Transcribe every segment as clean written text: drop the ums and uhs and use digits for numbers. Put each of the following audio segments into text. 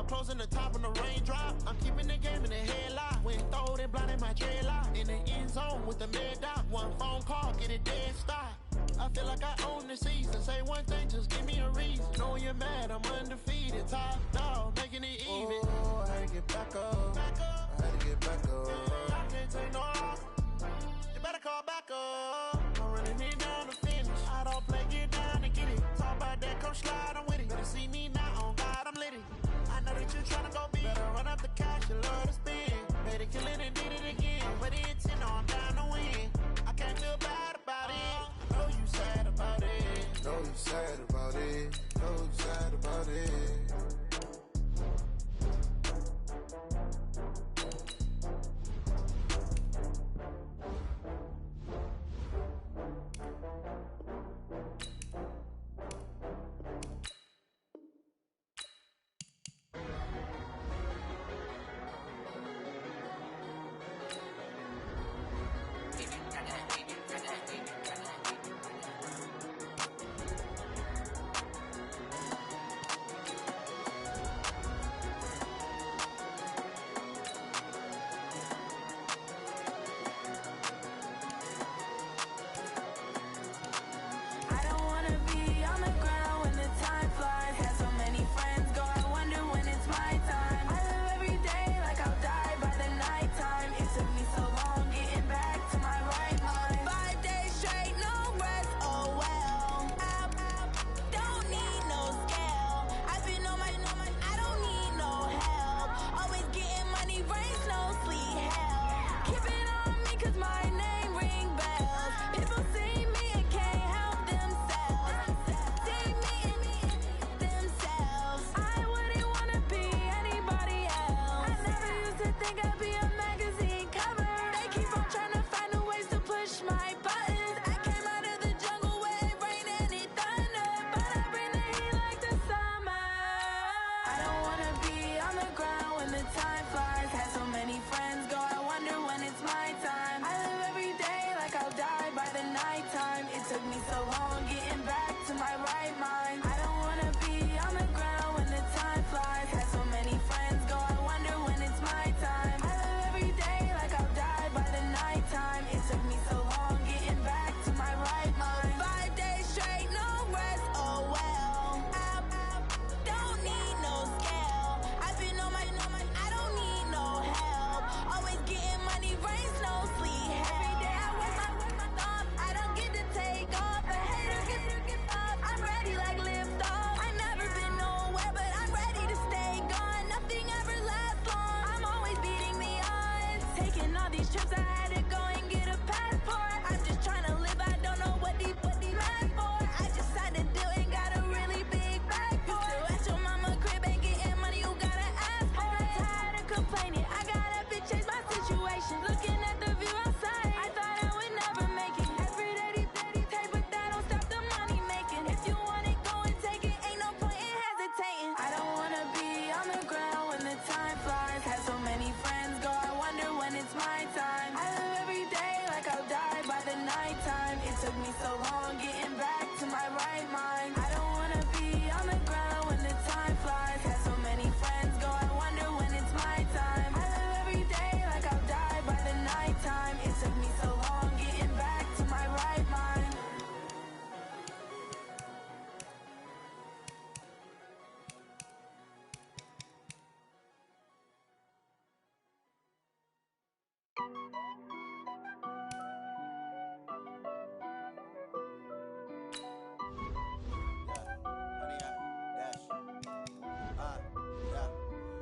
I'm closing the top on the raindrop. I'm keeping the game in the headlock. When throwed and blinded my dreadlock. In the end zone with the mid dot. One phone call, get it dead stop. I feel like I own the season. Say one thing, just give me a reason. Know you're mad, I'm undefeated. Top dog, making it even. Oh, I had to get back up. I had to get back up. I can't take no loss. You better call back up. I'm running it down to finish. I don't play, get down to get it. Talk about that, come slide, I'm with it. Better see me now, on God, I'm lit it. I know that you tryna go big. Better run up the cash, you love to spend. Better kill it and did it again. Put it in 10, I'm down to win. I can't feel bad about it. Know you sad about it. Know you sad about it. Know you sad about it.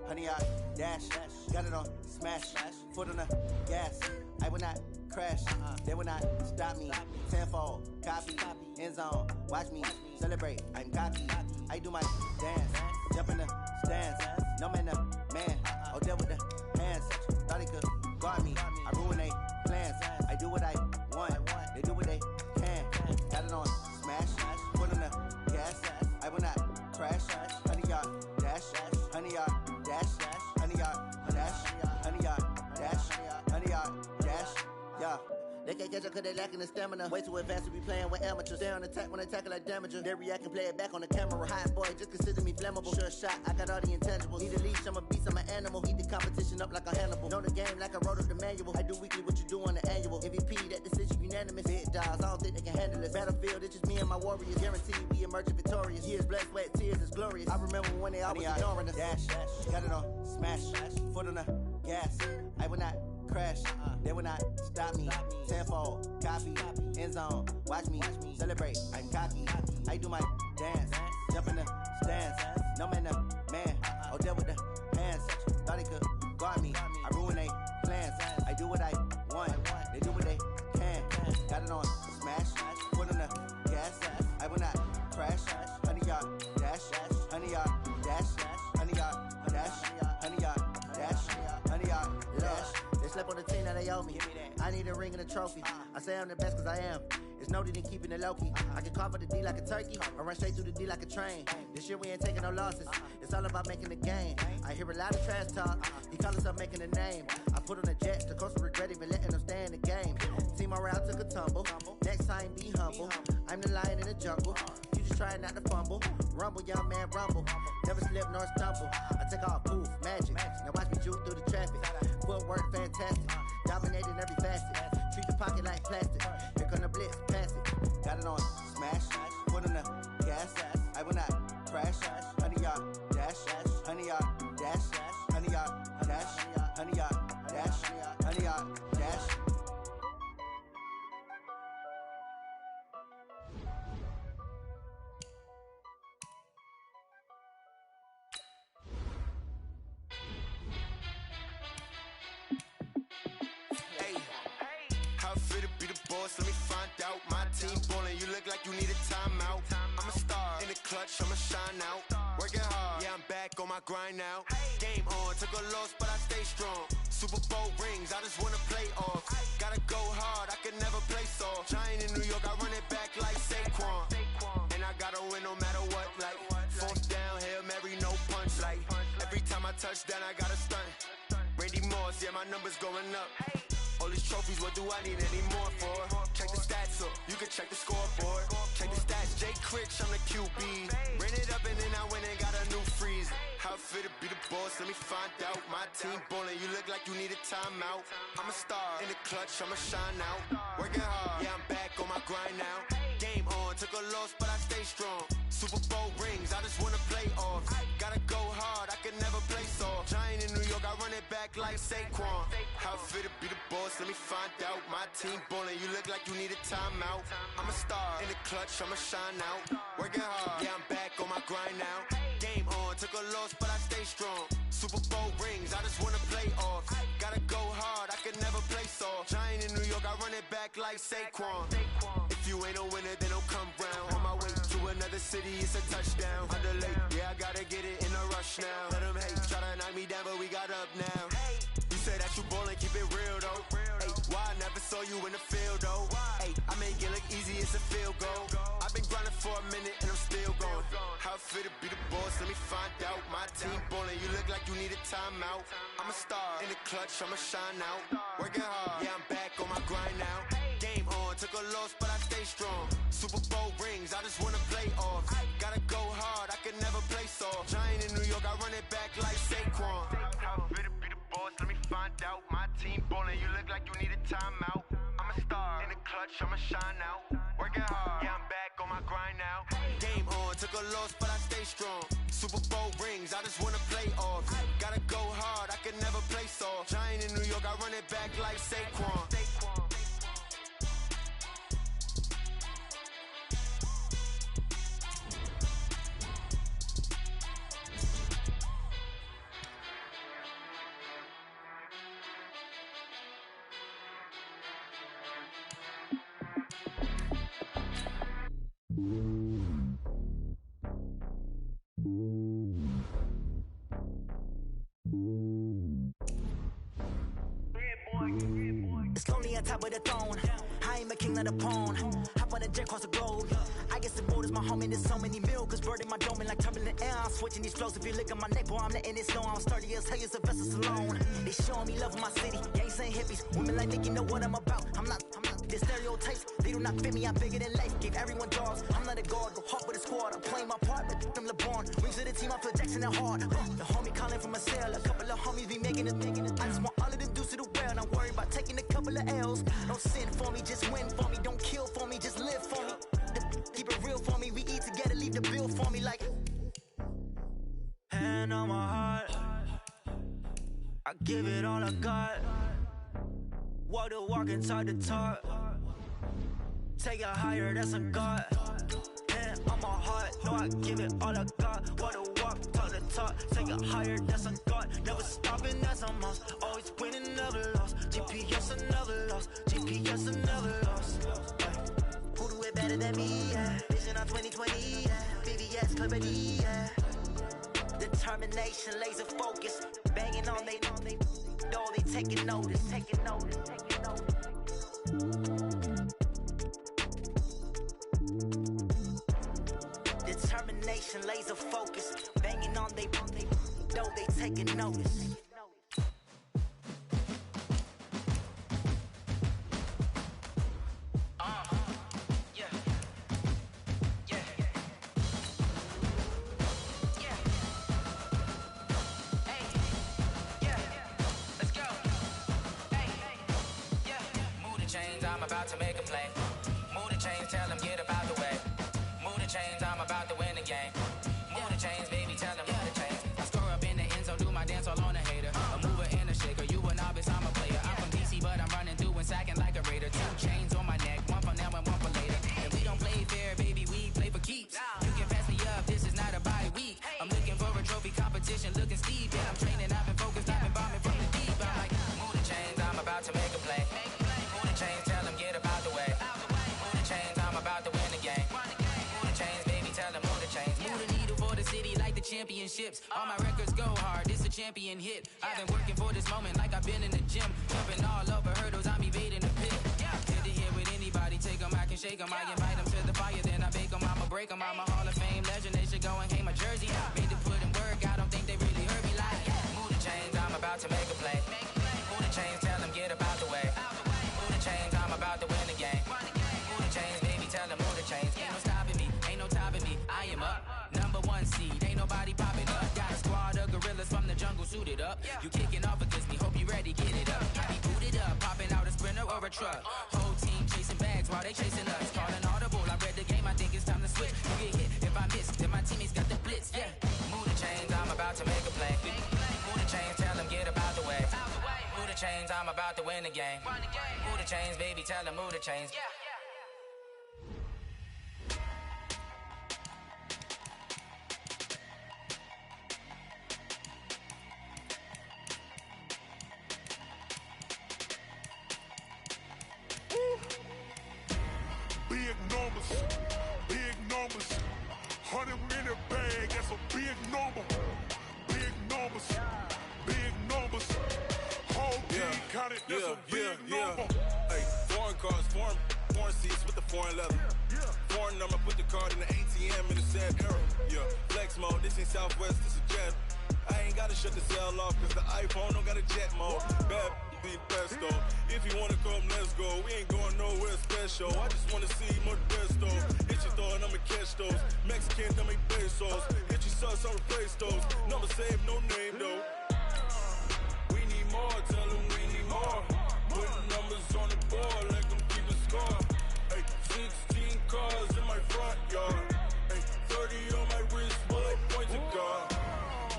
Honey, I dash, got it on smash, foot on the gas. I will not crash, they will not stop me. Tenfold, copy, end zone, watch me celebrate. I'm cocky, I do my dance, jump in the stands. No man, the man, oh, deal with the hands. Thought he could guard me, I ruin they plans. I do what I want, they do what they can. Got it on smash, foot on the gas. I will not crash, honey, y'all dash, honey, y'all dash, honey, y'all dash, honey, y'all dash, honey, y'all dash, yeah. They can't catch up cause they lacking the stamina. Way too advanced to be playing with amateurs. Stay on attack when they tackle like damager. They react and play it back on the camera. Hot boy, just consider me flammable. Sure shot, I got all the intangibles. Need a leash, I'm a beast, I'm an animal. Heat the competition up like a Hannibal. Know the game like I wrote up the manual. I do weekly what you do on the annual. MVP, that decision unanimous. Big dogs, I don't think they can handle this. Battlefield, it's just me and my warriors. Guaranteed we emerging victorious. Years, blood, sweat, tears, it's glorious. I remember when they always ignoring us. Dash, got it on, smash, foot on the gas. I will not crash, they will not stop me. Tenfold, copy, end zone, watch me celebrate. I'm cocky, I do my dance, jump in the stands. No man, man, oh deal with the hands. Thought he could guard me, I ruin they plans. I do what I want, they do what they can. Got it on, smash, foot on the gas. I will not crash, 100-yard dash, 100-yard dash, 100-yard dash, 100-yard dash, 100-yard dash. They slept on the team, now they owe me. I need a ring and a trophy. I say I'm the best cause I am. It's noted in keeping it low-key. I can carve the D like a turkey, or run straight through the D like a train. This year we ain't taking no losses. It's all about making the game. I hear a lot of trash talk. He call himself making a name. I put on a jet, the coach will regret even letting them stay in the game. Team morale took a tumble. Next time be humble. I'm the lion in the jungle. You just trying not to fumble. Rumble, young man, rumble. Never slip nor stumble. I take off, poof, magic. Now watch me juke through the traffic. Footwork fantastic. Dominating every facet. Treat the pocket like plastic. Here come the blitz, pass it. Got it on, smash. Foot on the gas. I will not crash. 100-yard dash. 100-yard dash. 100-yard dash. 100-yard dash. 100-yard dash. Let me find out. My team ballin', you look like you need a timeout. I'm a star in the clutch, I'ma shine out. Working hard, yeah, I'm back on my grind now. Game on, took a loss, but I stay strong. Super Bowl rings, I just wanna play off. Gotta go hard, I can never play soft. Giant in New York, I run it back like Saquon. And I gotta win no matter what, like fourth down, Hail Mary, no punch. Like every time I touch down, I gotta stunt. Randy Moss, yeah, my numbers going up. All these trophies, what do I need any more for? Check the stats up, you can check the scoreboard. Check the stats, Jay Critch, I'm the QB. Ran it up and then I went and got a new freeze. How it feel to be the boss, let me find out. My team ballin', you look like you need a timeout. I'm a star in the clutch, I'ma shine out. Working hard, yeah, I'm back on my grind now. Game on, took a loss, but I stay strong. Super Bowl rings, I just wanna play off. Gotta go hard, I can never play soft. Giant in New York, I run it back like Saquon. How it feel to be the boss, let me find out. My team ballin', you look like you need a timeout. I'm a star in the clutch, I'ma shine out. Working hard, yeah, I'm back on my grind now. Game on, took a loss, but I stay strong. Super Bowl rings, I just wanna play off. Gotta go hard, I can never play soft. Giant in New York, I run it back like Saquon. If you ain't a winner, then don't come round. On my way to another city, it's a touchdown. Underlay, yeah, I gotta get it in a rush now. Let them hate, try to knock me down, but we got up now. You say that you ballin', keep it real though. Ay, why I never saw you in the field though? Ay, I make it look easy, it's a field goal. I've been grinding for a minute and I'm still going. How it feel to be the boss, let me find out. My team ballin', you look like you need a timeout. I'm a star in the clutch, I'ma shine out. Working hard, yeah, I'm back on my grind now. Game on, took a loss, but I stay strong. Super Bowl rings, I just wanna play off. Gotta go hard, I can never play soft. Giant in New York, I run it back like Saquon. How it feel to be the boss, let me find out. My team ballin', you look like you need a timeout. I'm a star in the clutch, I'ma shine out. Working hard, yeah, I'm back on my grind now. Game on, took a loss, but I stay strong. Super Bowl rings, I just wanna play off. Gotta go hard, I can never play soft. Giant in New York, I run it back like Saquon. It's lonely on top of the throne. I am a king of the pawn. Hop on a jet across the globe. I guess the road is my home and there's so many miracles burning my dome like turbulent air. I'm switching these flows. If you look at my neck, boy, I'm letting it slow. I'm sturdy as hell as a vessel alone. They showing me love in my city. Gangs and hippies. Women like Nick, you know what I'm about. I'm not The stereotypes, they do not fit me, I'm bigger than life. Gave everyone dogs, I'm not a guard, go hard with a squad. I'm playing my part, but I'm LeBron. Wings of the team, I feel Jackson and hard. The homie calling from a cell, a couple of homies be making it. I just want all of them dudes to the well. Don't worry about taking a couple of L's. Don't sin for me, just win for me. Don't kill for me, just live for me. Keep it real for me, we eat together, leave the bill for me like. Hand on my heart, I give it all I got. Walk the walk and talk the talk. Take it higher, that's a God. Hand on my heart, no, I give it all I got. Walk the walk, talk the talk. Take it higher, that's a God. Never stopping, that's a must. Always winning, never lost. GPS, I never lost. GPS, I never lost. Who do it better than me? Yeah. Vision on 2020. Yeah. VVS, clarity. Yeah. Determination, laser focus. Banging on they know they taking notice. Taking notice. Taking notice. Determination, laser focus. Banging on they know they taking notice. I'm about to make a play. Move the chains, tell them get up out the way. Move the chains, I'm about to win the game. Move the chains, baby, tell them move the chains. I score up in the end zone, do my dance all on a hater. A mover and a shaker, you a novice, I'm a player. I'm from DC, but I'm running through and sacking like a raider. 2 chains on my neck, one for now and one for later. And we don't play fair, baby, we play for keeps. You can pass me up, this is not a bye week. I'm looking for a trophy competition, looking steep. And I'm training, I've been focused, I've been bombing from the deep. I'm like, move the chains, I'm about to make a play. Move the chains, tell them get up out the way. Move the chains, I'm about to win the game. Move the chains, baby, tell them move the chains. Move the needle for the city like the championships. All my records go hard, this a champion hit. I've been working for this moment like I've been in the gym. Jumping all over hurdles, I'm evading the pit. Hit to hit with anybody, take them, I can shake them. I invite them to the fire, then I bake them, I'ma break them. I'm a Hall of Fame legend, they should go and hang my jersey. Made to put in work, I don't think they really heard me like. Move the chains, I'm about to make a play. Move the chains, tell them get up out the way. Move the chains, I'm about to win the game. Move the chains, baby, tell them move the chains. Ain't no stopping me, ain't no topping me. I am up, #1 seed, ain't nobody popping up. Got a squad of gorillas from the jungle suited up. You kicking off against me, hope you ready, get it up. I be booted up, popping out a sprinter or a truck. Whole team chasing bags while they chasing us. Calling audible, I read the game, I think it's time to switch. You get hit, if I miss, then my teammates got the blitz, yeah. Move the chains, I'm about to make a play. Move the chains, tell them get up out the way. Move the chains, I'm about to win the game. Move the chains, baby, tell them move the chains. Big numbers, big numbers. 100-minute bag, that's a big number. Big numbers, big numbers. Whole team counted, that's a big number. Hey, foreign cars, foreign seats with the foreign leather. Foreign number, put the card in the ATM in the sad era. Yeah, flex mode, this ain't Southwest, this is jet. I ain't gotta shut the cell off, cause the iPhone don't got a jet mode. Bad be pesto. If you wanna come, let's go. We ain't going nowhere special. I just wanna see more resto. Hit your throw and I'ma catch those. Mexican, dummy pesos. Hit your sus, I'll replace those. Number save, no name though. We need more, tell them we need more. Putting numbers on the board, let them keep a score. Hey, 16 cars in my front yard. Hey, 30 on my wrist, bullet point to God.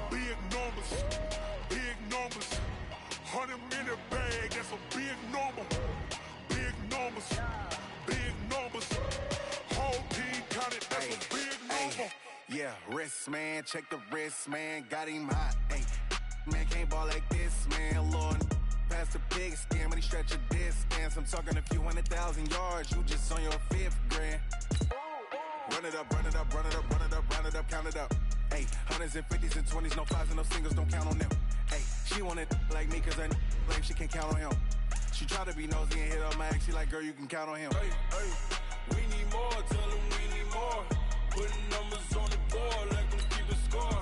Big numbers, big numbers. 100-minute bag, that's a big number. Big numbers, big numbers. Whole team counted, that's a big number. Yeah, wrist man, check the wrist man, got him hot. Hey, man can't ball like this, man. Lord, past the big scam when he stretch a distance. I'm talking a few 100,000 yards, you just on your 5th grand. Run it up, run it up, run it up, run it up, run it up, count it up. Hey, 100s and 50s and 20s, no 5s and no singles, don't count on them. Hey, she wanted like me cause her like she can count on him. She tried to be nosy and hit up my ex, she like, girl, you can count on him. Hey, hey, we need more, tell them we need more. Putting numbers on the board, let them keep a score.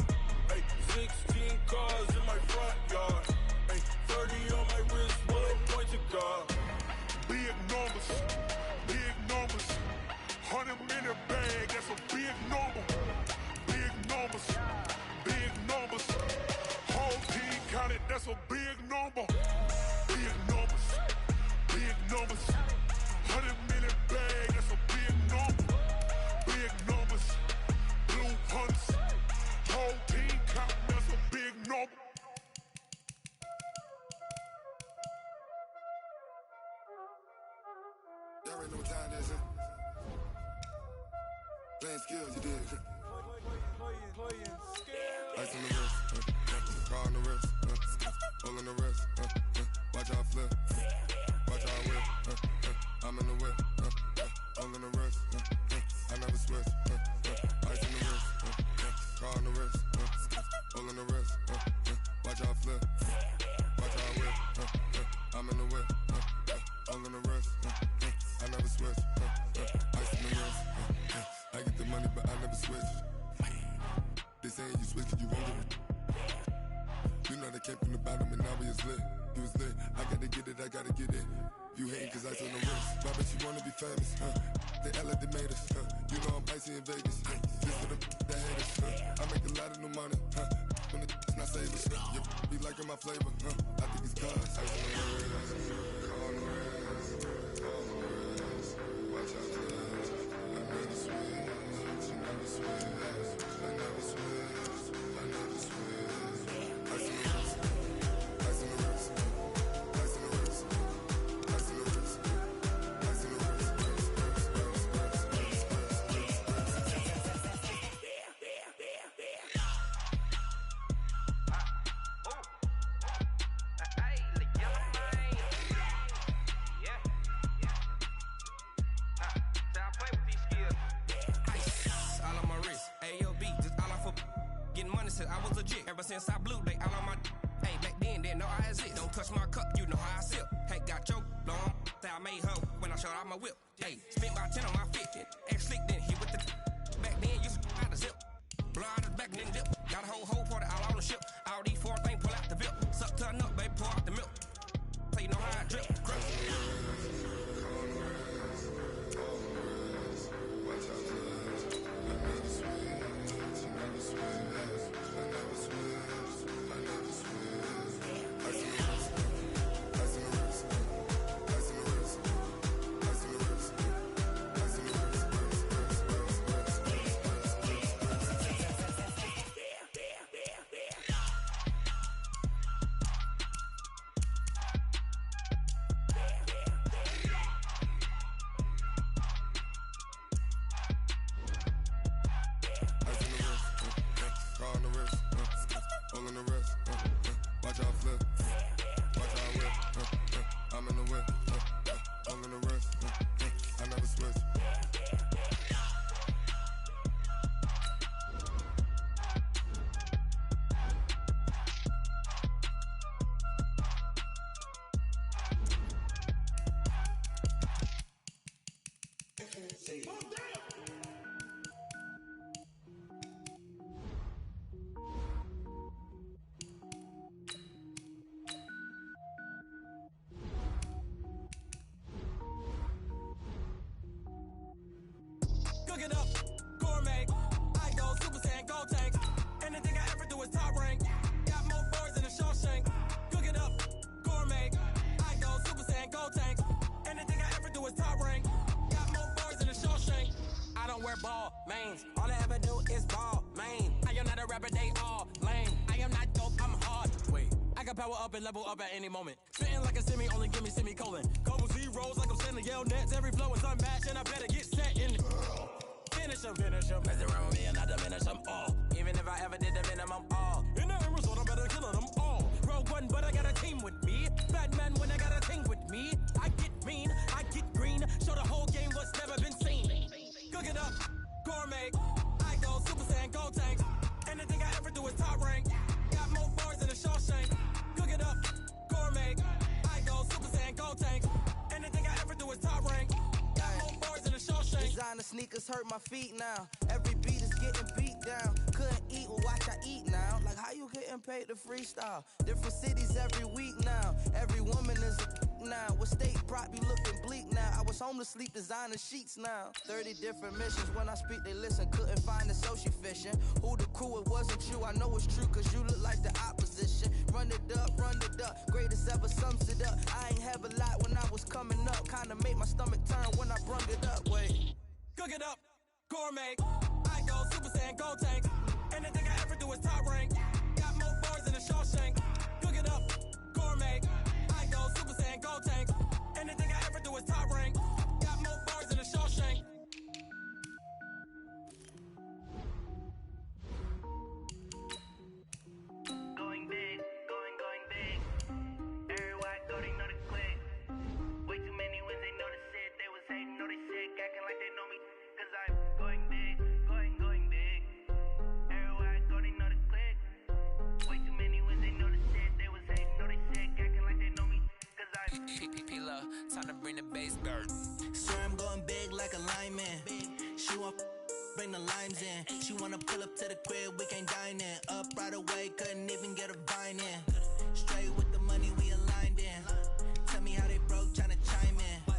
Hey, 16 cars in my front yard. Hey, 30 on my wrist, bullet point to God. Big numbers. 100, that's a big number. Big numbers, big numbers. 100 million bag, that's a big number. Big numbers, blue hunts. Whole team count, that's a big number. Y'all already know what time it is, huh? Playing skills, you did. Ice on the wrist, car on the wrist, hole in the wrist, watch out flip, watch out whip, I'm in the whip, hole in the wrist, I never switch, ice in the wrist, car on the wrist, hole in the wrist, watch out flip, watch out whip, I'm in the whip, hole in the wrist, I never switch, ice in the wrist, I get the money but I never switch. They saying you switch 'cause you won't get it. You know they came from the bottom and now we is lit. You was lit, I gotta get it, I gotta get it. You hating 'cause I on the wrist. Why bet you wanna be famous, They elevated us, You know I'm icy in Vegas, Just for the that hate us, I make a lot of new money, When it's not savers, You be liking my flavor, I think it's cause I on the wrist, on the wrist, on the wrist. Watch out, cuz I never switch, you never switch. I never switch, I never switch. Ice in the wrist, ice in the wrist, ice in the wrist, ice in the wrist, ice in the wrist. I was legit. Ever since I blew, they all on my. Hey, back then, didn't know I exist. Don't touch my cup, you know how I sip. Hey, got your long. I made her when I showed out my whip. Hey, spent about 10 on my 50. X slick, then hit with the. Back then, used to out the zip. Blow out the back, then dip. Got a whole party all on the ship. All these 4 things pull out the bip. Suck to a nut, baby, pour out the milk. So you know how I drip. Crap. Cook it up, gourmet. I go Super Saiyan, gold tank. Anything I ever do is top rank. Got more boys than a Shawshank. Cook it up, gourmet. I go Super Saiyan, gold tank. Anything I ever do is top rank. Got more boys than a Shawshank. I don't wear ball mains. All I ever do is ball main. I am not a rapper, they all lame. I am not dope, I'm hard. Wait, I can power up and level up at any moment. Spitting like a semi, only give me semicolon. Couple zeros like I'm sending yell nets. Every flow is unmatched and I better get set in. Finish them. Mess around with me and I diminish them all. Even if I ever did the minimum, all. In the end result, I'm better killing them all. Rogue one, but I got a team with me. Batman when I got a team with me. I get mean, I get green. Show the whole game what's never been seen. Cook it up, gourmet. I go Super Saiyan, gold tank. Anything I ever do is top rank. Got more bars than a Shawshank. Cook it up, gourmet. I go Super Saiyan, gold tank. Anything I ever do is top rank. Designer sneakers hurt my feet now. Every beat is getting beat down. Couldn't eat, well watch I eat now. Like how you getting paid to freestyle? Different cities every week now. Every woman is a now. With state prop, you looking bleak now. I was home to sleep, designer sheets now. 30 different missions. When I speak, they listen. Couldn't find it, so she fishing. Who the crew? It wasn't you. I know it's true, cause you look like the opposition. Run it up, time to bring the bass bird. Swear I'm going big like a lineman. She want bring the limes in. She wanna pull up to the crib, we can't dine in. Up right away, couldn't even get a vine in. Straight with the money, we aligned in. Tell me how they broke, tryna chime in.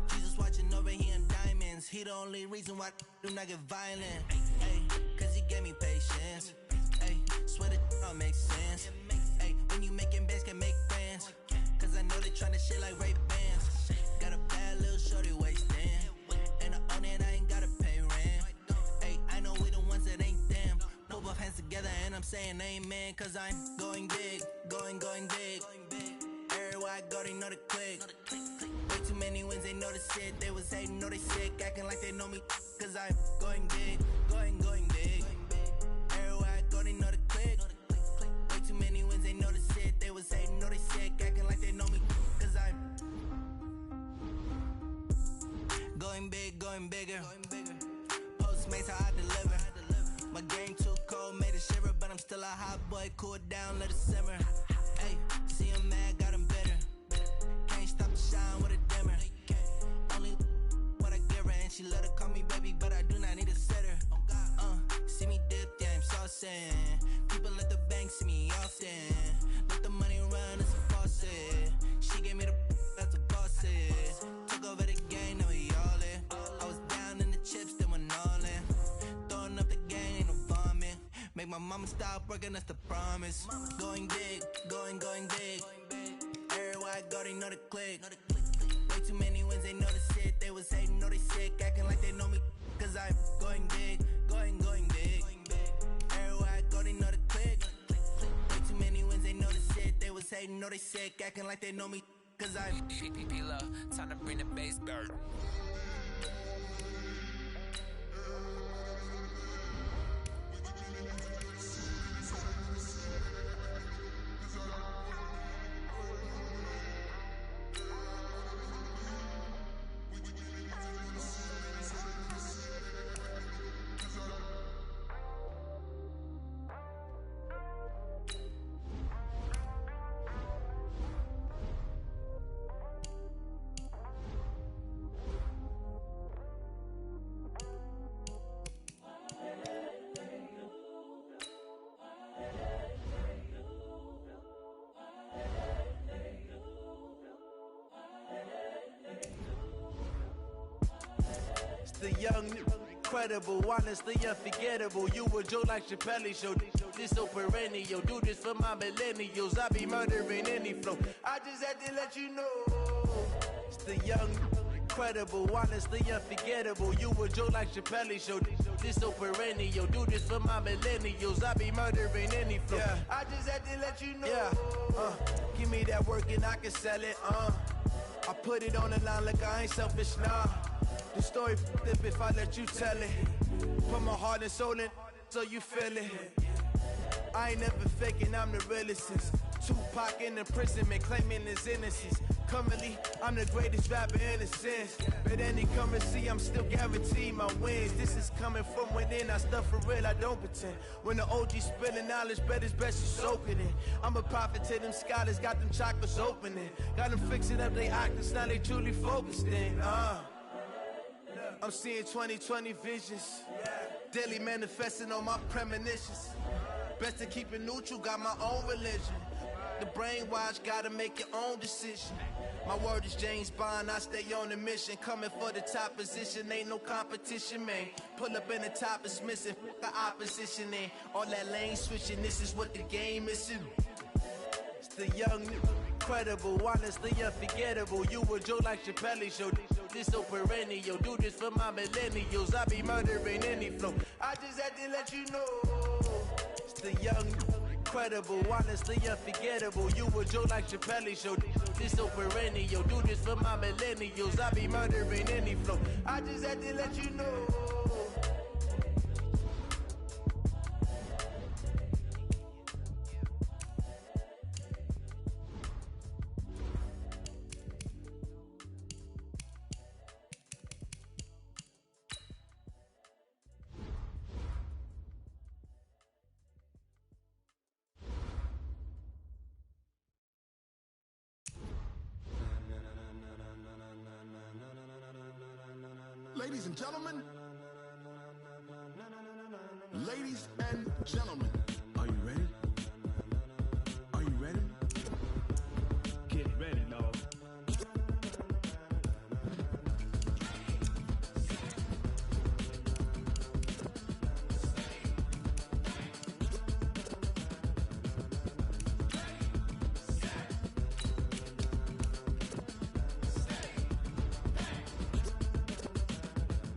Jesus watching over here in diamonds. He the only reason why I do not get violent. Ay, cause he gave me patience. Ay, swear that don't make sense. Ay, when you making bands, can make friends. Cause I know they tryna shit like Ray Bans. Got a bad little shorty wasting. And I own it, I ain't gotta pay rent. Ay, I know we the ones that ain't them. Put both hands together and I'm saying amen. Cause I'm going big, going big. Everywhere I go, they know the click. Way too many wins, they know the shit. They was hating, know they sick, acting like they know me. Cause I'm going big, going big. Everywhere I go, they know the click. Way too many wins, they know the shit. They was hating, know they sick, acting like they know me. Cause I'm going big, going bigger. Postmates, how I deliver. My game too cold, made it shiver. But I'm still a hot boy, cool it down, let it simmer. Ay, see him mad, got him bitter. Can't stop the shine with a dimmer. Only what I give her, and she let her call me baby, but I do not need a sitter. See me dip, yeah, I'm saucing. People at the bank see me often. Let the money run, it's a faucet. She gave me the that's a boss it. Took over the game, now we all in. I was down in the chips, then went all in. Throwing up the game, ain't no vomit. Make my mama stop working, that's the promise. Going big, going big. Everywhere I go, they know the click. Way too many wins, they know the shit. They was hating, know they sick, acting like they know me. Cause I'm going big, going big. Everywhere I go, they know the click. Way too many wins, they know the shit. They was hating, know they sick, acting like they know me. Cause I'm PPP love, time to bring the bass bird. The young, incredible, honestly unforgettable. You a joke like Chappelle show. This so perennial. Do this for my millennials. I be murdering any flow. I just had to let you know. It's the young, incredible, honestly unforgettable. You a joke like Chappelle show. This so perennial. Do this for my millennials. I be murdering any flow. Yeah. I just had to let you know. Yeah. Give me that work and I can sell it. I put it on the line like I ain't selfish, nah. The story flip if I let you tell it. Put my heart and soul in so you feel it. I ain't never faking, I'm the realest since Tupac in imprisonment, claiming his innocence. Currently, I'm the greatest rapper in a sense. But any currency, I'm still guaranteed my wins. This is coming from within, I stuff for real, I don't pretend. When the OG spilling knowledge, bet it's best you soak it in. I'm a prophet to them scholars, got them chakras opening. Got them fixing up they octaves, now they truly focused in. I'm seeing 2020 visions. Daily manifesting on my premonitions. Best to keep it neutral, got my own religion. The brainwash, gotta make your own decision. My word is James Bond, I stay on a mission. Coming for the top position, ain't no competition, man. Pull up in the top is missing, the opposition in. All that lane switching, this is what the game is. It's the young, incredible, honestly unforgettable. You a joke like Chappelle show. This so perennial. Do this for my millennials. I be murdering any flow. I just had to let you know. It's the young, incredible, honestly unforgettable. You a joke like Chappelle show. This so perennial. Do this for my millennials. I be murdering any flow. I just had to let you know. Ladies and gentlemen. Ladies and gentlemen. Are you ready? Are you ready? Get ready, dog.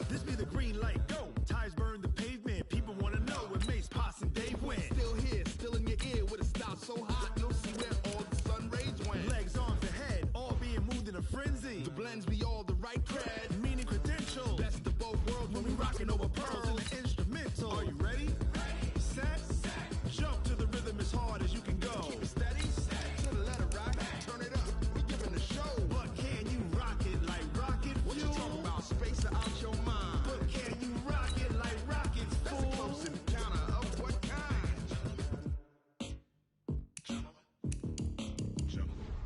This be the green light, go. Tires burn the pavement. People wanna know where Mace, Potts, and Dave went. Still here, still in your ear with a style so hot, you'll see where all the sun rays went. Legs, arms, ahead, all being moved in a frenzy. The blends be all the right cred, meaning credentials. best of both worlds when we rockin' over pearls. In the instrumental. Are you ready? Set. Jump to the rhythm as hard as you can go. Keep it steady, to the letter right, turn it up, we giving the show. But can you rock it like rocket What you fuel? talking about, space out your mind? But can you rock it like rockets, That's a fool? close encounter of what kind?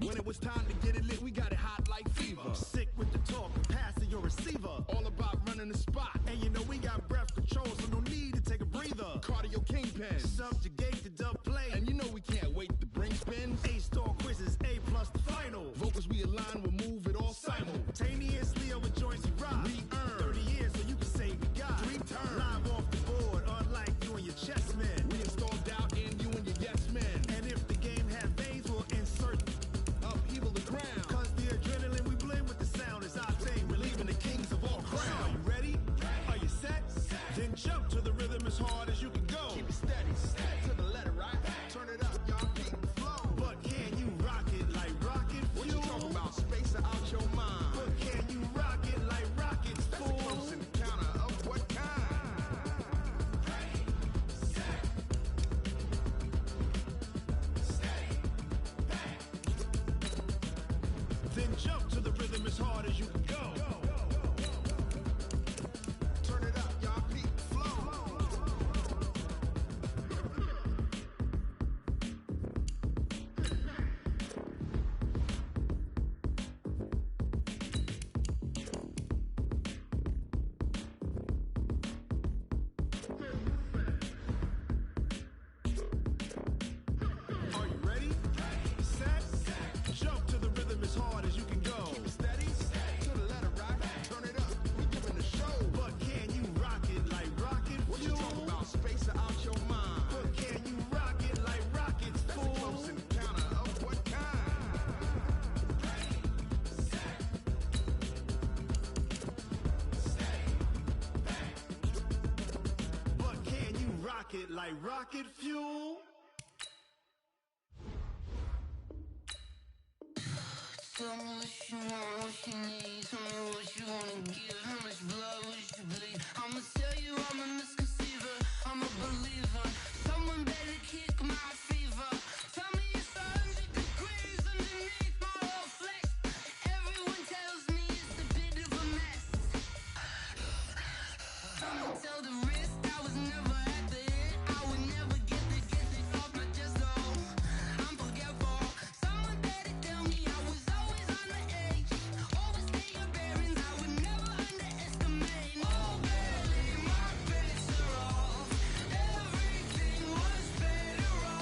When it was time to get it lit, we got it hot like fever. I'm sick with the talk, pass to your receiver. All about running the spot, And you know we got breath control, so no need to take a breather. cardio kingpin. Subjugate the dub play. And you know we can't wait to bring spins. A-star quizzes, A+ the final. Vocals we align, we'll move it all Simultaneously over joints we rock. We earn 30 years so you can say we got 3 turns. Live off the board, unlike you and your chess men. We install doubt in you and your yes men. And if the game had veins, we'll insert. Upheaval the ground. Cause the adrenaline we blend with the sound is our thing. We're leaving the kings of all crowns. Are you ready? Are you set? Then jump to the rhythm as hard as you can go. Keep it steady, to the letter right. Turn it up, y'all keep the flow. But can you rock it like rocket What fuel? you talking about, space out your mind? But can you rock it like rockets, That's a fool? close encounter of what kind? Then jump to the rhythm as hard as you can go. Turn it up, y'all keep the flow. Are you ready? Set. Jump to the rhythm as hard as you can go. Keep it steady, to the letter right. Turn it up, we giving the show. But can you rock it like rocket What you fuel? talking about, space out your mind? But can you rock it like rockets, That's a fool? close encounter of what kind? But can you rock it like rocket fuel? Tell me what you want, what you need. Tell me what you wanna give. How much blood would you bleed? I'ma tell you I'm a misconceiver. I'm a believer. Someone better kick my fever. Tell me it's 100 degrees underneath my whole flesh. Everyone tells me it's a bit of a mess. Someone tell the risk I was never at the end. I would never get it off my chest. Oh, I'm forgetful. Someone better tell me I was always on the edge. Always stay your bearings. I would never underestimate. Oh, barely my best are off. Everything was better off.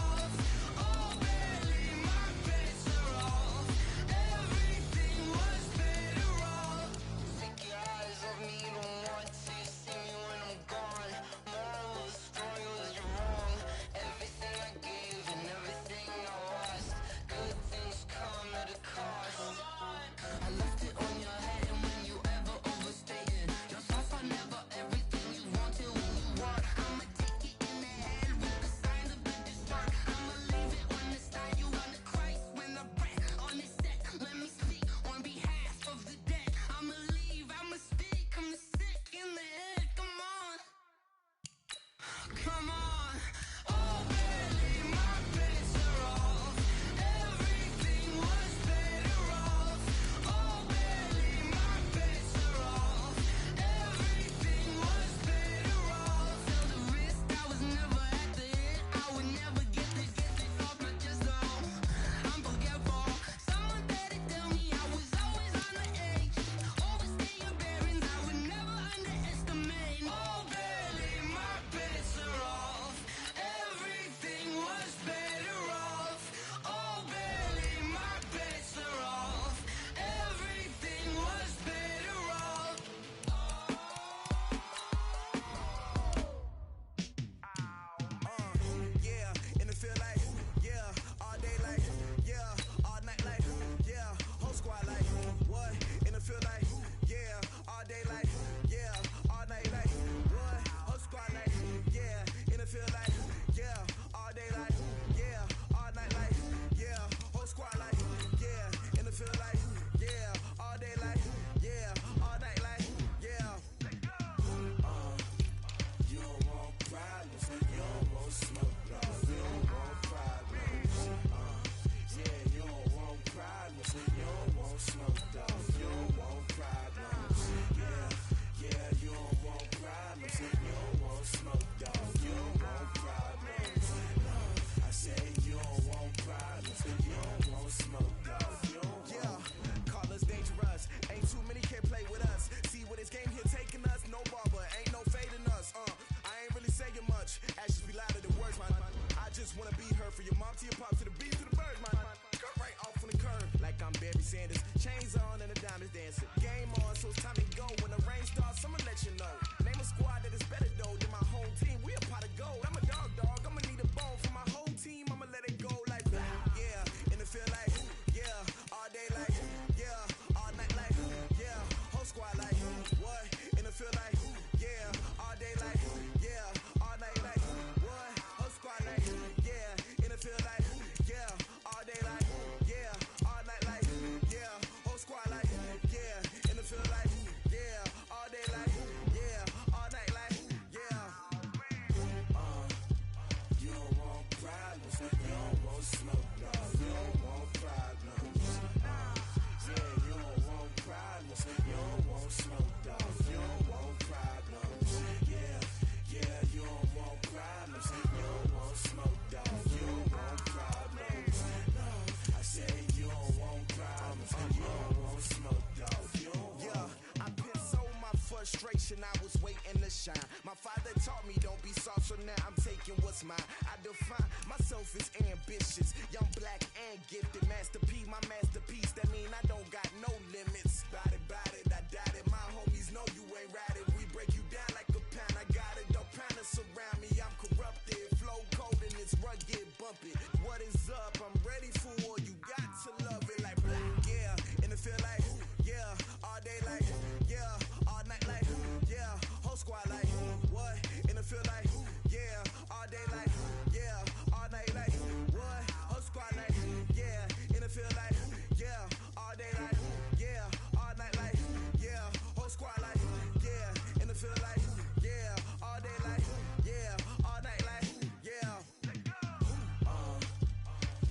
what's mine. I define myself as ambitious, young, black, and gifted. Master P, my masterpiece. That mean I don't got no limits. Bout it, I doubt it. My homies know you ain't ratted. We break you down like a pound. I got it, don't pound us around me. I'm corrupted, flow cold and it's rugged, bumpy. What is up? I'm ready for war. You got to love it like black, yeah. And it feel like, yeah. All day like, yeah. All night like, yeah. Whole squad like, what? And it feel like, yeah. All day like, yeah. All night like, what? Whole squad like, yeah. And it feel like, yeah. All day like, yeah. All night like, yeah. Whole squad like, yeah. And it feel like, yeah. All day like, yeah. All night like, yeah.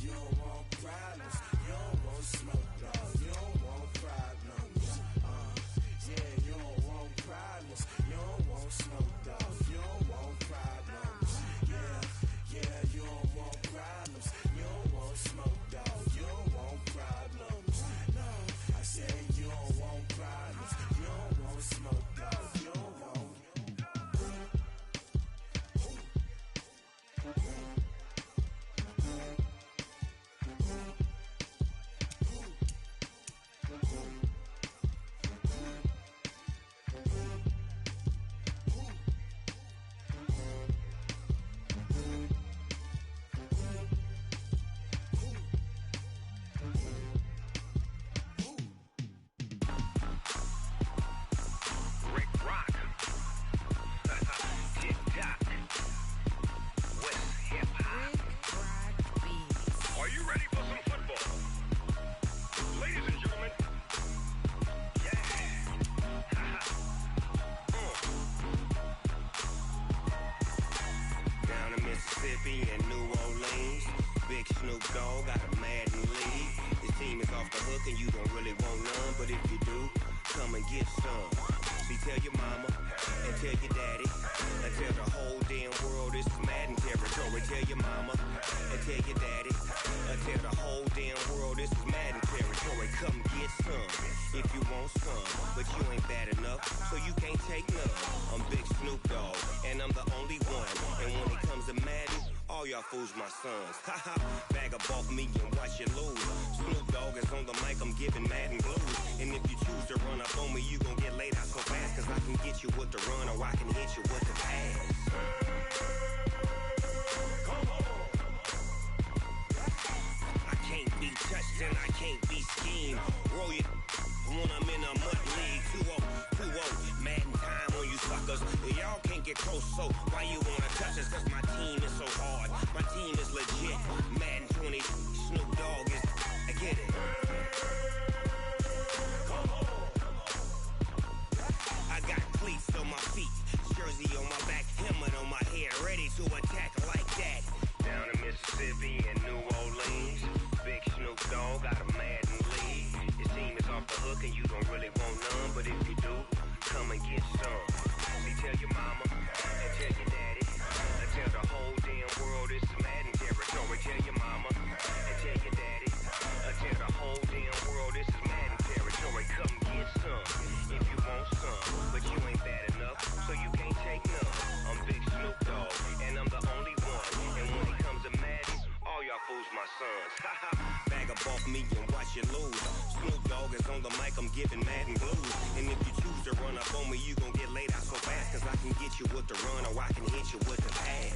You don't want problems. You don't want smoke, dog. You don't want problems. Yeah, you don't want problems. You don't want smoke, dog. You don't want problems. Yeah, you don't want problems. You don't want smoke, dog. You don't want problems. No, I said you don't want problems. You don't want smoke, dog. You don't want. Rick Rock. TikTok. West Hip Hop. Are you ready for some football? Ladies and gentlemen. Yeah. Down in Mississippi and New Orleans, Big Snoop Dogg got a Madden lead. His team is off the hook and you don't really want none, but if you do, come and get some. See, tell your mama and tell your daddy and tell the whole damn world this is Madden territory. Tell your mama and tell your daddy and tell the whole damn world this is Madden territory. Come get some if you want some, but you ain't bad enough, so you can't take none. I'm Big Snoop Dogg and I'm the only one, and when it comes to Madden, all y'all fools my sons. Haha, bag up off me and watch you lose. Snoop Dogg is on the mic, I'm giving Madden blues. And if you choose to run up on me, you gon' get laid out so fast, cause I can get you with the run or I can hit you with the pass. I can't be touched and I can't be schemed. Roll you when I'm in a mud league. 2-0, Madden time on you suckers. Y'all can't get close, so why you wanna touch us? Cause my team is so hard, my team is legit. Madden 20, Snoop Dogg is, I get it. I got cleats on my feet, jersey on my back, helmet on my head, ready to attack like that. Down in Mississippi and New Orleans, Big Snoop Dogg got a Madden lead. His team is off the hook and you don't really want none, but if you do, come and get some. See, tell your mama and tell your daddy and tell the whole damn world this is Madden territory. Tell your mama and tell your daddy and tell the whole damn world this is Madden territory. Come get some if you want some, but you ain't bad enough, so you can't take none. I'm Big Snoop Dogg and I'm the only one, and when it comes to Madden, all y'all fools my sons. Haha, bag up off me and watch you lose. Snoop Dogg is on the mic, I'm giving Madden blues. And if you choose to run up on me, you gon' get laid out so fast, cause I can get you with the run or I can hit you with the pass.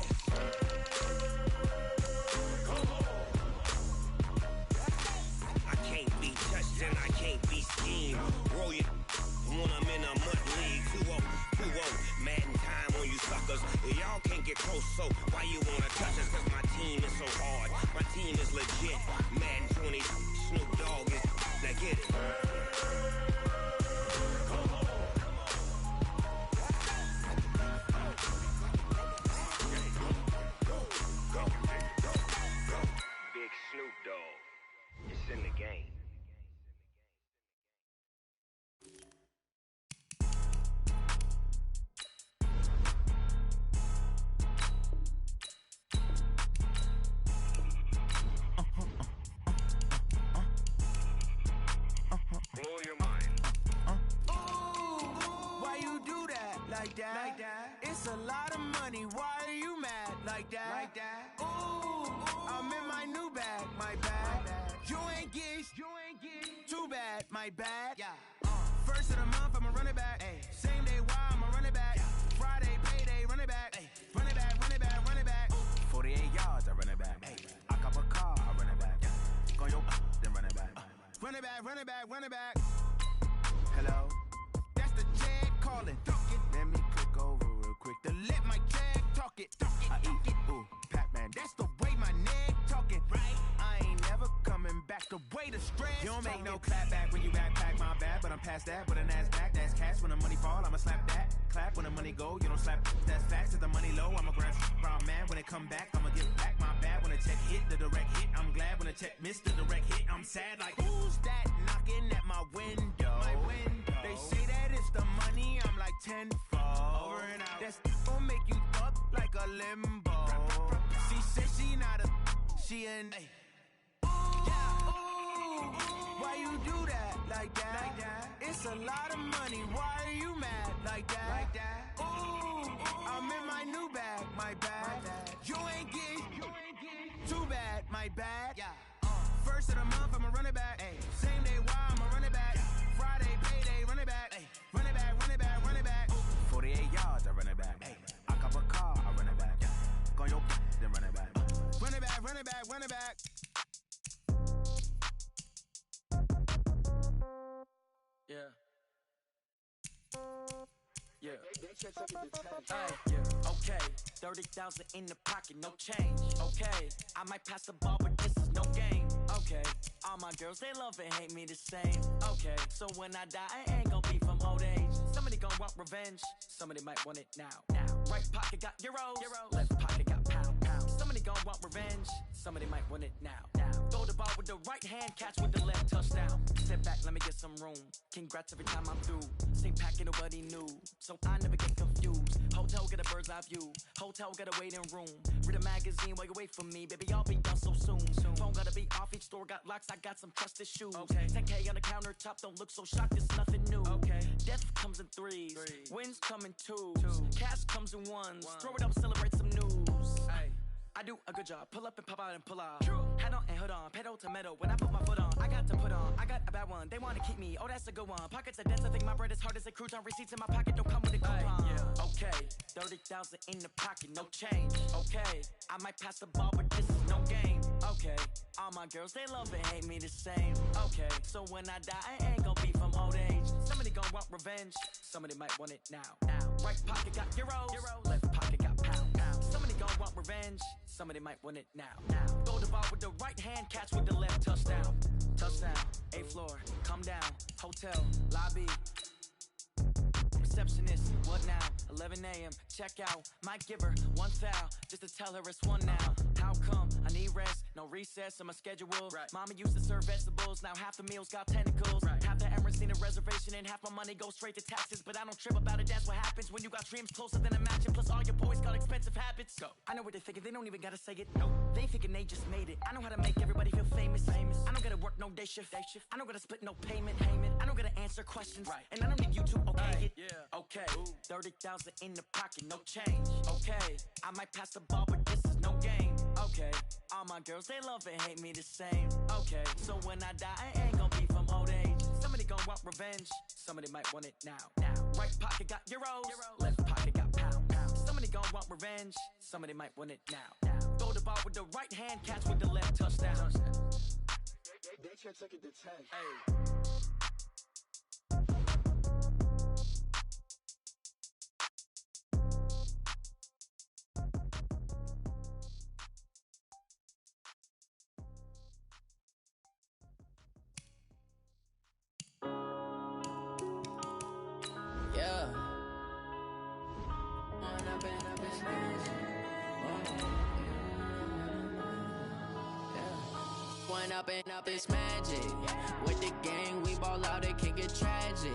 I can't be touched and I can't be schemed. Roll you when I'm in a mud league. 2-0, Madden time on you suckers. Y'all can't get close, so why you wanna touch us? Cause my team is so hard, my team is legit. Madden 20, Snoop Dogg is, now get it. Big Snoop Dogg, it's in the game. Why you do that? Like like that. It's a lot of money, why are you mad like that? Ooh, I'm in my new bag, my bad. You ain't get too bad, my bad. First of the month, I'ma run it back. Same day, why I'ma run it back. Friday, payday, run it back. Run it back, run it back, run it back. 48 yards, I run it back. I cop a car, I run it back. Go yo, then run it back. Run it back, run it back, run it back. Hello, that's the jag calling. Let me click over real quick to let my jag talk it. I eat it, ooh, Pac-Man. That's the way my neck talking. Right, I ain't never coming back. The way the stress. You don't make no clap back when you backpack, my bad. But I'm past that. With an ass back, that's cash. When the money fall, I'ma slap that. Clap when the money go, you don't slap. That's facts. If the money low, I'ma grab brown man. When it come back, I'ma give back my bad. When the check hit, the direct hit. I'm glad when the check missed the direct hit. I'm sad like who's that knocking at my window? They say that it's the money, I'm like tenfold. Over and out. That's gon' make you up like a limbo. She said she not a, she an. Why you do that like that? It's a lot of money, why are you mad like that? Ooh, I'm in my new bag, my bad. You ain't get too bad, my bad. First of the month, I'ma run it back. Same day, why I'ma run it back. Friday, payday, run it back. Run it back, run it back, run it back. 48 yards, I run it back. I cop a car, I run it back. Go yo, then run it back. Run it back, run it back, run it back. Yeah. Yeah. Okay. 30,000 in the pocket, no change. Okay. I might pass the ball, but this is no game. Okay. All my girls, they love and hate me the same. Okay. So when I die, I ain't gon' be from old age. Somebody gon' want revenge. Somebody might want it now. Right pocket got euros. Left pocket got pound. Somebody gon' want revenge. Somebody might want it now. Throw the ball with the right hand, catch with the left, touchdown. Step back, let me get some room. Congrats every time I'm through. Same packet, nobody knew. So I never get confused. Hotel get a bird's eye view. Hotel get a waiting room. Read a magazine while you wait for me. Baby, I'll be done so soon. Phone gotta be off, each store got locks. I got some trusted shoes. 10K on the countertop, don't look so shocked, it's nothing new. Death comes in threes. Wins come in twos. Cash comes in ones. Throw it up, celebrate some news. I do a good job. Pull up and pop out and pull out. Head on and hood on. Pedal to metal. When I put my foot on, I got to put on. I got a bad one. They want to keep me. Oh, that's a good one. Pockets are dense. I think my bread is hard as a crouton. Receipts in my pocket don't come with a coupon. Okay. 30,000 in the pocket. No change. Okay. I might pass the ball, but this is no game. Okay. All my girls, they love and hate me the same. Okay. So when I die, I ain't gon' be from old age. Somebody gon' want revenge. Somebody might want it now. Right pocket got euros. Left pocket got pound. Somebody gon' want revenge. Somebody might want it now. Throw the ball with the right hand, catch with the left, touchdown. Touchdown, 8th floor, come down. Hotel, lobby. Receptionist, what now? 11 a.m., check out. Might give her one foul, just to tell her it's one now. How come? I need rest, no recess in my schedule. Mama used to serve vegetables, now half the meals got tentacles. Half the Emirates need a reservation and half my money goes straight to taxes. But I don't trip about it, that's what happens when you got dreams closer than a mansion. Plus all your boys got expensive habits. I know what they're thinking, they don't even gotta say it. They thinking they just made it. I know how to make everybody feel famous. I don't gotta work no day shift. I don't gotta split no payment. I don't gotta answer questions. And I don't need you to okay it. Okay, 30,000 in the pocket, no change. Okay, I might pass the ball, but this is no game. Okay, all my girls, they love and hate me the same. Okay, so when I die, I ain't gon' be from old age. Somebody gon' want revenge. Somebody might want it now. Right pocket got euros. Left pocket got pound. Somebody gon' want revenge. Somebody might want it now. Throw the ball with the right hand, catch with the left, touchdown. They can't take it to 10. Up this magic. With the gang, we ball out, it can get tragic.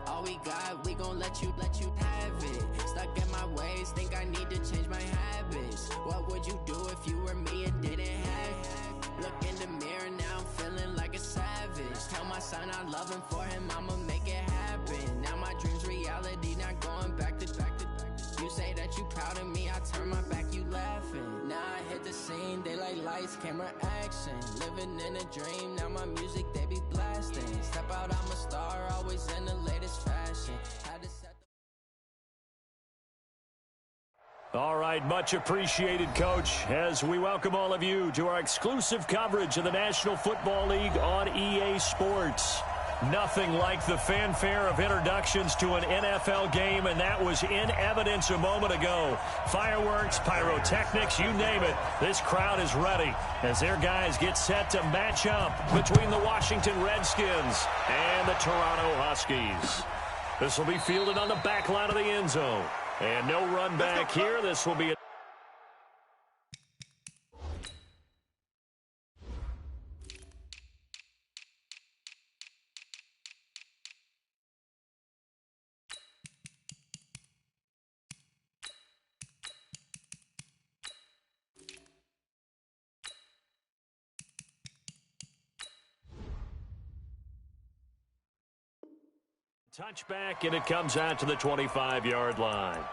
All we got, we gon' let you have it. Stuck in my ways, think I need to change my habits. What would you do if you were me and didn't have it? Look in the mirror, now I'm feeling like a savage. Tell my son I love him, for him I'ma make it happen. Now my dream's reality, not going back to proud of me, I turn my back, you laughing. Now I hit the scene, they like lights, camera, action. Living in a dream, now my music, they be blasting. Step out, I'm a star, always in the latest fashion. Had to set All right, much appreciated, Coach, as we welcome all of you to our exclusive coverage of the National Football League on EA Sports. Nothing like the fanfare of introductions to an NFL game, and that was in evidence a moment ago. Fireworks, pyrotechnics, you name it. This crowd is ready as their guys get set to match up between the Washington Redskins and the Toronto Huskies. This will be fielded on the back line of the end zone. And no run back here. This will be a touchback, and it comes out to the 25-yard line.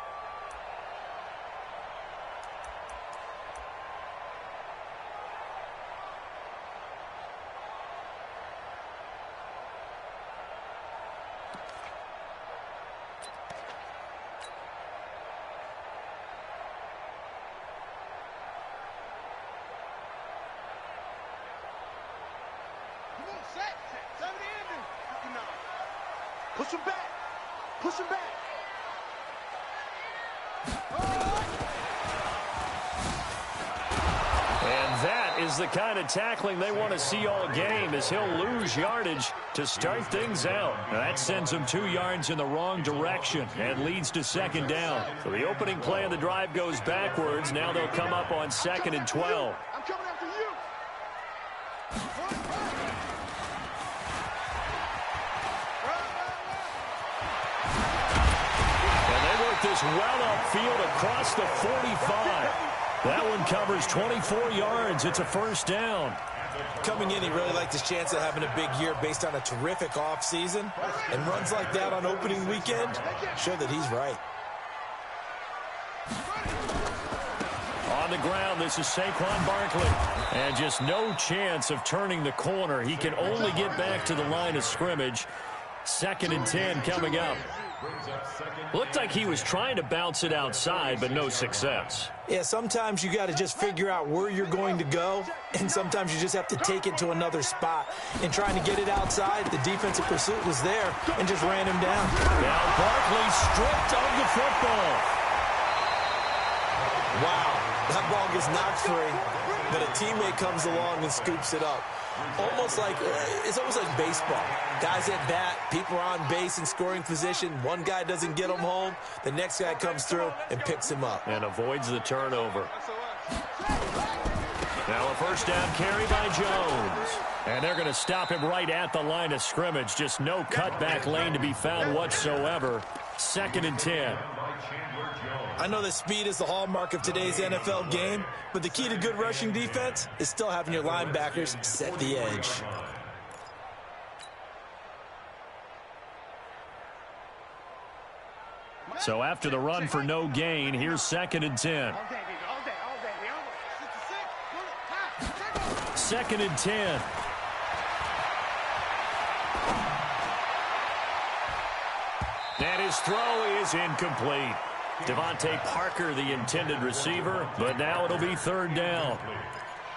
Push him back. Push him back. And that is the kind of tackling they want to see all game, as he'll lose yardage to start things out. Now that sends him 2 yards in the wrong direction and leads to second down. So the opening play of the drive goes backwards. Now they'll come up on 2nd and 12. I'm coming after you. This well upfield across the 45. That one covers 24 yards. It's a first down. Coming in, he really liked his chance of having a big year based on a terrific offseason. And runs like that on opening weekend show that he's right. On the ground, this is Saquon Barkley. And just no chance of turning the corner. He can only get back to the line of scrimmage. 2nd and 10 coming up. Looked like he was trying to bounce it outside, but no success. Yeah, sometimes you got to just figure out where you're going to go, and sometimes you just have to take it to another spot. And trying to get it outside, the defensive pursuit was there and just ran him down. Now Barkley stripped of the football. Wow, that ball gets knocked free, but a teammate comes along and scoops it up. It's almost like baseball. Guys at bat, people are on base in scoring position. One guy doesn't get him home. The next guy comes through and picks him up. And avoids the turnover. Now a first down carry by Jones. And they're going to stop him right at the line of scrimmage. Just no cutback lane to be found whatsoever. 2nd and 10. I know that speed is the hallmark of today's NFL game, but the key to good rushing defense is still having your linebackers set the edge. So after the run for no gain, here's 2nd and 10. 2nd and 10. And his throw is incomplete. Devontae Parker, the intended receiver, but now it'll be 3rd down.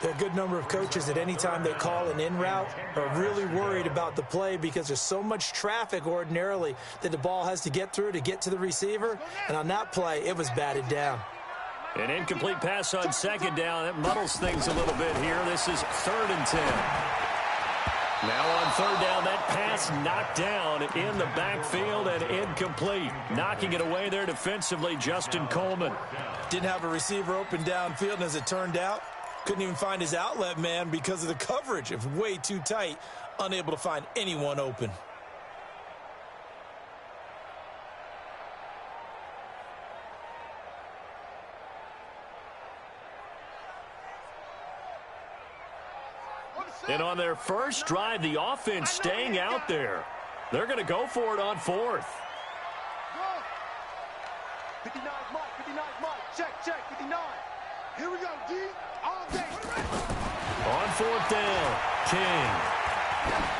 There are a good number of coaches at any time they call an in route are really worried about the play because there's so much traffic ordinarily that the ball has to get through to get to the receiver. And on that play, it was batted down. An incomplete pass on 2nd down. That muddles things a little bit here. This is 3rd and 10. Now on 3rd down, that pass knocked down in the backfield and incomplete. Knocking it away there defensively, Justin Coleman. Didn't have a receiver open downfield, and as it turned out, couldn't even find his outlet man because of the coverage. It was way too tight, unable to find anyone open. And on their first drive, the offense staying out there. They're going to go for it on 4th. 59 Mike, 59 Mike. Check, 59. Here we go, D. All day. On 4th down, King.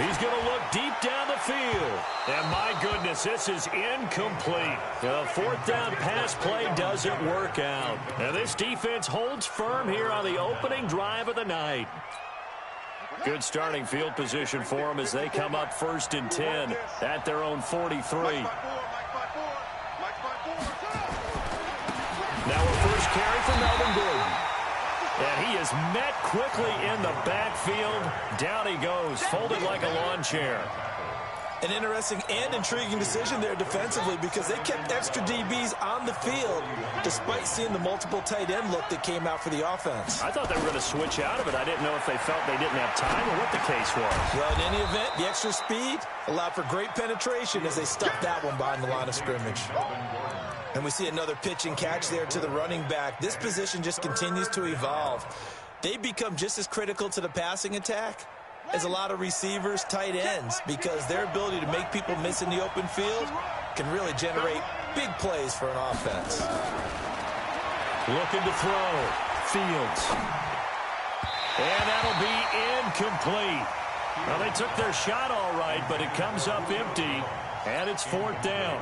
He's going to look deep down the field. And my goodness, this is incomplete. The 4th down pass play doesn't work out. And this defense holds firm here on the opening drive of the night. Good starting field position for them as they come up 1st and 10 at their own 43. Now a first carry for Melvin Gordon. And he is met quickly in the backfield. Down he goes, folded like a lawn chair. An interesting and intriguing decision there defensively because they kept extra DBs on the field despite seeing the multiple tight end look that came out for the offense. I thought they were going to switch out of it. I didn't know if they felt they didn't have time or what the case was. Well, in any event, the extra speed allowed for great penetration as they stuffed that one behind the line of scrimmage. And we see another pitch and catch there to the running back. This position just continues to evolve. They become just as critical to the passing attack as a lot of receivers, tight ends, because their ability to make people miss in the open field can really generate big plays for an offense. Looking to throw. Fields. And that'll be incomplete. Well, they took their shot all right, but it comes up empty, and it's 4th down.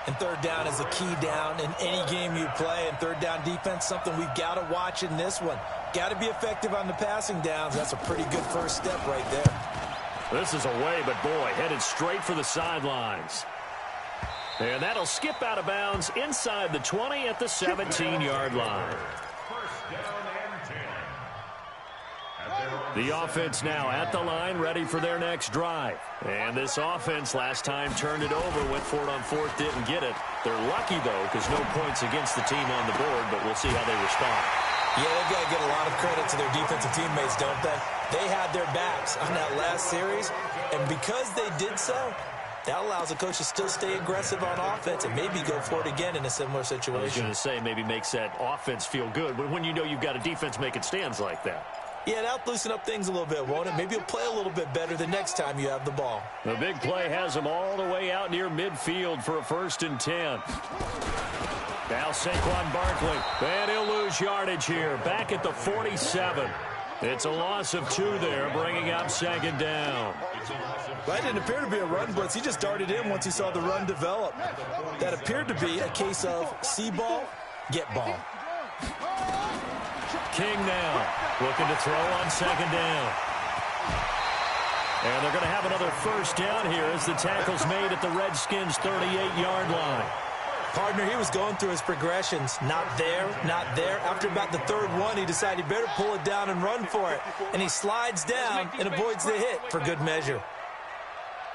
And 3rd down is a key down in any game you play. And 3rd down defense, something we've got to watch in this one. Got to be effective on the passing downs. That's a pretty good first step right there. This is away, but boy, headed straight for the sidelines. And that'll skip out of bounds inside the 20 at the 17-yard line. The offense now at the line, ready for their next drive. And this offense last time turned it over, went for it on 4th, didn't get it. They're lucky, though, because no points against the team on the board, but we'll see how they respond. Yeah, they've got to get a lot of credit to their defensive teammates, don't they? They had their backs on that last series, and because they did so, that allows the coach to still stay aggressive on offense and maybe go for it again in a similar situation. I was going to say, maybe makes that offense feel good when you know you've got a defense making stands like that. Yeah, that'll loosen up things a little bit, won't it? Maybe you'll play a little bit better the next time you have the ball. The big play has them all the way out near midfield for a 1st and 10. Now Saquon Barkley, and he'll lose yardage here, back at the 47. It's a loss of 2 there, bringing up 2nd down. That didn't appear to be a run blitz. He just darted in once he saw the run develop. That appeared to be a case of see ball, get ball. King now looking to throw on 2nd down. And they're going to have another 1st down here as the tackle's made at the Redskins' 38-yard line. Partner, he was going through his progressions. Not there, not there. After about the 3rd one, he decided he better pull it down and run for it. And he slides down and avoids the hit for good measure.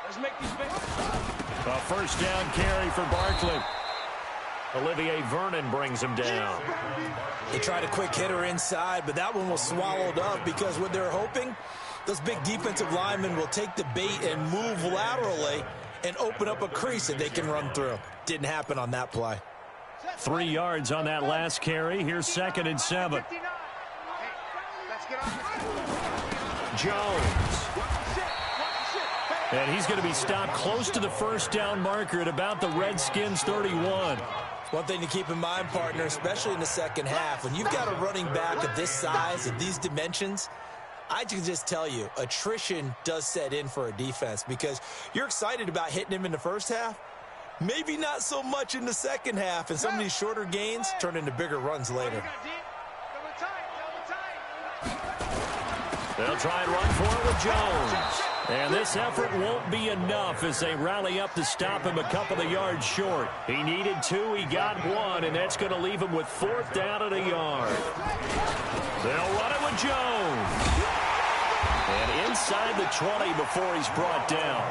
A 1st down carry for Barkley. Olivier Vernon brings him down. They tried a quick hitter inside, but that one was swallowed up because what they're hoping, those big defensive linemen will take the bait and move laterally and open up a crease that they can run through. Didn't happen on that play. 3 yards on that last carry. Here's 2nd and 7. Jones. And he's going to be stopped close to the 1st down marker at about the Redskins' 31. One thing to keep in mind, partner, especially in the second half, when you've got a running back of this size, of these dimensions, I can just tell you, attrition does set in for a defense because you're excited about hitting him in the first half, maybe not so much in the second half, and some of these shorter gains turn into bigger runs later. They'll try and run for it with Jones. And this effort won't be enough as they rally up to stop him a couple of yards short. He needed 2, he got 1, and that's going to leave him with 4th down at a yard. They'll run it with Jones. And inside the 20 before he's brought down.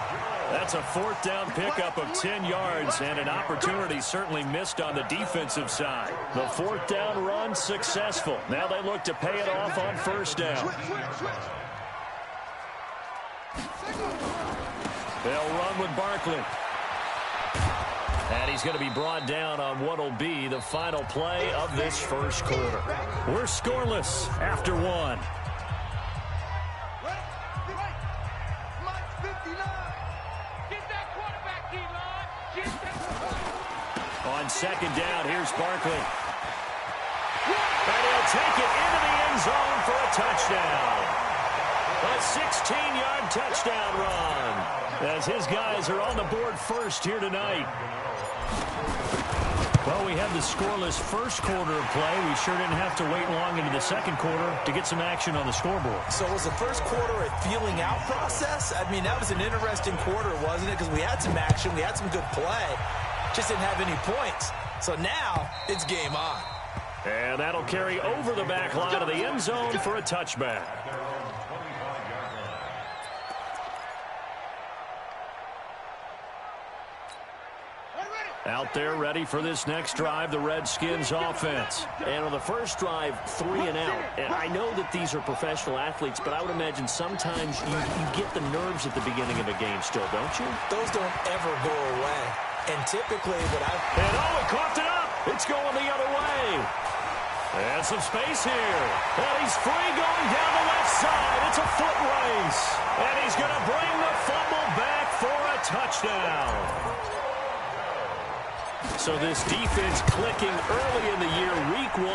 That's a 4th down pickup of 10 yards and an opportunity certainly missed on the defensive side. The 4th down run successful. Now they look to pay it off on 1st down. They'll run with Barkley. And he's going to be brought down on what will be the final play of this first quarter. We're scoreless after 1. On 2nd down, here's Barkley. And he'll take it into the end zone for a touchdown. A 16-yard touchdown run as his guys are on the board first here tonight. Well, we had the scoreless first quarter of play. We sure didn't have to wait long into the second quarter to get some action on the scoreboard. So was the first quarter a feeling out process? I mean, that was an interesting quarter, wasn't it? Because we had some action, we had some good play, just didn't have any points. So now it's game on. And that'll carry over the back line of the end zone for a touchback. Out there ready for this next drive, the Redskins offense. And on the first drive, 3 and out. And I know that these are professional athletes, but I would imagine sometimes you get the nerves at the beginning of a game still, don't you? Those don't ever go away. And typically what I've... And he coughed it up. It's going the other way. And some space here. And he's free going down the left side. It's a foot race. And he's going to bring the fumble back for a touchdown. So this defense clicking early in the year, week 1,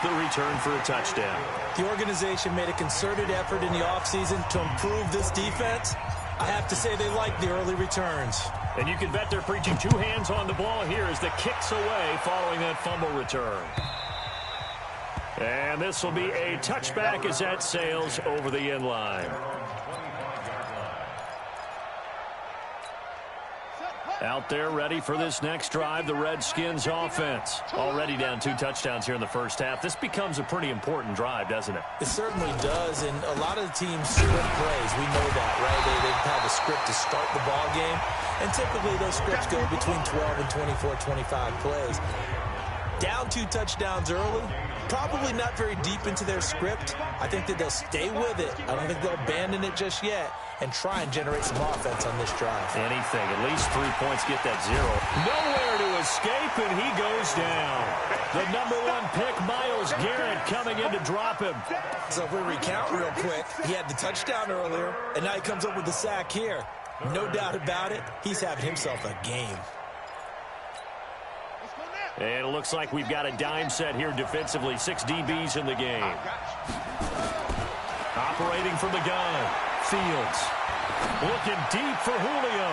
the return for a touchdown. The organization made a concerted effort in the offseason to improve this defense. I have to say they like the early returns. And you can bet they're preaching 2 hands on the ball here as the kick's away following that fumble return. And this will be a touchback as that sails over the end line. Out there ready for this next drive, the Redskins offense. Already down 2 touchdowns here in the first half. This becomes a pretty important drive, doesn't it? It certainly does, and a lot of the teams script plays. We know that, right? They have a script to start the ball game, and typically those scripts go between 12 and 24, 25 plays. Down 2 touchdowns early, probably not very deep into their script. I think that they'll stay with it. I don't think they'll abandon it just yet and try and generate some offense on this drive. Anything, at least 3 points, get that 0. Nowhere to escape, and he goes down. The number 1 pick, Myles Garrett, coming in to drop him. So if we recount real quick, he had the touchdown earlier, and now he comes up with the sack here. No doubt about it, he's having himself a game. And it looks like we've got a dime set here defensively. 6 DBs in the game. Operating from the gun. Fields. Looking deep for Julio.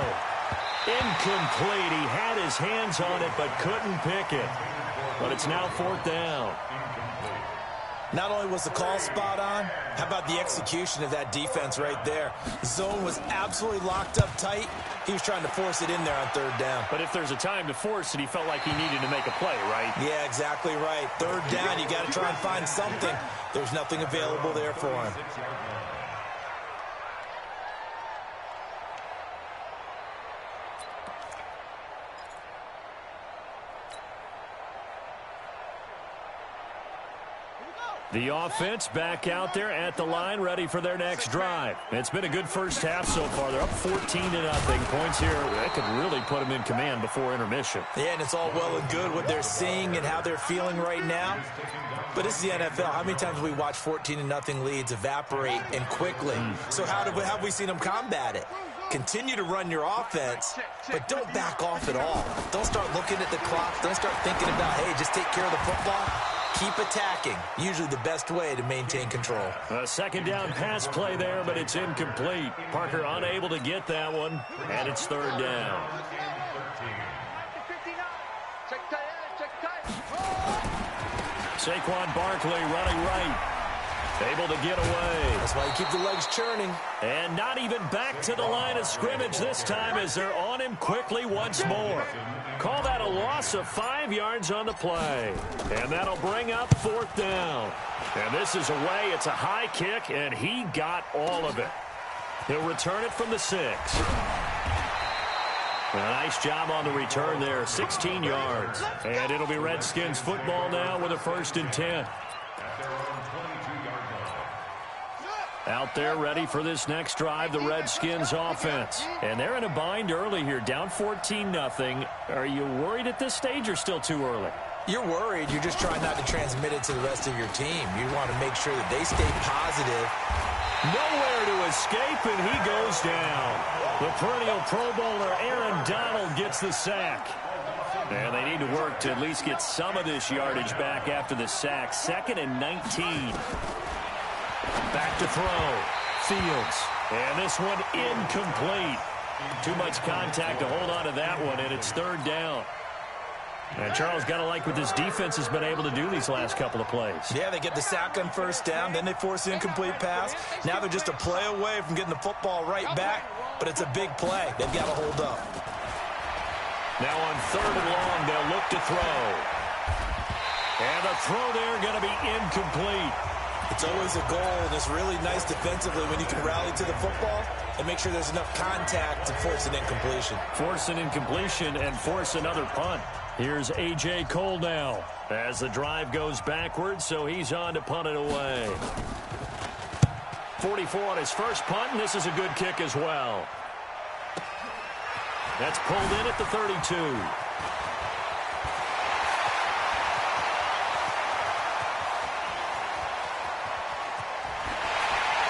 Incomplete. He had his hands on it but couldn't pick it. But it's now 4th down. Not only was the call spot on, how about the execution of that defense right there? The zone was absolutely locked up tight. He was trying to force it in there on 3rd down. But if there's a time to force it, he felt like he needed to make a play, right? Yeah, exactly right. 3rd down, you got to try and find something. There's nothing available there for him. The offense back out there at the line, ready for their next drive. It's been a good first half so far. They're up 14-0. Points here that could really put them in command before intermission. Yeah, and it's all well and good what they're seeing and how they're feeling right now. But it's the NFL. How many times have we watched 14-0 leads evaporate and quickly? So how have we seen them combat it? Continue to run your offense, but don't back off at all. Don't start looking at the clock. Don't start thinking about, hey, just take care of the football. Keep attacking. Usually the best way to maintain control. A 2nd down pass play there, but it's incomplete. Parker unable to get that one, and it's 3rd down. Saquon Barkley running right. Able to get away. That's why you keep the legs churning. And not even back to the line of scrimmage this time as they're on him quickly once more. Call that a loss of 5 yards on the play. And that'll bring up 4th down. And this is away. It's a high kick, and he got all of it. He'll return it from the 6. A nice job on the return there, 16 yards. And it'll be Redskins football now with a 1st and 10. Out there ready for this next drive, the Redskins offense. And they're in a bind early here, down 14-0. Are you worried at this stage or still too early? You're worried. You're just trying not to transmit it to the rest of your team. You want to make sure that they stay positive. Nowhere to escape, and he goes down. The perennial Pro Bowler Aaron Donald gets the sack. And they need to work to at least get some of this yardage back after the sack. 2nd and 19. Back to throw. Fields. And this one incomplete. Too much contact to hold on to that one, and it's 3rd down. And Charles, got to like what this defense has been able to do these last couple of plays. Yeah, they get the sack on 1st down, then they force an incomplete pass. Now they're just a play away from getting the football right back, but it's a big play. They've got to hold up. Now on 3rd and long, they'll look to throw. And the throw there going to be incomplete. It's always a goal, and it's really nice defensively when you can rally to the football and make sure there's enough contact to force an incompletion. Force an incompletion and force another punt. Here's A.J. Cole now as the drive goes backwards, so he's on to punt it away. 44 on his first punt, and this is a good kick as well. That's pulled in at the 32.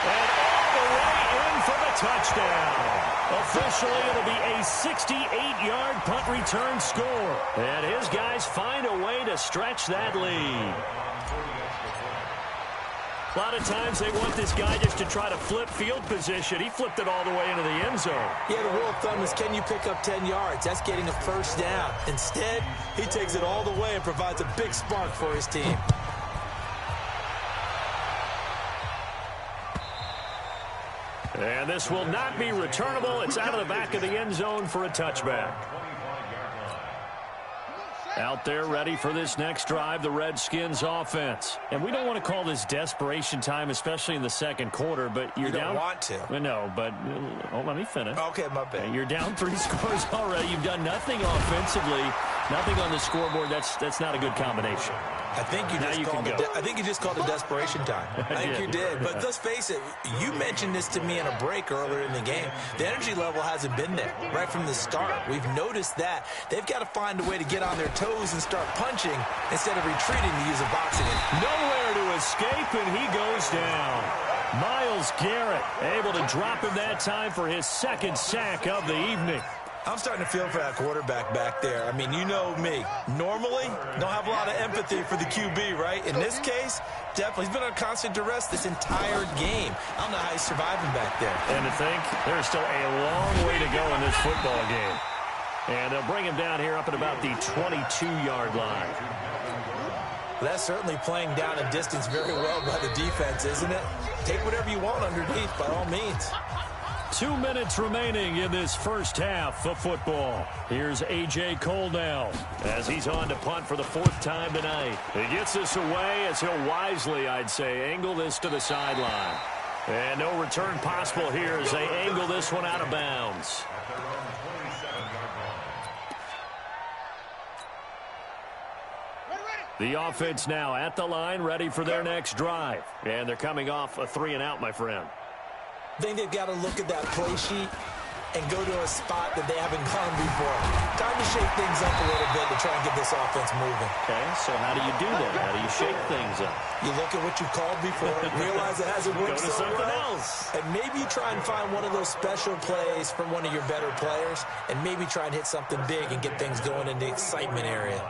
And all the way in for the touchdown. Officially, it'll be a 68-yard punt return score. And his guys find a way to stretch that lead. A lot of times they want this guy just to try to flip field position. He flipped it all the way into the end zone. Yeah, the rule of thumb is, can you pick up 10 yards? That's getting a 1st down. Instead, he takes it all the way and provides a big spark for his team. And this will not be returnable. It's out of the back of the end zone for a touchback. Out there ready for this next drive, the Redskins offense. And we don't want to call this desperation time, especially in the 2nd quarter, but you're down. You don't want to. No, but let me finish. Okay, my bad. You're down 3 scores already. You've done nothing offensively, nothing on the scoreboard. That's not a good combination. I think you just called it desperation time. I think you did. But let's face it, you mentioned this to me in a break earlier in the game. The energy level hasn't been there right from the start. We've noticed that. They've got to find a way to get on their toes and start punching instead of retreating to use a boxing. Nowhere to escape, and he goes down. Myles Garrett able to drop him that time for his 2nd sack of the evening. I'm starting to feel for that quarterback back there. I mean, you know me. Normally, don't have a lot of empathy for the QB, right? In this case, definitely. He's been on constant duress this entire game. I don't know how he's surviving back there. And to think, there's still a long way to go in this football game. And they'll bring him down here up at about the 22-yard line. That's certainly playing down a distance very well by the defense, isn't it? Take whatever you want underneath, by all means. 2 minutes remaining in this first half of football. Here's A.J. Cole now as he's on to punt for the 4th time tonight. He gets this away as he'll wisely, I'd say, angle this to the sideline. And no return possible here as they angle this one out of bounds. The offense now at the line, ready for their next drive. And they're coming off a 3-and-out, my friend. I think they've got to look at that play sheet and go to a spot that they haven't gone before. Time to shake things up a little bit to try and get this offense moving. Okay, so how do you do that? How do you shake things up? You look at what you called before, realize it hasn't worked so well, else. and maybe try and find one of those special plays from one of your better players, and maybe try and hit something big and get things going in the excitement area.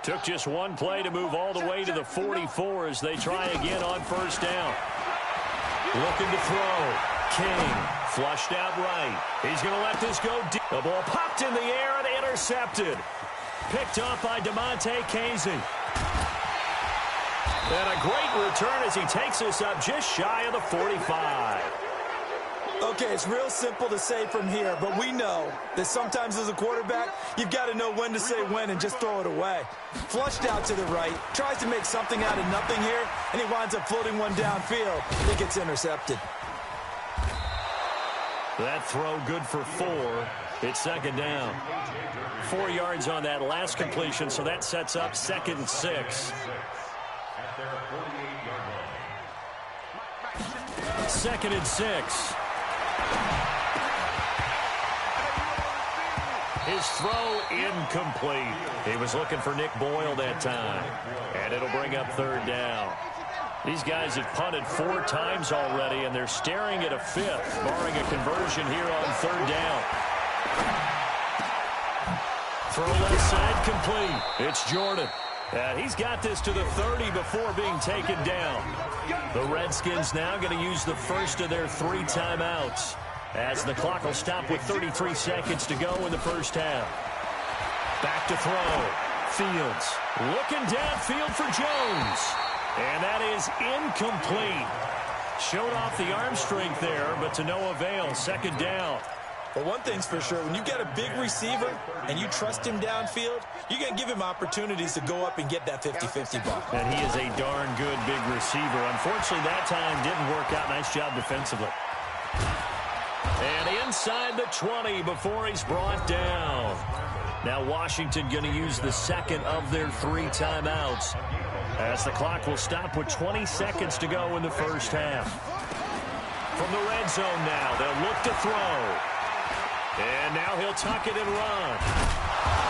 Took just one play to move all the way to the 44 as they try again on 1st down. Looking to throw. King flushed out right. He's going to let this go deep. The ball popped in the air and intercepted. Picked up by DeMonte Casey. And a great return as he takes this up just shy of the 45. Okay, it's real simple to say from here, but we know that sometimes as a quarterback, you've got to know when to say when and just throw it away. Flushed out to the right, tries to make something out of nothing here, and he winds up floating one downfield. It gets intercepted. That throw good for 4. It's 2nd down. 4 yards on that last completion, so that sets up 2nd and 6. 2nd and 6. His throw incomplete. He was looking for Nick Boyle that time. And it'll bring up 3rd down. These guys have punted 4 times already, and they're staring at a 5th, barring a conversion here on 3rd down. Throw left side complete. It's Jordan. And he's got this to the 30 before being taken down. The Redskins now going to use the first of their 3 timeouts, as the clock will stop with 33 seconds to go in the first half. Back to throw. Fields looking downfield for Jones. And that is incomplete. Showed off the arm strength there, but to no avail. 2nd down. But one thing's for sure, when you got a big receiver and you trust him downfield, you're going to give him opportunities to go up and get that 50-50 ball. And he is a darn good big receiver. Unfortunately, that time didn't work out. Nice job defensively. And inside the 20 before he's brought down. Now Washington going to use the second of their 3 timeouts, as the clock will stop with 20 seconds to go in the first half. From the red zone now, they'll look to throw. And now he'll tuck it and run.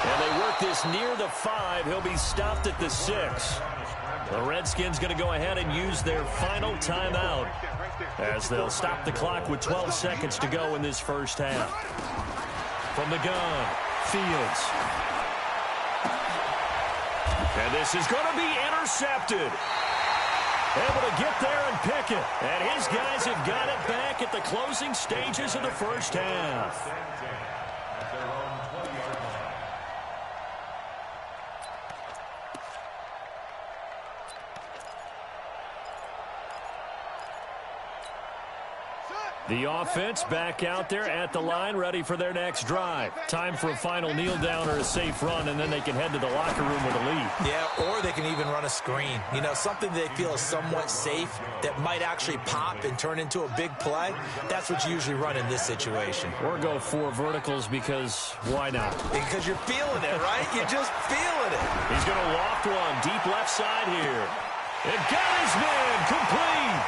And they work this near the 5. He'll be stopped at the 6. The Redskins going to go ahead and use their final timeout, as they'll stop the clock with 12 seconds to go in this first half. From the gun, Fields. And this is going to be intercepted. Able to get there and pick it. And his guys have got it back at the closing stages of the first half. The offense back out there at the line, ready for their next drive. Time for a final kneel down or a safe run, and then they can head to the locker room with a lead. Yeah, or they can even run a screen. You know, something they feel is somewhat safe that might actually pop and turn into a big play. That's what you usually run in this situation. Or go 4 verticals, because why not? Because you're feeling it, right? You're just feeling it. He's going to loft one deep left side here. And got his man complete.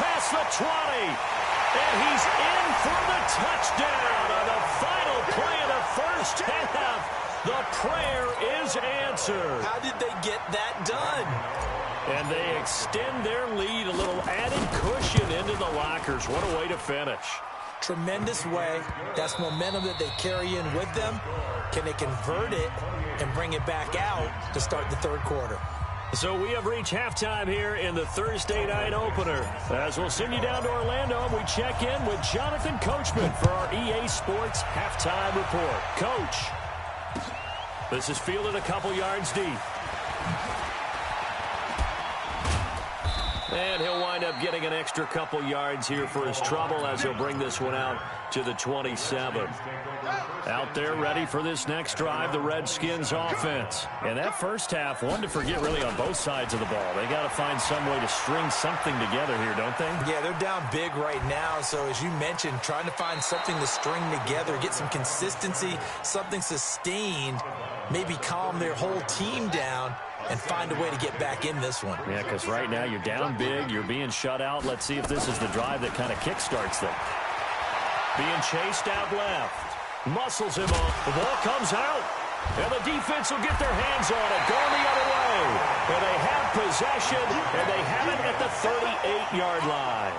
Past the 20. And he's in for the touchdown on the final play of the first half. The prayer is answered. How did they get that done? And they extend their lead, a little added cushion into the lockers. What a way to finish. Tremendous way. That's momentum that they carry in with them. Can they convert it and bring it back out to start the 3rd quarter? So we have reached halftime here in the Thursday night opener. As we'll send you down to Orlando, and we check in with Jonathan Coachman for our EA Sports halftime report. Coach, this is fielded a couple yards deep. And he'll wind up getting an extra couple yards here for his trouble, as he'll bring this one out to the 27. Out there ready for this next drive, the Redskins offense. And that first half, one to forget really on both sides of the ball. They got to find some way to string something together here, don't they? Yeah, they're down big right now. So as you mentioned, trying to find something to string together, get some consistency, something sustained, maybe calm their whole team down and find a way to get back in this one. Yeah, because right now you're down big, you're being shut out. Let's see if this is the drive that kind of kickstarts them. Being chased out left. Muscles him up. The ball comes out. And the defense will get their hands on it. Going the other way. And they have possession, and they have it at the 38-yard line.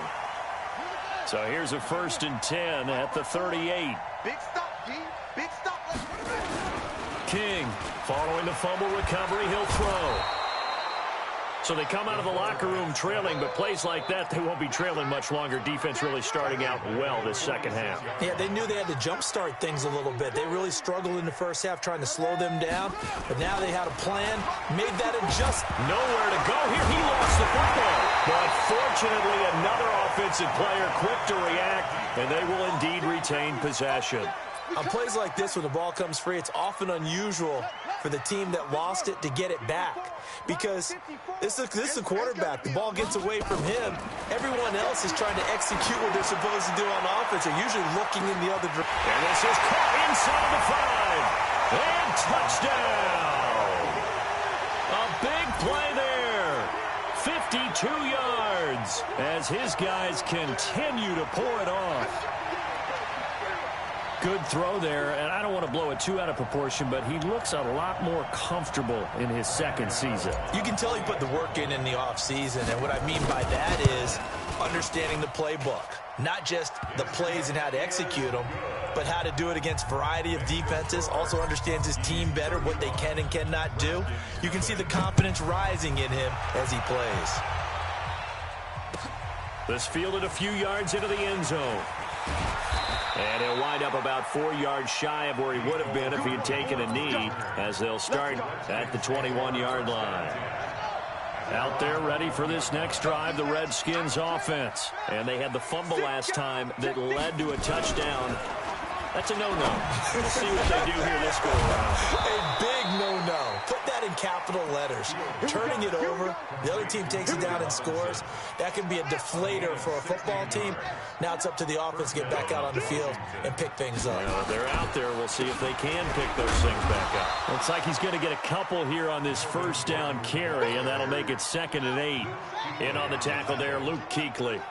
So here's a 1st and 10 at the 38. Big stop, D. Big stop. King, following the fumble recovery, he'll throw. So they come out of the locker room trailing, but plays like that, they won't be trailing much longer. Defense really starting out well this second half. Yeah, they knew they had to jumpstart things a little bit. They really struggled in the first half trying to slow them down, but now they had a plan, made that adjustment. Nowhere to go here. He lost the football. But fortunately, another offensive player quick to react, and they will indeed retain possession. On plays like this, when the ball comes free, it's often unusual for the team that lost it to get it back, because this is a quarterback. The ball gets away from him. Everyone else is trying to execute what they're supposed to do on offense. They're usually looking in the other direction. And this is caught inside the 5. And touchdown. A big play there. 52 yards as his guys continue to pour it off. Good throw there, and I don't want to blow it too out of proportion, but he looks a lot more comfortable in his second season. You can tell he put the work in the offseason, and what I mean by that is understanding the playbook. Not just the plays and how to execute them, but how to do it against a variety of defenses. Also understands his team better, what they can and cannot do. You can see the confidence rising in him as he plays. This fielded a few yards into the end zone. And he'll wind up about 4 yards shy of where he would have been if he had taken a knee, as they'll start at the 21-yard line. Out there ready for this next drive, the Redskins offense. And they had the fumble last time that led to a touchdown. That's a no-no. We'll see what they do here this go around. A big no-no. Put that in capital letters. Turning it over, the other team takes it down and scores. That can be a deflator for a football team. Now it's up to the offense to get back out on the field and pick things up. They're out there. We'll see if they can pick those things back up. Looks like he's going to get a couple here on this first down carry, and that'll make it 2nd and 8. In on the tackle there, Luke Kuechly.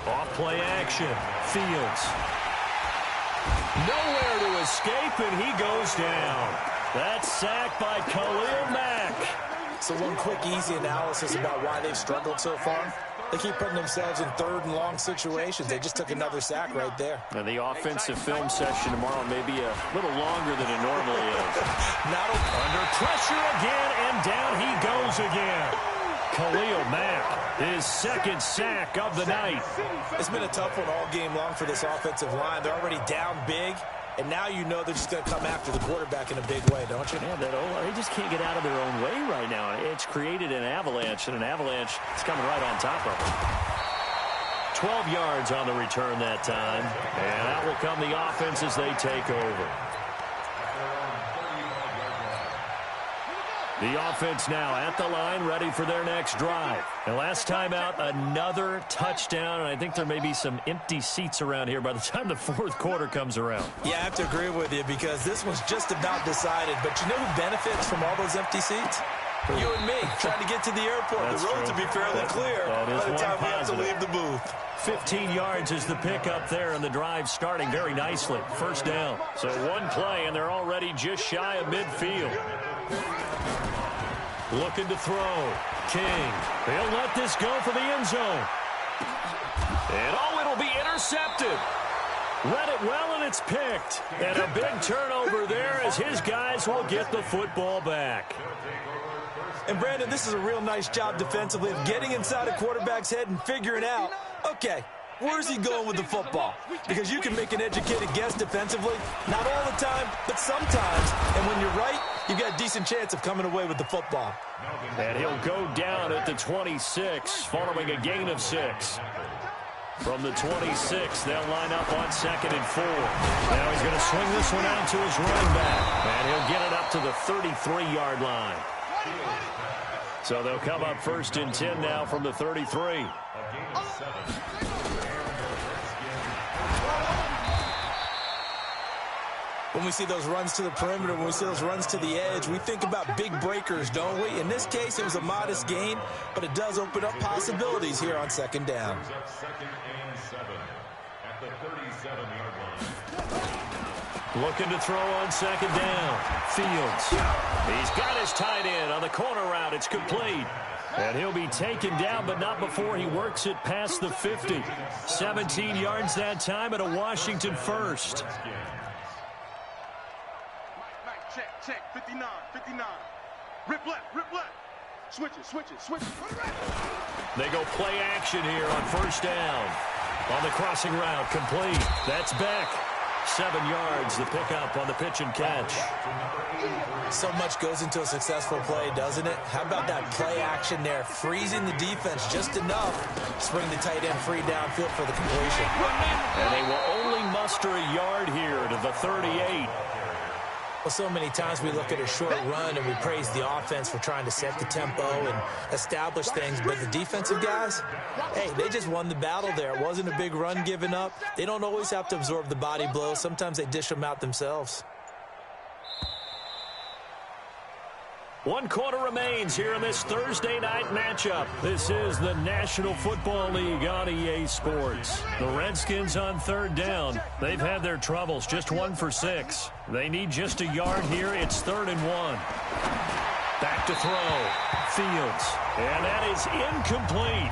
Off play action. Fields. Nowhere to escape, and he goes down. That's sacked by Khalil Mack. So one quick, easy analysis about why they've struggled so far. They keep putting themselves in 3rd and long situations. They just took another sack right there. And the offensive film session tomorrow may be a little longer than it normally is. Not under pressure again, and down he goes again. Khalil Mack, his 2nd sack of the night. It's been a tough one all game long for this offensive line. They're already down big, and now you know they're just going to come after the quarterback in a big way, don't you? Yeah, they just can't get out of their own way right now. It's created an avalanche, and an avalanche is coming right on top of them. 12 yards on the return that time, and out will come the offense as they take over. The offense now at the line, ready for their next drive. And last time out, another touchdown, and I think there may be some empty seats around here by the time the 4th quarter comes around. Yeah, I have to agree with you because this one's just about decided. But you know who benefits from all those empty seats? You and me, trying to get to the airport. The roads will be fairly clear by the time we have to leave the booth. 15 yards is the pickup there, and the drive starting very nicely. First down. So one play, and they're already just shy of midfield. Looking to throw. King. They'll let this go for the end zone. And it'll be intercepted. Read it well, and it's picked. And a big turnover there as his guys will get the football back. And, Brandon, this is a real nice job defensively of getting inside a quarterback's head and figuring out, okay, where's he going with the football? Because you can make an educated guess defensively. Not all the time, but sometimes. And when you're right, you've got a decent chance of coming away with the football. And he'll go down at the 26, following a gain of 6. From the 26, they'll line up on 2nd and 4. Now he's going to swing this one out to his running back. And he'll get it up to the 33-yard line. So they'll come up 1st and 10 now from the 33. When we see those runs to the perimeter, when we see those runs to the edge, we think about big breakers, don't we? In this case, it was a modest gain, but it does open up possibilities here on 2nd down. 2nd and 7 at the 37-yard line. Looking to throw on 2nd down. Fields. He's got his tight end on the corner route. It's complete. And he'll be taken down, but not before he works it past the 50. 17 yards that time at a Washington first. Check, 59. Rip left. Switch it. They go play action here on 1st down. On the crossing route, complete. That's Beck. 7 yards, the pickup on the pitch and catch. So much goes into a successful play, doesn't it? How about that play action there? Freezing the defense just enough to bring the tight end free downfield for the completion. And they will only muster a yard here to the 38. Well, so many times we look at a short run and we praise the offense for trying to set the tempo and establish things, but the defensive guys, hey, they just won the battle there. It wasn't a big run given up. They don't always have to absorb the body blows. Sometimes they dish them out themselves. 1 quarter remains here in this Thursday night matchup. This is the National Football League on EA Sports. The Redskins on 3rd down. They've had their troubles, just 1 for 6. They need just a yard here. It's 3rd and 1. Back to throw. Fields. And that is incomplete.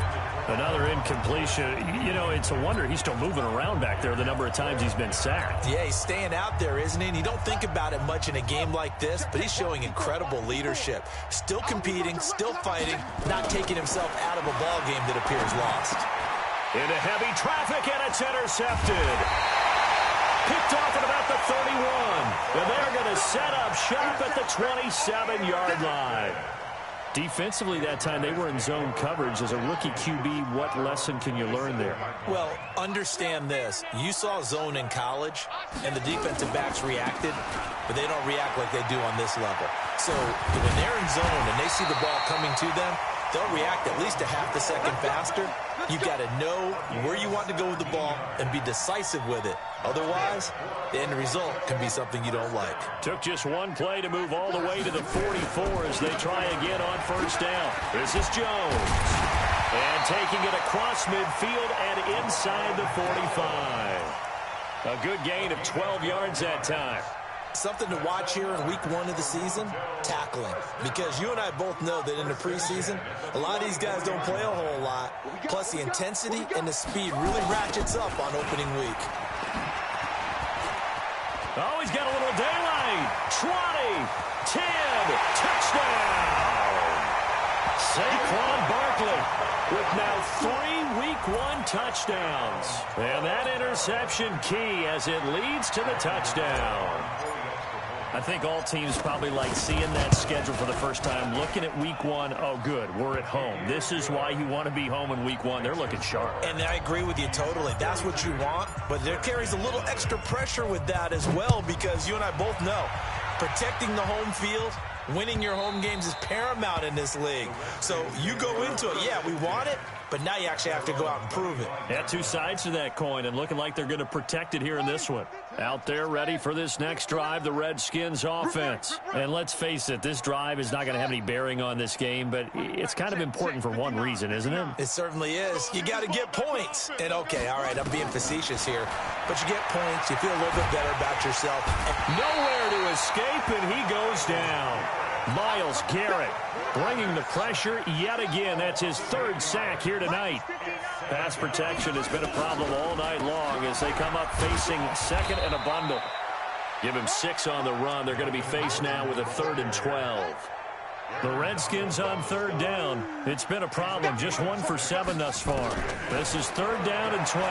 Another incompletion. You know, it's a wonder he's still moving around back there the number of times he's been sacked. Yeah, he's staying out there, isn't he? And you don't think about it much in a game like this, but he's showing incredible leadership. Still competing, still fighting, not taking himself out of a ball game that appears lost. Into heavy traffic, and it's intercepted. Picked off at about the 31. And they're going to set up shop at the 27-yard line. Defensively that time, they were in zone coverage. As a rookie QB, what lesson can you learn there? Well, understand this. You saw zone in college, and the defensive backs reacted, but they don't react like they do on this level. So when they're in zone and they see the ball coming to them, they'll react at least a half a second faster. You've got to know where you want to go with the ball and be decisive with it. Otherwise, the end result can be something you don't like. Took just one play to move all the way to the 44 as they try again on 1st down. This is Jones. And taking it across midfield and inside the 45. A good gain of 12 yards that time. Something to watch here in week 1 of the season, tackling. Because you and I both know that in the preseason, a lot of these guys don't play a whole lot. Plus, the intensity and the speed really ratchets up on opening week. Oh, he's got a little daylight. 20, 10, touchdown. Saquon Barkley with now 3 week 1 touchdowns. And that interception key as it leads to the touchdown. I think all teams probably like seeing that schedule for the first time, looking at week 1. Oh, good, we're at home. This is why you want to be home in week 1. They're looking sharp. And I agree with you totally. That's what you want, but there carries a little extra pressure with that as well, because you and I both know protecting the home field, winning your home games is paramount in this league. So you go into it, yeah, we want it, but now you actually have to go out and prove it. Yeah, 2 sides to that coin, and looking like they're going to protect it here in this one. Out there ready for this next drive, the Redskins offense. And let's face it, this drive is not going to have any bearing on this game, but it's kind of important for one reason, isn't it? It certainly is. You got to get points. And okay, all right, I'm being facetious here, but you get points, you feel a little bit better about yourself. Nowhere to escape, and he goes down. Myles Garrett bringing the pressure yet again. That's his 3rd sack here tonight. Pass protection has been a problem all night long as they come up facing 2nd and a bundle. Give him 6 on the run. They're going to be faced now with a 3rd and 12. The Redskins on 3rd down. It's been a problem. Just 1 for 7 thus far. This is 3rd down and 12.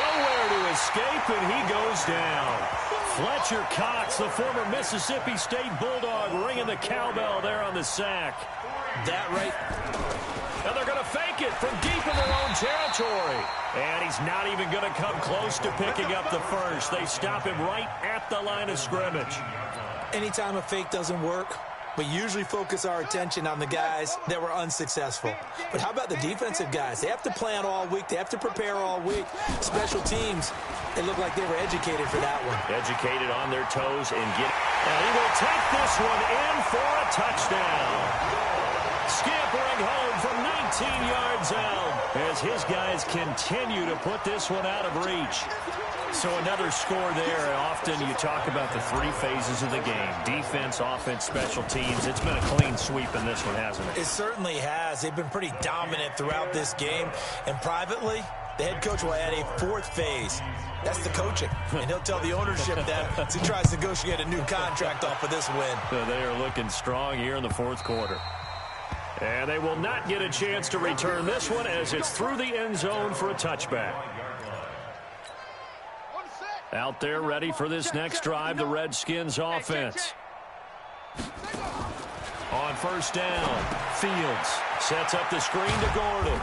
Nowhere to escape, and he goes down. Fletcher Cox, the former Mississippi State Bulldog, ringing the cowbell there on the sack. That right. And they're going to fake it from deep in their own territory. And he's not even going to come close to picking up the first. They stop him right at the line of scrimmage. Anytime a fake doesn't work, we usually focus our attention on the guys that were unsuccessful. But how about the defensive guys? They have to plan all week. They have to prepare all week. Special teams, they look like they were educated for that one. Educated on their toes and get... And he will take this one in for a touchdown. Scampering home from 19 yards out as his guys continue to put this one out of reach. So another score there, and often you talk about the 3 phases of the game. Defense, offense, special teams. It's been a clean sweep in this one, hasn't it? It certainly has. They've been pretty dominant throughout this game. And privately, the head coach will add a 4th phase. That's the coaching. And he'll tell the ownership that as he tries to negotiate a new contract off of this win. So they are looking strong here in the 4th quarter. And they will not get a chance to return this one as it's through the end zone for a touchback. Out there ready for this next drive, the Redskins offense. On 1st down, Fields sets up the screen to Gordon.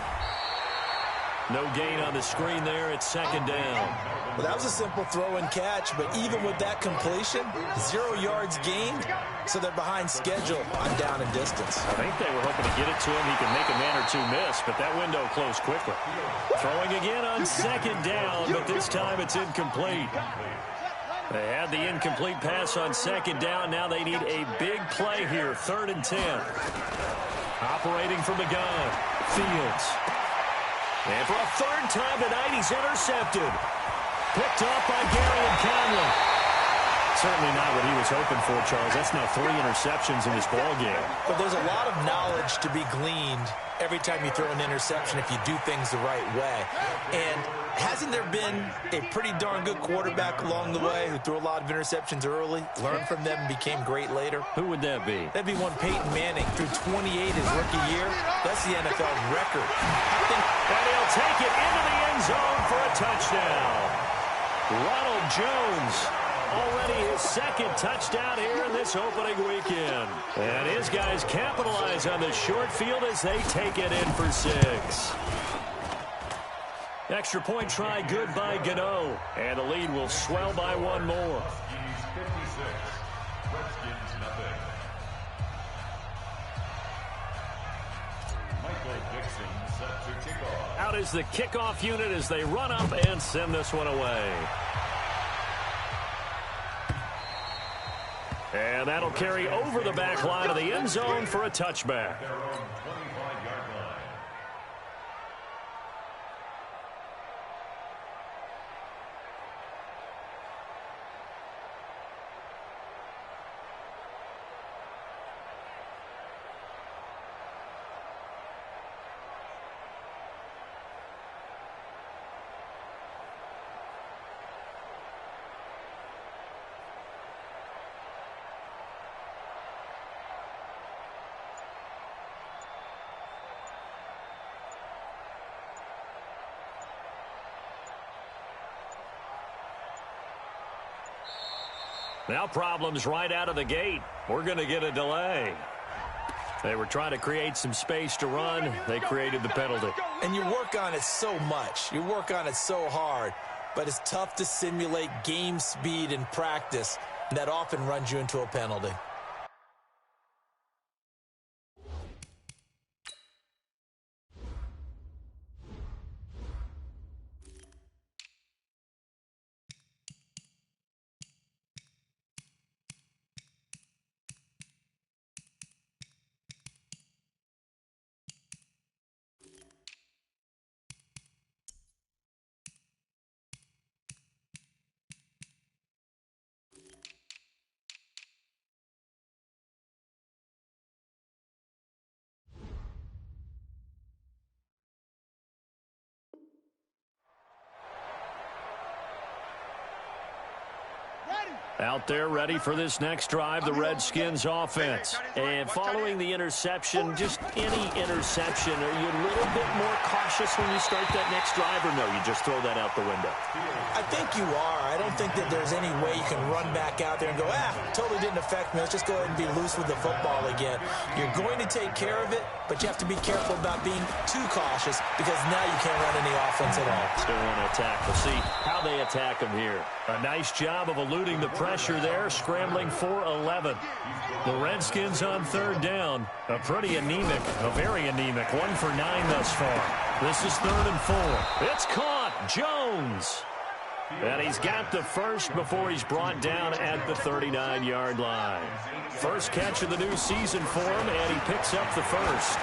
No gain on the screen there. It's 2nd down. Well, that was a simple throw and catch, but even with that completion, 0 yards gained, so they're behind schedule on down and distance. I think they were hoping to get it to him. He can make a man or 2 miss, but that window closed quickly. Throwing again on 2nd down, but this time it's incomplete. They had the incomplete pass on second down. Now they need a big play here. 3rd and 10. Operating from the gun. Fields. And for a 3rd time tonight, he's intercepted. Picked off by Gary and Conley. Certainly not what he was hoping for, Charles. That's now 3 interceptions in this ball game. But there's a lot of knowledge to be gleaned every time you throw an interception if you do things the right way. And hasn't there been a pretty darn good quarterback along the way who threw a lot of interceptions early, learned from them, and became great later? Who would that be? That'd be one Peyton Manning. Threw 28 his rookie year. That's the NFL record. And he'll take it into the end zone for a touchdown. Ronald Jones. Already his 2nd touchdown here in this opening weekend. And his guys capitalize on the short field as they take it in for 6. Extra point try good by Gano. And the lead will swell by 1 more. Out is the kickoff unit as they run up and send this one away. And that'll carry over the back line of the end zone for a touchback. Now problems right out of the gate. We're going to get a delay. They were trying to create some space to run. They created the penalty. And you work on it so much. You work on it so hard. But it's tough to simulate game speed in practice. And that often runs you into a penalty. Out there ready for this next drive, the Redskins offense. And following the interception, just any interception, are you a little bit more cautious when you start that next drive, or no, you just throw that out the window? I think you are. I don't think that there's any way you can run back out there and go, totally didn't affect me. Let's just go ahead and be loose with the football again. You're going to take care of it, but you have to be careful about being too cautious because now you can't run any offense at all. Still want to attack. We'll see how they attack them here. A nice job of eluding the pressure there, scrambling for 11. The Redskins on 3rd down. A pretty anemic, a very anemic 1 for 9 thus far. This is 3rd and 4. It's caught. Jones. And he's got the first before he's brought down at the 39-yard line. First catch of the new season for him, and he picks up the first.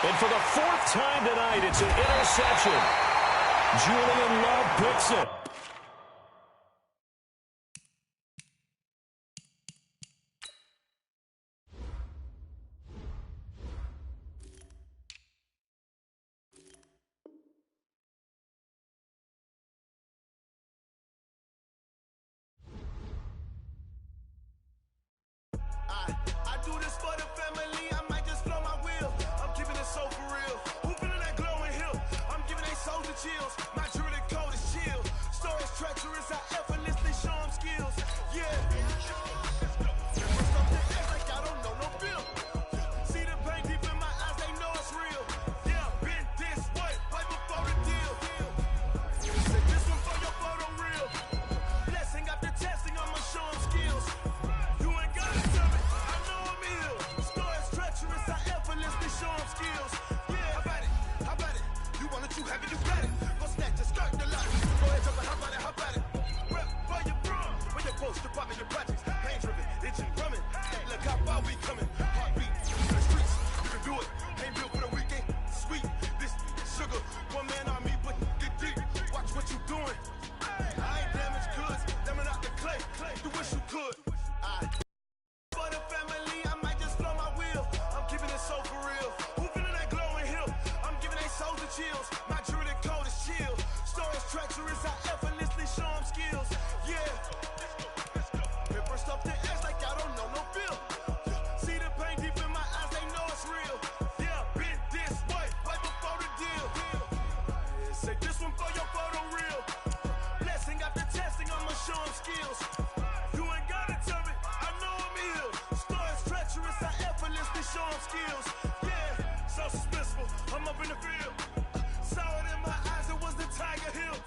And for the 4th time tonight, it's an interception. Julian Love picks it. I do this for the family. I might just blow my wheel. I'm keeping it so for real. Who feeling that glowing hill? I'm giving they souls the chills. My jewelry code is chill. Stories treacherous. I effortlessly show them skills. Yeah. Something else like I don't know no bill. See the pain deep in my eyes. They know it's real. Yeah, been this way before the deal. Said this one for your photo reel. Blessing after testing. I'ma show them skills. You ain't gotta tell me. I know I'm ill. Stories treacherous. I effortlessly show them skills. Yeah. How about it? You want it, you have it, you got it. Go snatch wish you could. For the family, I might just blow my wheel. I'm keeping it so for real. Who feeling that glowing hill? I'm giving they souls the chills. My jewelry code is chill. Stories treacherous, I effortlessly show them skills. Yeah. Pepper stuff the edge like I don't know no feel. See the pain deep in my eyes, they know it's real. Yeah, been this way, right before the deal. Yeah, say this one for your photo real. Blessing after testing, I'ma show them skills. You ain't gotta tell me, I know I'm ill. Stories treacherous, I effortlessly show them skills. Yeah, so suspenseful, I'm up in the field. Saw it in my eyes, it was the Tiger Hill.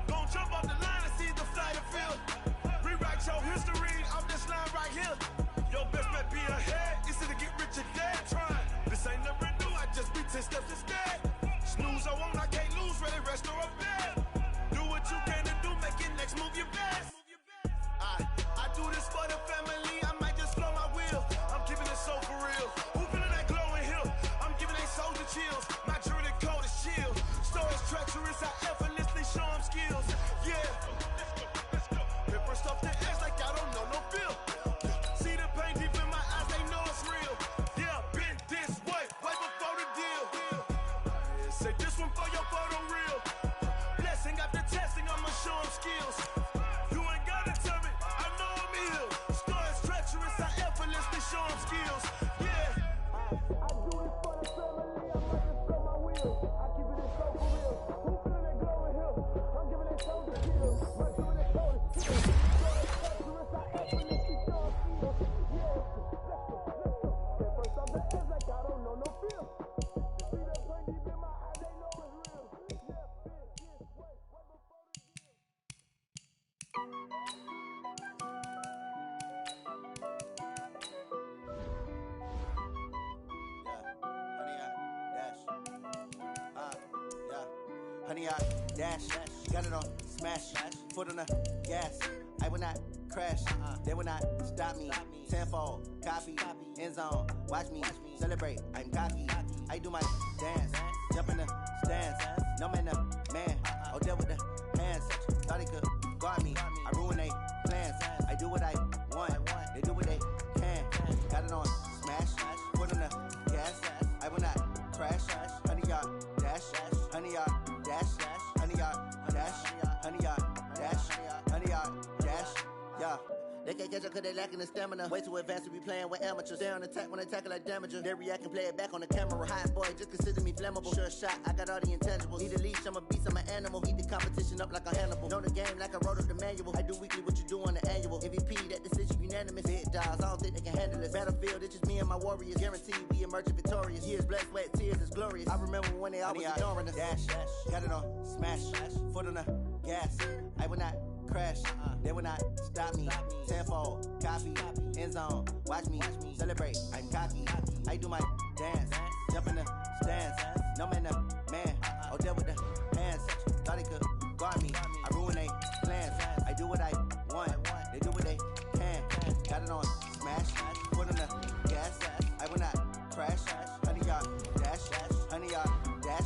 Gon' jump off the line and see the flight of field. Rewrite your history off this line right here. Your best bet be ahead, it's to get rich or dead trying. This ain't never new, I just be 10 steps instead. Snooze I won't, I can't lose, ready, rest or a bed. Do what you can to do, make it next move your best. I do this for the family, I might just blow my wheel. I'm keeping it so for real. Who feeling that glowing hill? I'm giving they souls the chills. My jewelry code is chill. Stories treacherous, I effortlessly show them skills. Yeah. Pepper stuff the edge like I don't know no feel. See the pain deep in my eyes, they know it's real. Yeah, been this way, right before the deal. Say this one for your photo real. Blessing after testing, I'ma show them skills. You ain't gotta tell me, I know I'm ill. Stories treacherous, I effortlessly show them skills. Yeah. I do it for the family, I might just blow my wheel. I keep it so for real. Who feeling that glowing hill? I'm giving it so the skills. My jewelry code is chill. Stories treacherous, I effortlessly show them skills. Yeah. Let's go. Pepper stuff the edge like I don't know no feel. See that pain deep in my eyes, they know it's real. Yeah, been this way, right before the deal. Honey, I dash, got it on smash, foot on the gas. I will not crash, they will not stop me. Tenfold, copy, end zone, watch me celebrate. I'm cocky, I do my dance, jump in the stands. No man, man, oh deal with the hands. Thought he could guard me, I ruin they plans. I do what I want, they do what they can. Got it on smash, foot on the gas. I will not crash, honey, y'all dash, honey, y'all dash, honey, y'all dash, honey, y'all dash, honey, y'all dash, yeah. They can't catch up cause they lacking the stamina. Way too advanced to be playing with amateurs. Stay on attack when they tackle like damager. They react and play it back on the camera. Hot boy, just consider me flammable. Sure shot, I got all the intangibles. Need a leash, I'm a beast, I'm an animal. Eat the competition up like a Hannibal. Know the game like I wrote up the manual. I do weekly what you do on the annual. MVP, that decision unanimous. Big dogs, I don't think they can handle it. Battlefield, it's just me and my warriors. Guaranteed we emerge victorious. Years, blood, sweat, tears, is glorious. I remember when they always ignoring us. Dash, got it on smash, foot on the gas. I will not crash, they will not stop me. Tenfold, copy, end zone, watch me celebrate. I'm cocky, I do my dance, jump in the stands. No man, oh deal with the hands. Thought he could guard me, I ruin they plans. I do what I want, they do what they can. Got it on smash, foot on the gas. I will not crash, honey, y'all dash, honey, y'all dash,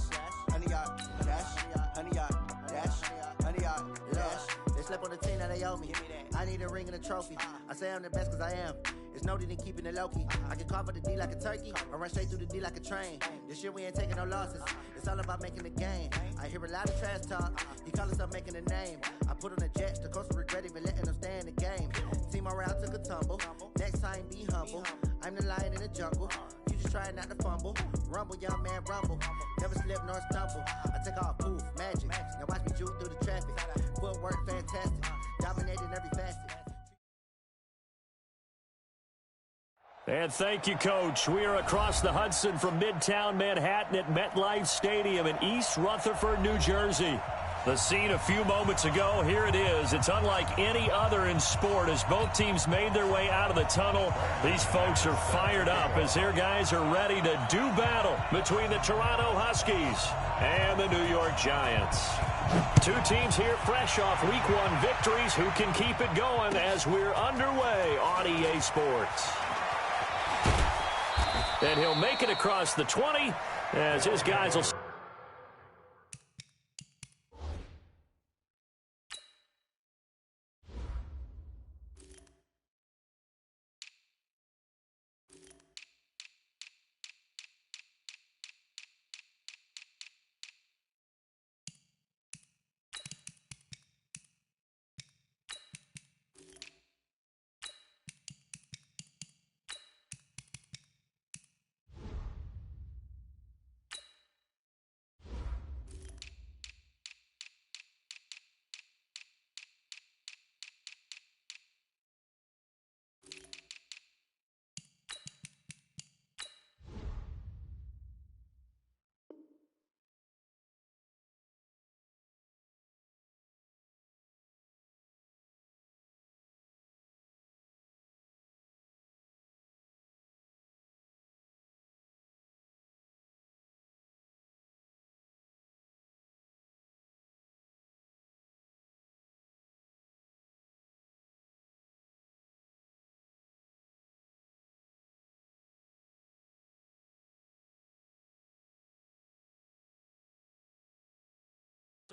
honey, y'all dash, honey, y'all dash, honey, y'all dash. They slept on the team that they owe me. I need a ring and a trophy. I say I'm the best cause I am. It's no need in keeping it low-key. I can carve up the D like a turkey or run straight through the D like a train. This year we ain't taking no losses. It's all about making the game. I hear a lot of trash talk. He call himself making a name. I put on the Jets. The coach regret even letting them stay in the game. Team morale took a tumble. Next time be humble. I'm the lion in the jungle. You just trying not to fumble. Rumble, young man, rumble. Never slip nor stumble. I take off, poof, magic. Now watch me juke through the traffic. Footwork fantastic. Dominating every facet. And thank you, Coach. We are across the Hudson from Midtown Manhattan at MetLife Stadium in East Rutherford, New Jersey. The scene a few moments ago, here it is. It's unlike any other in sport as both teams made their way out of the tunnel. These folks are fired up as their guys are ready to do battle between the Toronto Huskies and the New York Giants. Two teams here fresh off Week 1 victories who can keep it going as we're underway on EA Sports. And he'll make it across the 20 as his guys will...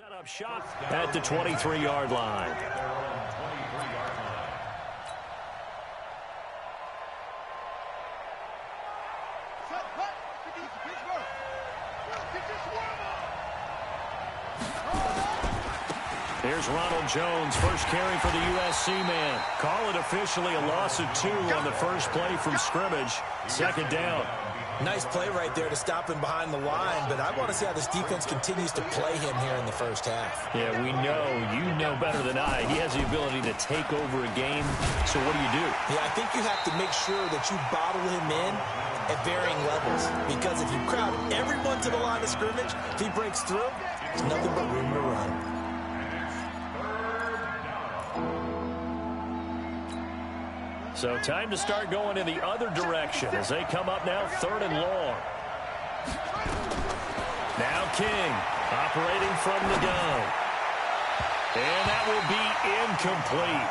Set up shop at the 23-yard line. Here's Ronald Jones, first carry for the USC man. Call it officially a loss of 2 on the first play from scrimmage. Second down. Nice play right there to stop him behind the line, but I want to see how this defense continues to play him here in the first half. Yeah, we know, you know better than I. He has the ability to take over a game, so what do you do? Yeah, I think you have to make sure that you bottle him in at varying levels, because if you crowd everyone to the line of scrimmage, if he breaks through, there's nothing but room to run. So time to start going in the other direction as they come up now, 3rd and long. Now King operating from the gun. And that will be incomplete.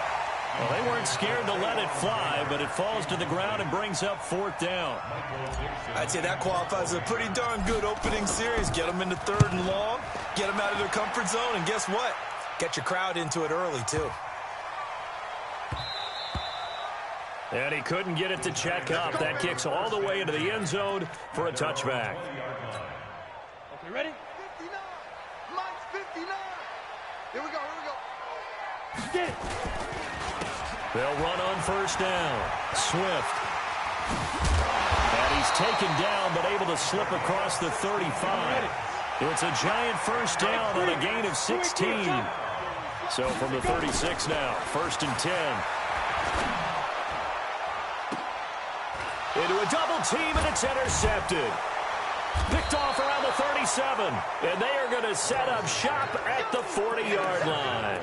Well, they weren't scared to let it fly, but it falls to the ground and brings up 4th down. I'd say that qualifies as a pretty darn good opening series. Get them into 3rd and long, get them out of their comfort zone, and guess what? Get your crowd into it early, too. And he couldn't get it to check up. That kicks all the way into the end zone for a touchback. Okay, ready? 59. Mike's 59. Here we go, here we go. Get it. They'll run on first down. Swift. And he's taken down, but able to slip across the 35. It's a giant first down on a gain of 16. So from the 36 now, 1st and 10. Into a double team, and it's intercepted. Picked off around the 37, and they are going to set up shop at the 40-yard line.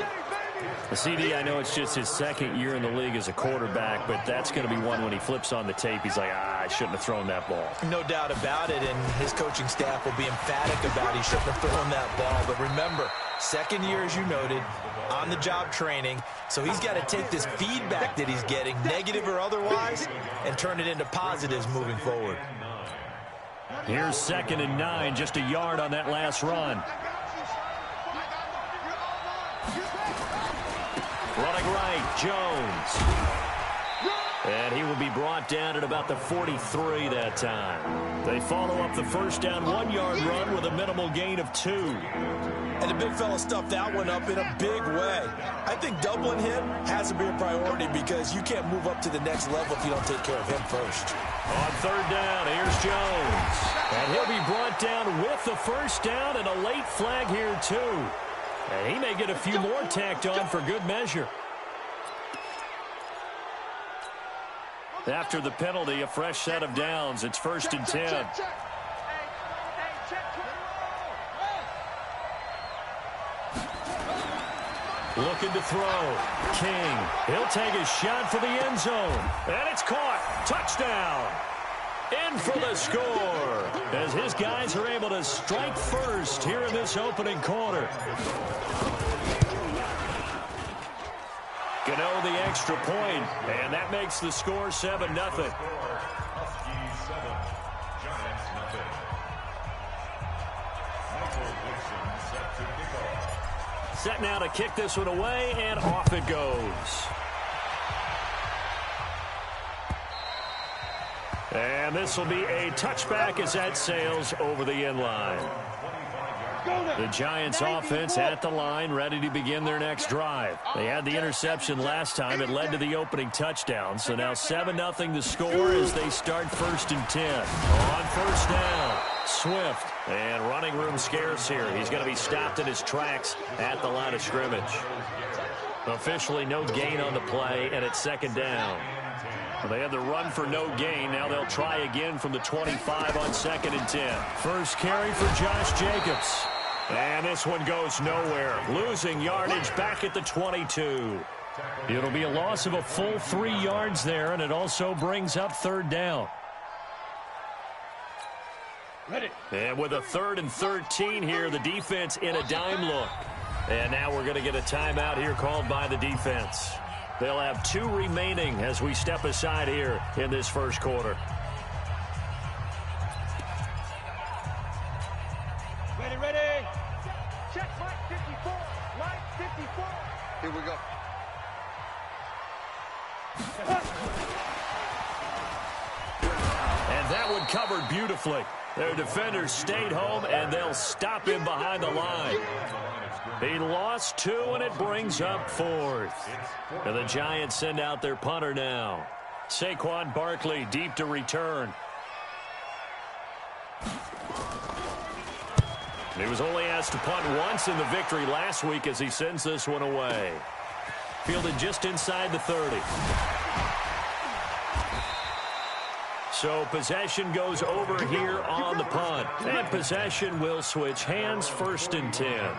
The CD, I know it's just his 2nd year in the league as a quarterback, but that's going to be one when he flips on the tape. He's like, I shouldn't have thrown that ball. No doubt about it, and his coaching staff will be emphatic about he shouldn't have thrown that ball. But remember, 2nd year, as you noted, on-the-job training, so he's got to take this feedback that he's getting, negative or otherwise, and turn it into positives moving forward. Here's 2nd and 9, just a yard on that last run. Running right, Jones. And he will be brought down at about the 43 that time. They follow up the first down 1-yard run with a minimal gain of 2. And the big fella stuffed that one up in a big way. I think doubling him has to be a priority because you can't move up to the next level if you don't take care of him first. On 3rd down, here's Jones. And he'll be brought down with the first down and a late flag here too. And he may get a few more tacked on for good measure. After the penalty, a fresh set of downs. It's 1st and 10. Looking to throw. King. He'll take a shot for the end zone. And it's caught. Touchdown. In for the score. As his guys are able to strike first here in this opening quarter. Gano the extra point, and that makes the score 7-0. Set now to kick this one away, and off it goes. And this will be a touchback as that sails over the end line. The Giants offense at the line, ready to begin their next drive. They had the interception last time. It led to the opening touchdown. So now 7-0 the score as they start 1st and 10. On first down, Swift. And running room scarce here. He's going to be stopped in his tracks at the line of scrimmage. Officially no gain on the play, and it's 2nd down. They had the run for no gain. Now they'll try again from the 25 on 2nd and 10. First carry for Josh Jacobs. And this one goes nowhere. Losing yardage back at the 22. It'll be a loss of a full 3 yards there, and it also brings up 3rd down. Ready. And with a 3rd and 13 here, the defense in a dime look. And now we're going to get a timeout here called by the defense. They'll have 2 remaining as we step aside here in this first quarter. Ready, ready. Check, Mike, 59. one covered beautifully. Their defenders stayed home, and they'll stop him behind the line. He lost 2, and it brings up 4th. And the Giants send out their punter now. Saquon Barkley deep to return. He was only asked to punt once in the victory last week as he sends this one away. Fielded just inside the 30. So possession goes over here on the punt. And possession will switch hands, 1st and 10.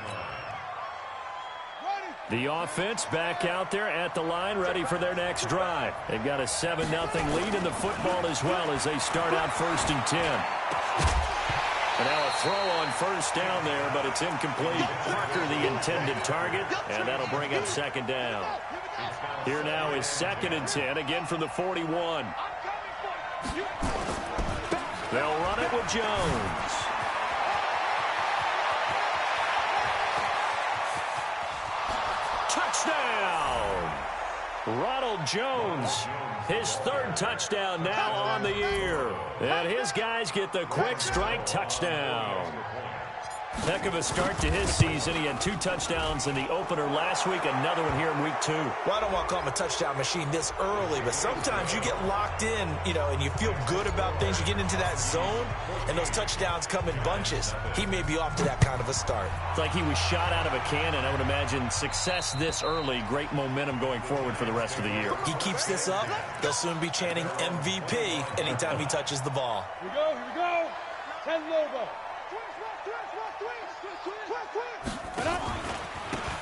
The offense back out there at the line, ready for their next drive. They've got a 7-0 lead in the football as well as they start out 1st and 10. And now a throw on 1st down there, but it's incomplete. Parker the intended target, and that'll bring up 2nd down. Here now is 2nd and 10, again from the 41. They'll run it with Jones. Touchdown! Ronald Jones, his 3rd touchdown now on the year. And his guys get the quick strike touchdown. Heck of a start to his season. He had 2 touchdowns in the opener last week, another one here in week 2. Well, I don't want to call him a touchdown machine this early, but sometimes you get locked in, and you feel good about things. You get into that zone, and those touchdowns come in bunches. He may be off to that kind of a start. It's like he was shot out of a cannon. I would imagine success this early, great momentum going forward for the rest of the year. He keeps this up, they'll soon be chanting MVP anytime he touches the ball. Here we go. 10 Lobo.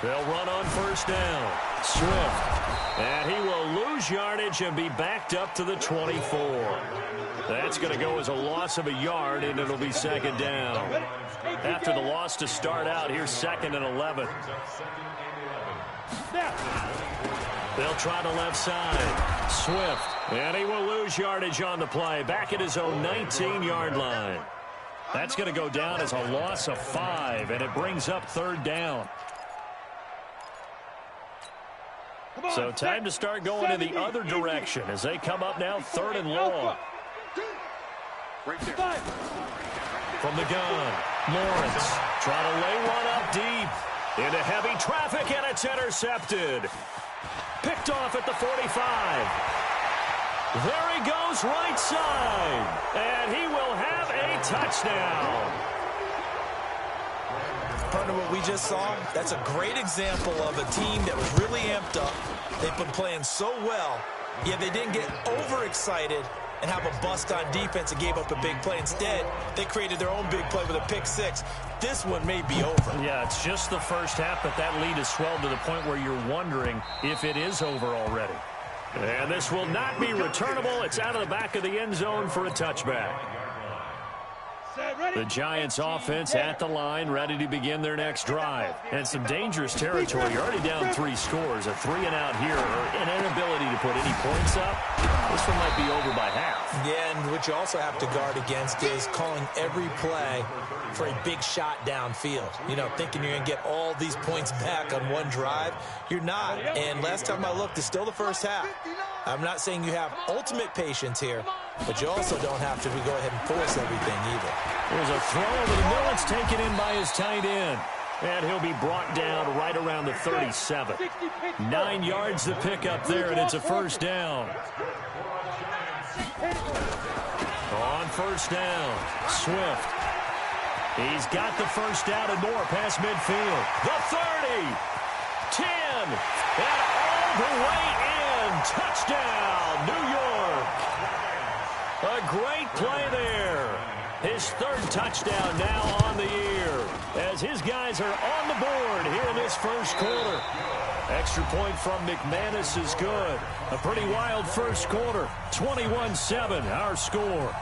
They'll run on 1st down. Swift. And he will lose yardage and be backed up to the 24. That's going to go as a loss of a yard, and it'll be 2nd down. After the loss to start out, here's 2nd and 11. They'll try the left side. Swift. And he will lose yardage on the play. Back at his own 19-yard line. That's going to go down as a loss of 5, and it brings up 3rd down. So time to start going in the other direction as they come up now 3rd and long. From the gun, Lawrence trying to lay one up deep into heavy traffic, and it's intercepted. Picked off at the 45. There he goes right side, and he will have a touchdown. Partner, what we just saw, that's a great example of a team that was really amped up. They've been playing so well, yet they didn't get overexcited and have a bust on defense and gave up a big play. Instead, they created their own big play with a pick 6. This one may be over. Yeah, it's just the first half, but that lead has swelled to the point where you're wondering if it is over already. And this will not be returnable. It's out of the back of the end zone for a touchback. The Giants offense at the line, ready to begin their next drive. And some dangerous territory. You're already down 3 scores. A 3-and-out here, or an inability to put any points up. This one might be over by half. Yeah, and what you also have to guard against is calling every play for a big shot downfield. Thinking you're going to get all these points back on one drive. You're not. And last time I looked, it's still the first half. I'm not saying you have ultimate patience here, but you also don't have to go ahead and force everything either. There's a throw over the middle. It's taken in by his tight end. And he'll be brought down right around the 37. 9 yards to pick up there, and it's a 1st down. On 1st down, Swift. He's got the 1st down and more past midfield. The 30, 10, and all the way in. Touchdown, New York. A great play there. His 3rd touchdown now on the year as his guys are on the board here in this 1st quarter. Extra point from McManus is good. A pretty wild 1st quarter. 21-7, our score.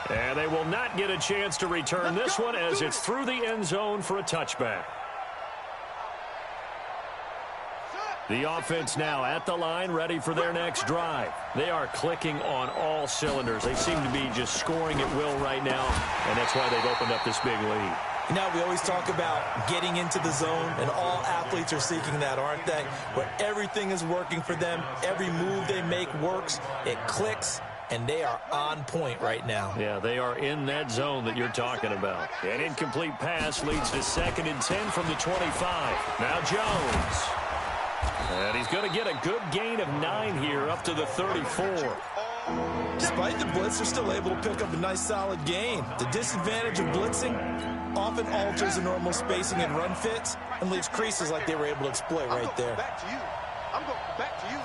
And they will not get a chance to return this one as it's through the end zone for a touchback. The offense now at the line, ready for their next drive. They are clicking on all cylinders. They seem to be just scoring at will right now, and that's why they've opened up this big lead. You know, we always talk about getting into the zone, and all athletes are seeking that, aren't they? Where everything is working for them, every move they make works, it clicks, and they are on point right now. Yeah, they are in that zone that you're talking about. An incomplete pass leads to 2nd and 10 from the 25. Now Jones. And he's going to get a good gain of 9 here up to the 34. Despite the blitz, they're still able to pick up a nice solid gain. The disadvantage of blitzing often alters the normal spacing and run fits and leaves creases like they were able to exploit right there. Back to you. I'm going back to you.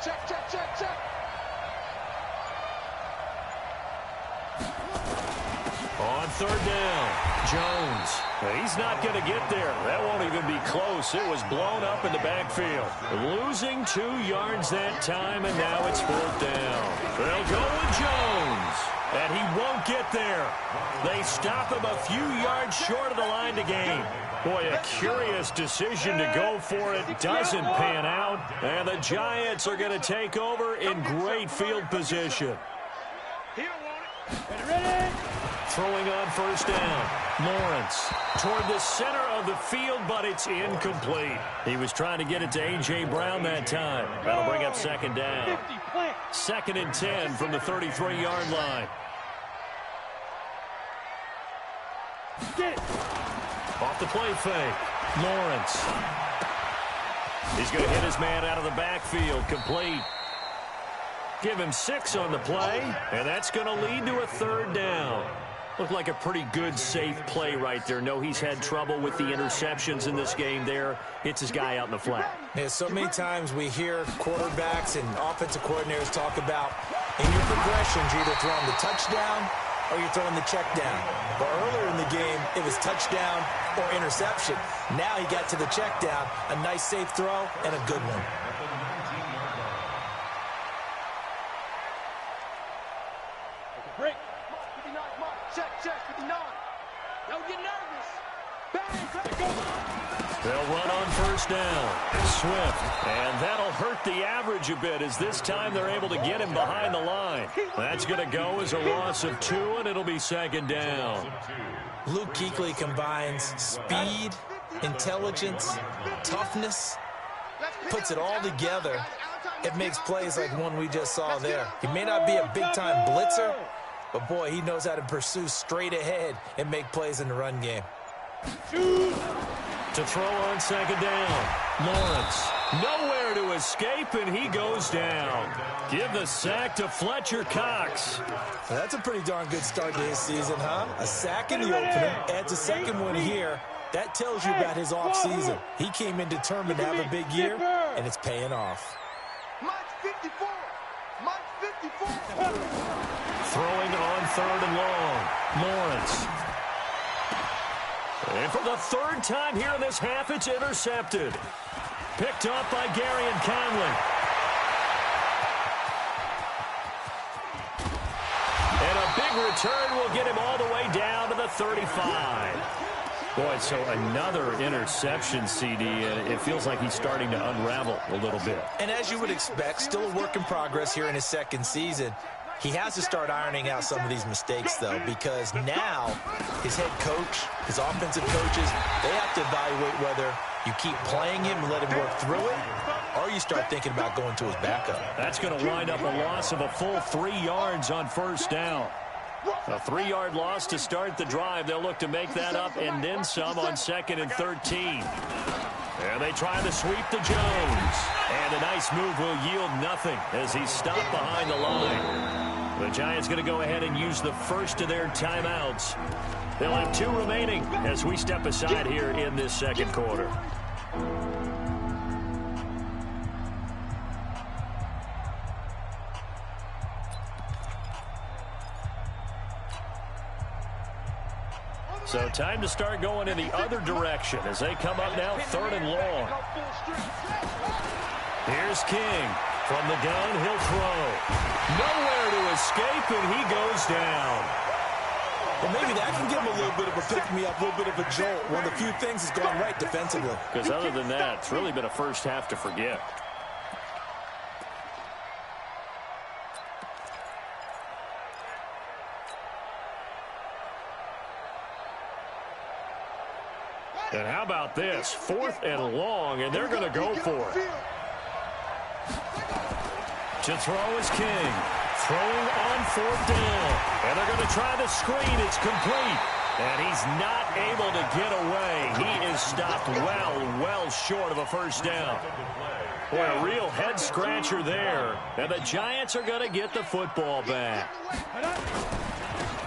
Check, check, check, check. On 3rd down, Jones. He's not going to get there. That won't even be close. It was blown up in the backfield. Losing 2 yards that time, and now it's 4th down. They'll go with Jones, and he won't get there. They stop him a few yards short of the line to gain. Boy, a curious decision to go for it. Doesn't pan out, and the Giants are going to take over in great field position. Ready? Throwing on 1st down. Lawrence toward the center of the field, but it's incomplete. He was trying to get it to A.J. Brown that time. That'll bring up 2nd down. 2nd and 10 from the 33-yard line. Off the play fake. Lawrence. He's going to hit his man out of the backfield. Complete. Give him 6 on the play, and that's going to lead to a 3rd down. Looked like a pretty good, safe play right there. No, he's had trouble with the interceptions in this game there. Hits his guy out in the flat. Yeah, so many times we hear quarterbacks and offensive coordinators talk about in your progressions, you're either throwing the touchdown or you're throwing the check down. But earlier in the game, it was touchdown or interception. Now he got to the check down, a nice safe throw, and a good one. Break. 59, mark. Check, 59. Don't get nervous. Bang, go. They'll run on 1st down. Swift. And that'll hurt the average a bit as this time they're able to get him behind the line. That's going to go as a loss of 2, and it'll be 2nd down. Luke Kuechly combines speed, intelligence, toughness, puts it all together. It makes plays like one we just saw there. He may not be a big-time blitzer, but, boy, he knows how to pursue straight ahead and make plays in the run game. To throw on 2nd down. Lawrence. Nowhere to escape, and he goes down. Give the sack to Fletcher Cox. Well, that's a pretty darn good start to his season, huh? A sack in the opener, adds a 2nd one here. That tells you about his offseason. He came in determined to have a big year, and it's paying off. Mike 54. Mike 54. Throwing on 3rd and long. Lawrence. And for the 3rd time here in this half, it's intercepted. Picked up by Gary and Conley. And a big return will get him all the way down to the 35. Boy, so another interception, CD, and it feels like he's starting to unravel a little bit. And as you would expect, still a work in progress here in his 2nd season. He has to start ironing out some of these mistakes, though, because now his head coach, his offensive coaches, they have to evaluate whether you keep playing him and let him work through it, or you start thinking about going to his backup. That's going to wind up a loss of a full 3 yards on 1st down. A 3-yard loss to start the drive. They'll look to make that up and then some on 2nd and 13. And they try to sweep to Jones. And a nice move will yield nothing as he's stopped behind the line. The Giants going to go ahead and use the first of their timeouts. They'll have 2 remaining as we step aside here in this 2nd quarter. So time to start going in the other direction as they come up now 3rd and long. Here's King. From the gun, he'll throw. Nowhere to escape, and he goes down. Well, maybe that can give him a little bit of a pick-me-up, a little bit of a jolt. One of the few things that's gone right defensively. Because other than that, it's really been a first half to forget. And how about this? 4th and long, and they're going to go for it. To throw is King. Throwing on 4th down. And they're going to try the screen. It's complete. And he's not able to get away. He is stopped well short of a first down. Boy, a real head-scratcher there. And the Giants are going to get the football back.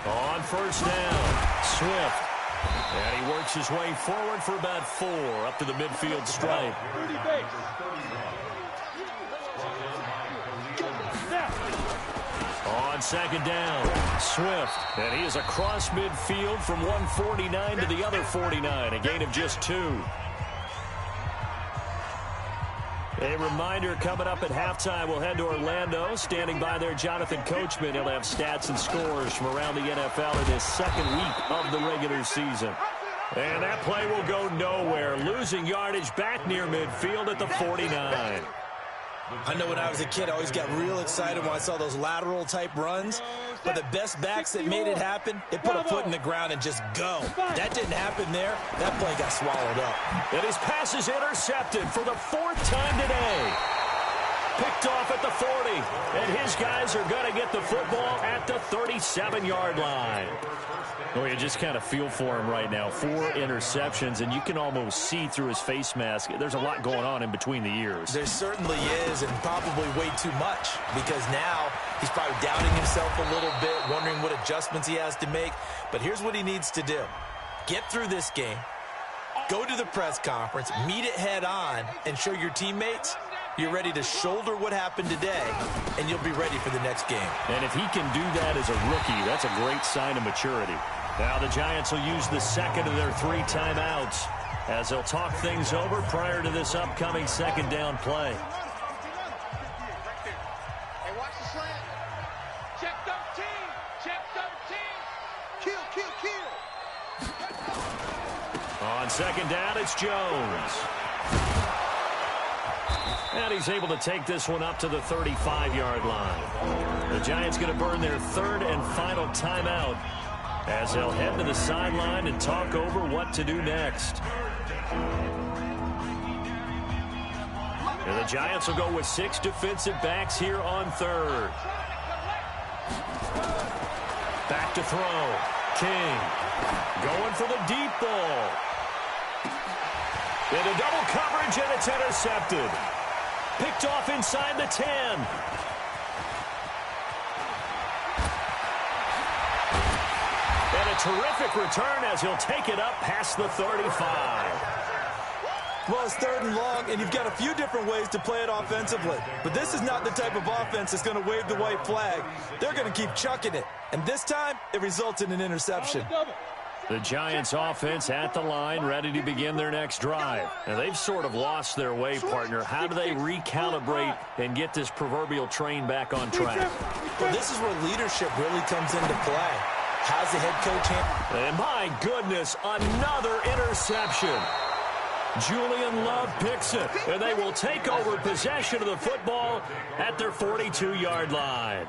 On first down, Swift. And he works his way forward for about 4 up to the midfield stripe. On second down, Swift. And he is across midfield from 149 to the other 49, a gain of just 2. A reminder, coming up at halftime, we'll head to Orlando. Standing by there, Jonathan Coachman. He'll have stats and scores from around the NFL in his second week of the regular season. And that play will go nowhere. Losing yardage back near midfield at the 49. I know when I was a kid, I always got real excited when I saw those lateral-type runs. But the best backs that made it happen, they put a foot in the ground and just go. That didn't happen there. That play got swallowed up. And his pass is intercepted for the 4th time today. Picked off at the 40. And his guys are going to get the football at the 37-yard line. Well, you just kind of feel for him right now. 4 interceptions, and you can almost see through his face mask. There's a lot going on in between the ears. There certainly is, and probably way too much, because now he's probably doubting himself a little bit, wondering what adjustments he has to make. But here's what he needs to do. Get through this game, go to the press conference, meet it head on, and show your teammates you're ready to shoulder what happened today, and you'll be ready for the next game. And if he can do that as a rookie, that's a great sign of maturity. Now the Giants will use the second of their 3 timeouts as they'll talk things over prior to this upcoming second down play. Hey, watch the slant. Check 13. Check 13. Kill. On second down, it's Jones. And he's able to take this one up to the 35-yard line. The Giants going to burn their 3rd and final timeout as they'll head to the sideline and talk over what to do next. And the Giants will go with 6 defensive backs here on 3rd. Back to throw. King going for the deep ball. Into double coverage, and it's intercepted. Picked off inside the 10. And a terrific return as he'll take it up past the 35. Well, it's 3rd and long, and you've got a few different ways to play it offensively. But this is not the type of offense that's going to wave the white flag. They're going to keep chucking it. And this time, it results in an interception. The Giants offense at the line, ready to begin their next drive. Now, they've sort of lost their way, partner. How do they recalibrate and get this proverbial train back on track? Well, this is where leadership really comes into play. How's the head coach handle? And my goodness, another interception. Julian Love picks it, and they will take over possession of the football at their 42-yard line.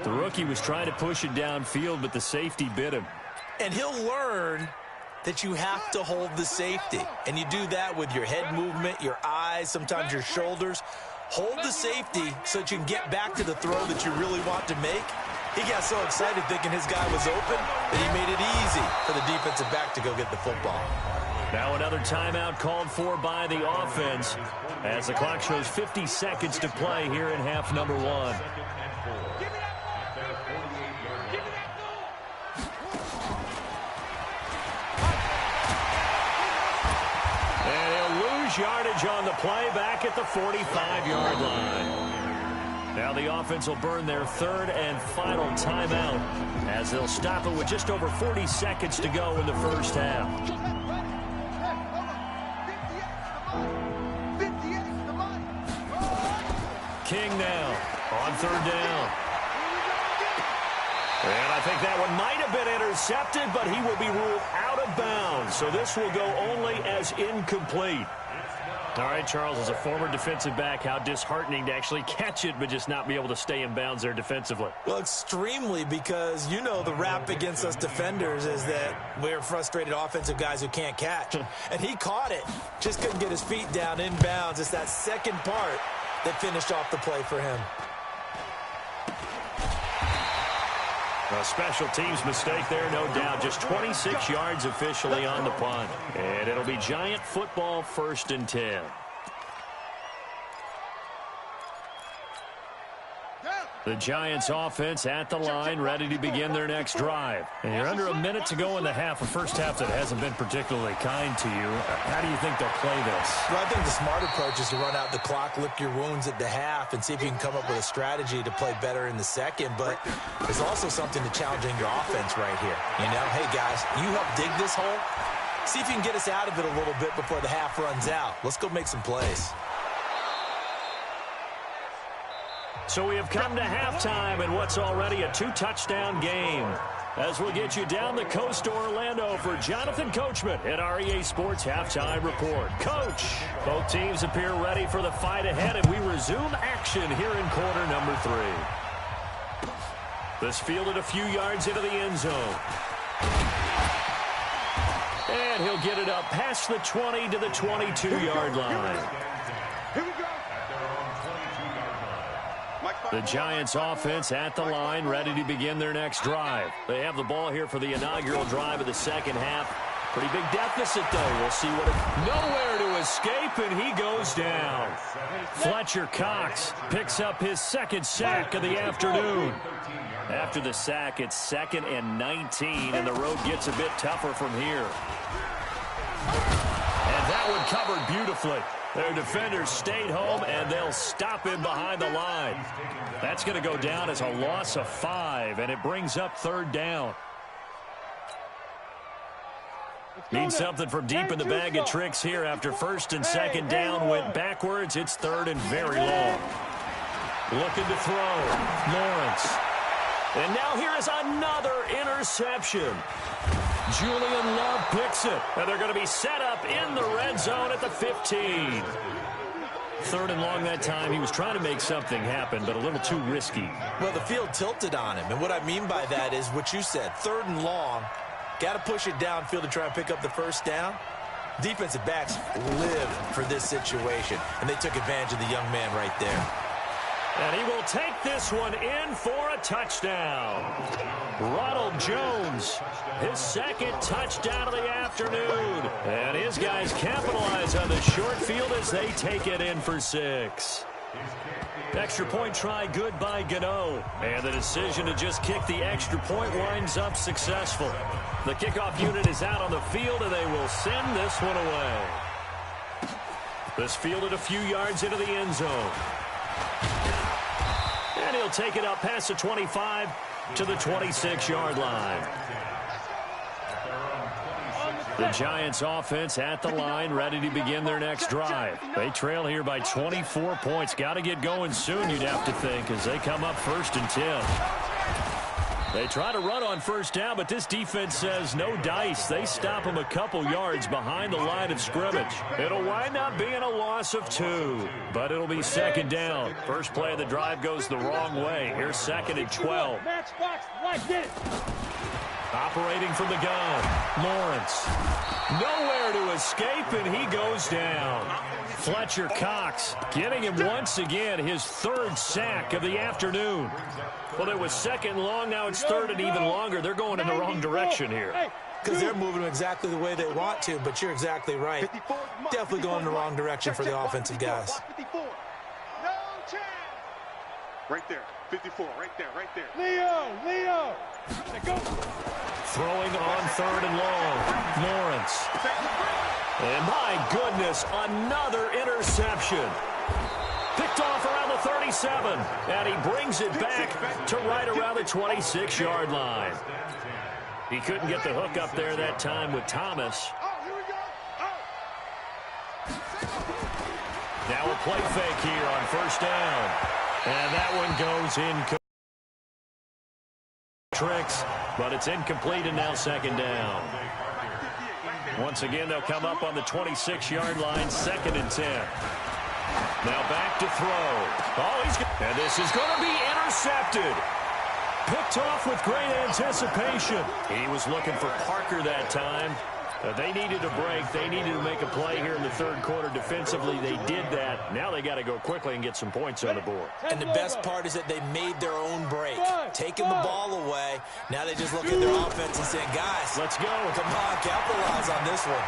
The rookie was trying to push it downfield, but the safety bit him. And he'll learn that you have to hold the safety. And you do that with your head movement, your eyes, sometimes your shoulders. Hold the safety so that you can get back to the throw that you really want to make. He got so excited thinking his guy was open that he made it easy for the defensive back to go get the football. Now another timeout called for by the offense as the clock shows 50 seconds to play here in half number 1. And he'll lose yardage on the play back at the 45-yard line. Now the offense will burn their 3rd and final timeout as they'll stop it with just over 40 seconds to go in the first half. King now on 3rd down. And I think that one might have been intercepted, but he will be ruled out of bounds. So this will go only as incomplete. All right, Charles, as a former defensive back, how disheartening to actually catch it but just not be able to stay in bounds there defensively. Well, extremely, because you know the rap against us defenders is that we're frustrated offensive guys who can't catch. And he caught it, just couldn't get his feet down in bounds. It's that second part that finished off the play for him. A special teams mistake there, no doubt. Just 26 yards officially on the punt. And it'll be Giant football, 1st and 10. The Giants offense at the line, ready to begin their next drive. And you're under a minute to go in the half, a first half that hasn't been particularly kind to you. How do you think they'll play this? Well, I think the smart approach is to run out the clock, lick your wounds at the half, and see if you can come up with a strategy to play better in the second. But there's also something to challenging your offense right here. You know, hey, guys, you help dig this hole. See if you can get us out of it a little bit before the half runs out. Let's go make some plays. So we have come to halftime in what's already a 2-touchdown game. As we'll get you down the coast to Orlando for Jonathan Coachman at our EA Sports Halftime Report. Coach, both teams appear ready for the fight ahead, and we resume action here in quarter number 3. This fielded a few yards into the end zone. And he'll get it up past the 20 to the 22-yard line. The Giants offense at the line, ready to begin their next drive. They have the ball here for the inaugural drive of the second half. Pretty big deficit, though. We'll see what nowhere to escape, and he goes down. Fletcher Cox picks up his second sack of the afternoon. After the sack, it's 2nd and 19, and the road gets a bit tougher from here. And that one covered beautifully. Their defenders stayed home, and they'll stop him behind the line. That's going to go down as a loss of 5, and it brings up 3rd down. Need something from deep in the bag of tricks here after 1st and 2nd down went backwards. It's 3rd and very long. Looking to throw. Lawrence. And now here is another interception. Julian Love picks it, and they're going to be set up in the red zone at the 15. 3rd and long that time. He was trying to make something happen, but a little too risky. Well, the field tilted on him, and what I mean by that is what you said. 3rd and long, got to push it downfield to try and pick up the first down. Defensive backs live for this situation, and they took advantage of the young man right there. And he will take this one in for a touchdown. Ronald Jones, his 2nd touchdown of the afternoon. And his guys capitalize on the short field as they take it in for 6. Extra point try good by Gano. And the decision to just kick the extra point winds up successful. The kickoff unit is out on the field, and they will send this one away. This fielded a few yards into the end zone. And he'll take it up past the 25 to the 26-yard line. The Giants offense at the line, ready to begin their next drive. They trail here by 24 points. Got to get going soon, you'd have to think, as they come up 1st and 10. They try to run on 1st down, but this defense says no dice. They stop them a couple yards behind the line of scrimmage. It'll wind up being a loss of 2, but it'll be 2nd down. First play of the drive goes the wrong way. Here's 2nd and 12. Operating from the gun, Lawrence. Nowhere to escape, and he goes down. Fletcher Cox getting him once again his 3rd sack of the afternoon. Well, it was 2nd long, now it's 3rd and even longer. They're going in the wrong direction here. Because they're moving exactly the way they want to, but you're exactly right. Definitely going in the wrong direction for the offensive guys. Right there, 54, right there. Leo! Go. Throwing on 3rd and long, Lawrence. And my goodness, another interception. Picked off around the 37, and he brings it back to right around the 26-yard line. He couldn't get the hook up there that time with Thomas. Now a play fake here on 1st down. And that one goes in. Tricks, but it's incomplete, and now 2nd down. Once again, they'll come up on the 26-yard line, 2nd and 10. Now back to throw. And this is going to be intercepted. Picked off with great anticipation. He was looking for Parker that time. They needed a break. They needed to make a play here in the 3rd quarter. Defensively, they did that. Now they got to go quickly and get some points on the board. And the best part is that they made their own break. Taking the ball away. Now they just look at their offense and say, guys, let's go. Come on, capitalize on this one.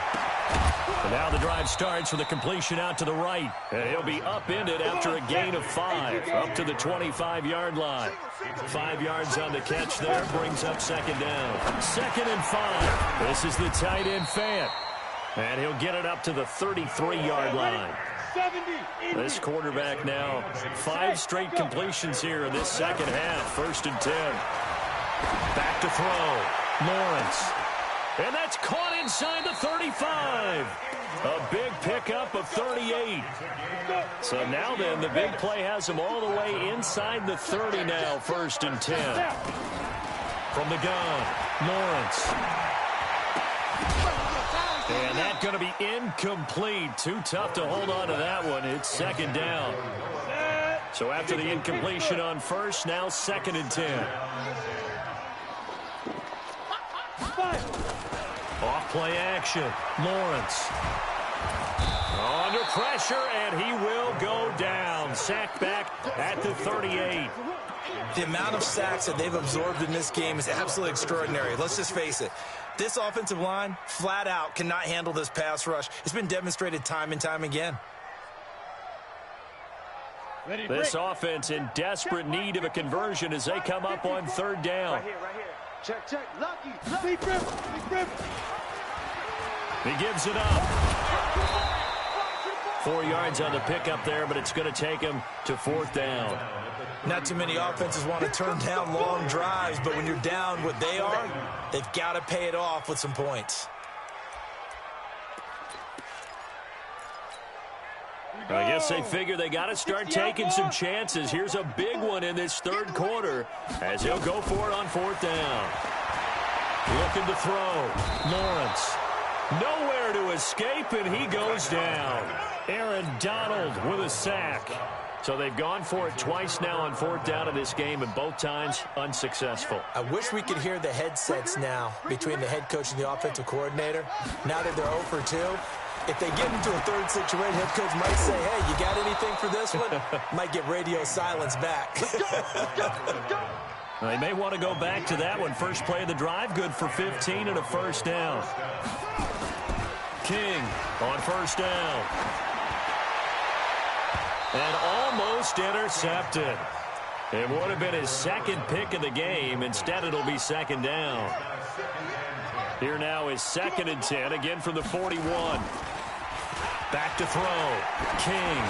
And now the drive starts with a completion out to the right. And he'll be upended after a gain of 5, up to the 25-yard line. 5 yards on the catch there, brings up 2nd down. 2nd and 5. This is the tight end Fant. And he'll get it up to the 33-yard line. This quarterback now, 5 straight completions here in this 2nd half. 1st and 10. Back to throw. Lawrence. And that's caught inside the 35. A big pickup of 38. So now then, the big play has him all the way inside the 30 now, 1st and 10. From the gun, Lawrence. And that's going to be incomplete. Too tough to hold on to that one. It's 2nd down. So after the incompletion on 1st, now 2nd and 10. Off play action. Lawrence. Under pressure, and he will go down. Sacked back at the 38. The amount of sacks that they've absorbed in this game is absolutely extraordinary. Let's just face it. This offensive line, flat out, cannot handle this pass rush. It's been demonstrated time and time again. This offense in desperate need of a conversion as they come up on 3rd down. Right here. Check. Lucky. Big river. He gives it up. 4 yards on the pickup there, but it's going to take him to 4th down. Not too many offenses want to turn down long drives, but when you're down what they are, they've got to pay it off with some points. I guess they figure they got to start taking some chances. Here's a big one in this 3rd quarter as he'll go for it on 4th down. Looking to throw. Lawrence. Nowhere to escape, and he goes down. Aaron Donald with a sack. So they've gone for it twice now on 4th down in this game, and both times unsuccessful. I wish we could hear the headsets now between the head coach and the offensive coordinator. Now that they're 0 for 2, if they get into a 3rd situation, head coach might say, hey, you got anything for this one? Might get radio silence back. They may want to go back to that one. First play of the drive, good for 15 and a 1st down. King on 1st down. And almost intercepted. It would have been his 2nd pick of the game. Instead, it'll be 2nd down. Here now is 2nd and 10, again from the 41. Back to throw. King.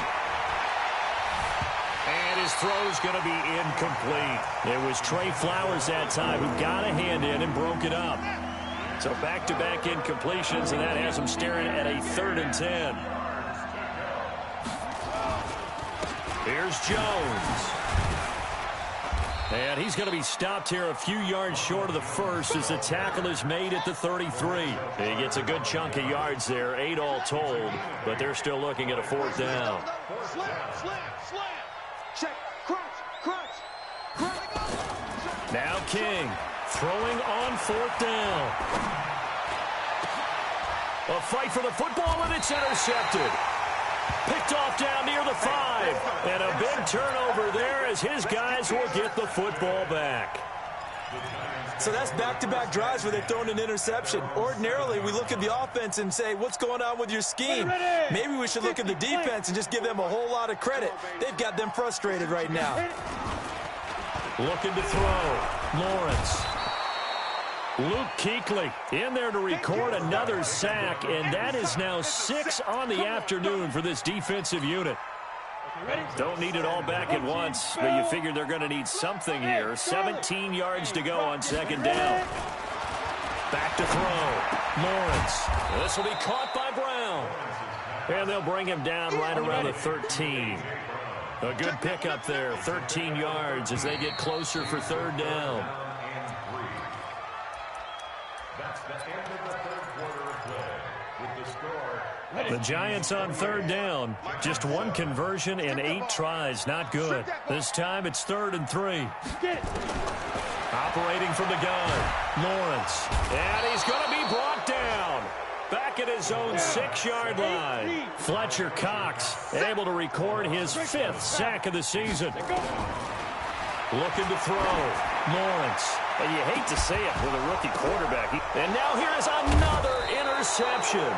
And his throw's going to be incomplete. It was Trey Flowers that time who got a hand in and broke it up. So back-to-back incompletions, and that has him staring at a 3rd and 10. Here's Jones. And he's going to be stopped here a few yards short of the 1st as the tackle is made at the 33. He gets a good chunk of yards there, 8 all told, but they're still looking at a 4th down. Slam. Check. Crunch. Now King throwing on 4th down. A fight for the football, and it's intercepted. Picked off down near the 5. And a big turnover there as his guys will get the football back. So that's back-to-back drives where they've thrown an interception. Ordinarily, we look at the offense and say, what's going on with your scheme? Maybe we should look at the defense and just give them a whole lot of credit. They've got them frustrated right now. Looking to throw. Lawrence. Luke Kuechly in there to record another sack, and that is now 6 on the afternoon for this defensive unit. Don't need it all back at once, but you figure they're going to need something here. 17 yards to go on 2nd down. Back to throw. Lawrence. This will be caught by Brown. And they'll bring him down right around the 13. A good pickup there, 13 yards as they get closer for 3rd down. That's the end of the 3rd quarter of play. The Giants on third down. Just one conversion and 8 tries. Not good. This time it's 3rd and 3. Operating from the gun, Lawrence. And he's going to be brought down. Back at his own 6-yard line. Fletcher Cox able to record his 5th sack of the season. Looking to throw. Lawrence. And you hate to say it with a rookie quarterback. And now here's another interception.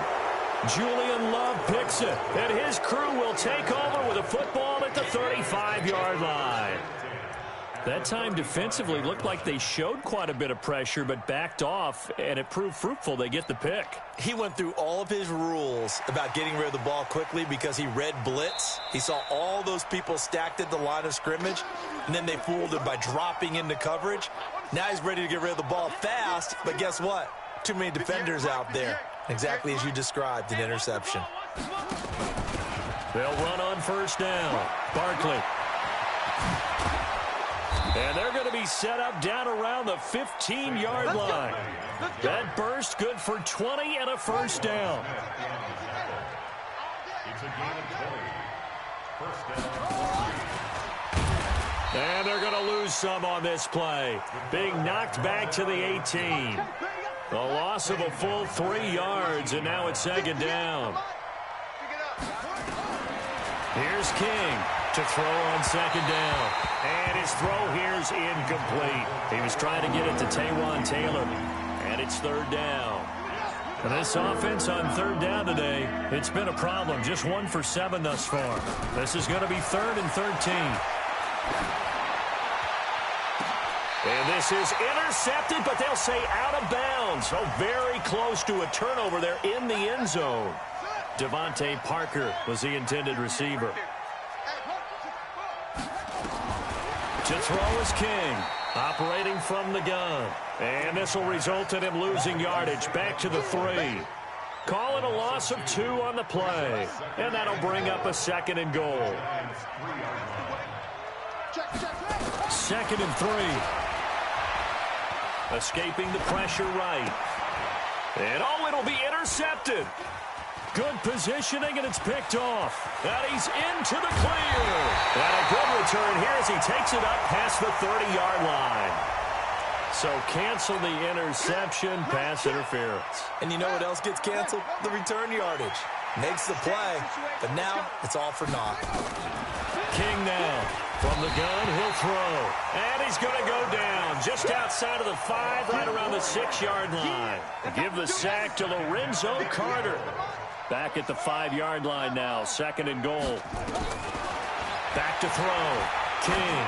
Julian Love picks it, and his crew will take over with a football at the 35-yard line. That time defensively looked like they showed quite a bit of pressure, but backed off, and it proved fruitful. They get the pick. He went through all of his rules about getting rid of the ball quickly because he read blitz. He saw all those people stacked at the line of scrimmage, and then they fooled him by dropping into coverage. Now he's ready to get rid of the ball fast, but guess what? Too many defenders out there. Exactly as you described, an interception. They'll run on first down. Barkley. And they're going to be set up down around the 15-yard line. That burst good for 20 and a first down. It's a gain of 20. First down. And they're going to lose some on this play. Being knocked back to the 18. A loss of a full 3 yards, and now it's 2nd down. Here's King to throw on 2nd down. And his throw here's incomplete. He was trying to get it to Taywan Taylor, and it's 3rd down. And this offense on 3rd down today, it's been a problem. Just 1 for 7 thus far. This is going to be 3rd and 13. And this is intercepted, but they'll say out of bounds. So very close to a turnover there in the end zone. Devontae Parker was the intended receiver. To throw is King, operating from the gun. And this will result in him losing yardage back to the 3. Call it a loss of 2 on the play. And that'll bring up a 2nd and goal. 2nd and 3. Escaping the pressure right. And it'll be intercepted. Good positioning, and it's picked off. And he's into the clear. And a good return here as he takes it up past the 30-yard line. So cancel the interception, pass interference. And you know what else gets canceled? The return yardage. Makes the play, but now it's all for naught. King now. From the gun, he'll throw. And he's going to go down just outside of the 5, right around the 6-yard line. Give the sack to Lorenzo Carter. Back at the 5-yard line now, 2nd and goal. Back to throw. King.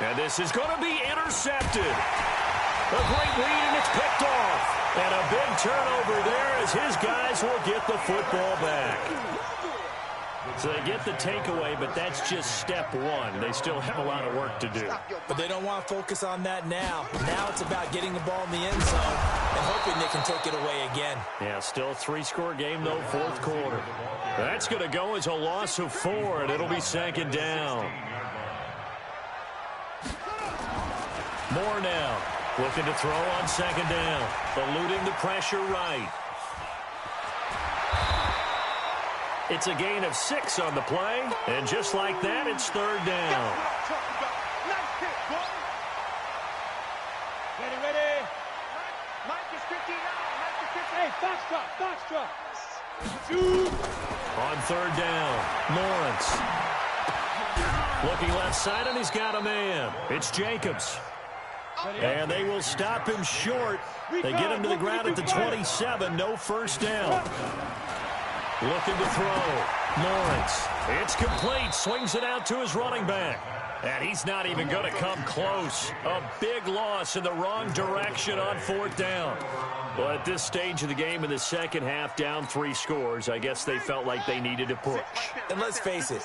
And this is going to be intercepted. A great read, and it's picked off. And a big turnover there as his guys will get the football back. So they get the takeaway, but that's just step 1. They still have a lot of work to do. But they don't want to focus on that now. Now it's about getting the ball in the end zone and hoping they can take it away again. Yeah, still a 3-score game, though, 4th quarter. That's going to go as a loss of 4, and it'll be 2nd down. Moore now, looking to throw on 2nd down, eluding the pressure right. It's a gain of 6 on the play, and just like that, it's 3rd down. Ready? Mike is 59. Mike is 50. Hey, box drop. On 3rd down, Lawrence. Looking left side, and he's got a man. It's Jacobs. And they will stop him short. They get him to the ground at the 27. No first down. Looking to throw. Lawrence. It's complete. Swings it out to his running back. And he's not even going to come close. A big loss in the wrong direction on 4th down. Well, at this stage of the game in the second half, down 3 scores, I guess they felt like they needed to push. And let's face it,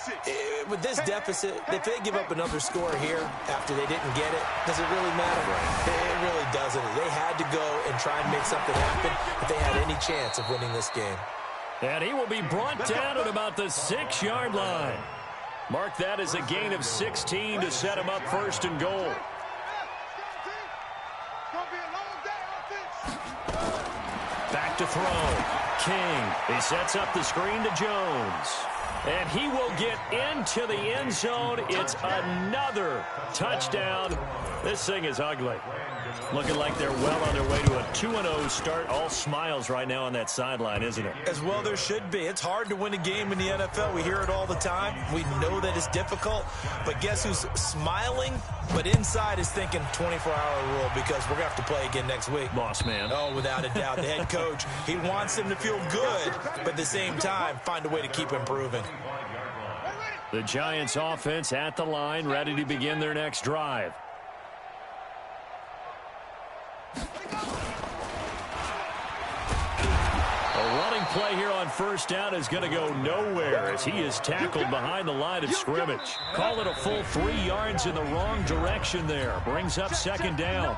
with this deficit, if they give up another score here after they didn't get it, does it really matter? It really doesn't. They had to go and try and make something happen if they had any chance of winning this game. And he will be brought down at about the 6-yard line. Mark that as a gain of 16 to set him up 1st and goal. Back to throw. King, he sets up the screen to Jones. And he will get into the end zone. It's another touchdown. This thing is ugly. Looking like they're well on their way to a 2-0 start. All smiles right now on that sideline, isn't it? As well there should be. It's hard to win a game in the NFL. We hear it all the time. We know that it's difficult. But guess who's smiling? But inside is thinking 24-hour rule because we're going to have to play again next week. Boss man. Oh, without a doubt. The head coach, he wants them to feel good, but at the same time, find a way to keep improving. The Giants offense at the line, ready to begin their next drive. A running play here on first down is going to go nowhere as he is tackled behind the line of scrimmage. Call it a full 3 yards in the wrong direction there. Brings up second down.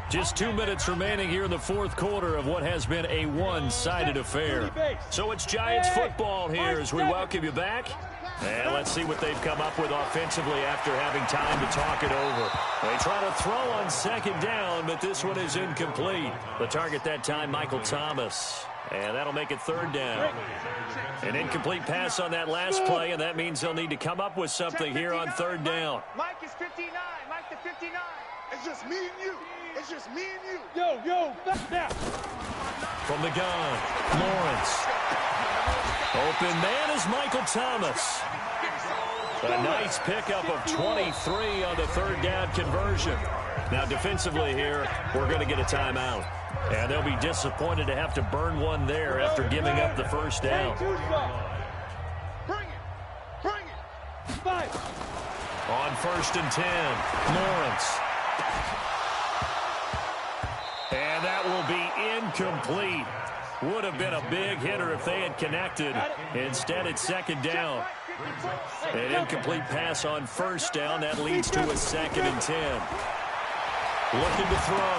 Just 2 minutes remaining here in the fourth quarter of what has been a one-sided affair. So it's Giants football here as we welcome you back. And let's see what they've come up with offensively after having time to talk it over. They try to throw on second down, but this one is incomplete. The target that time, Michael Thomas. And that'll make it third down. An incomplete pass on that last play, and that means they'll need to come up with something here on third down. Mike is 59. Mike the 59. It's just me and you. It's just me and you. Yo, now. From the gun, Lawrence. Open man is Michael Thomas. A nice pickup of 23 on the third down conversion. Now defensively here, we're going to get a timeout. And they'll be disappointed to have to burn one there after giving up the first down. Bring it. Fight. On first and 10, Lawrence. And that will be incomplete. Would have been a big hitter if they had connected. Instead, it's second down. An incomplete pass on first down. That leads to a second and 10. Looking to throw.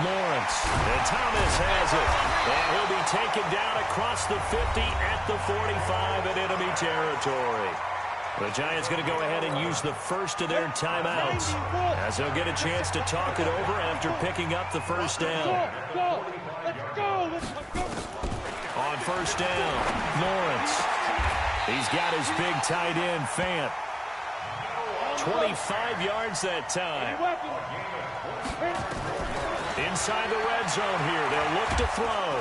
Lawrence. And Thomas has it. And he'll be taken down across the 50 at the 45 in enemy territory. The Giants going to go ahead and use the first of their timeouts as they'll get a chance to talk it over after picking up the first down. Let's go. On first down, Lawrence. He's got his big tight end, Fant. 25 yards that time. Inside the red zone here. They'll look to throw.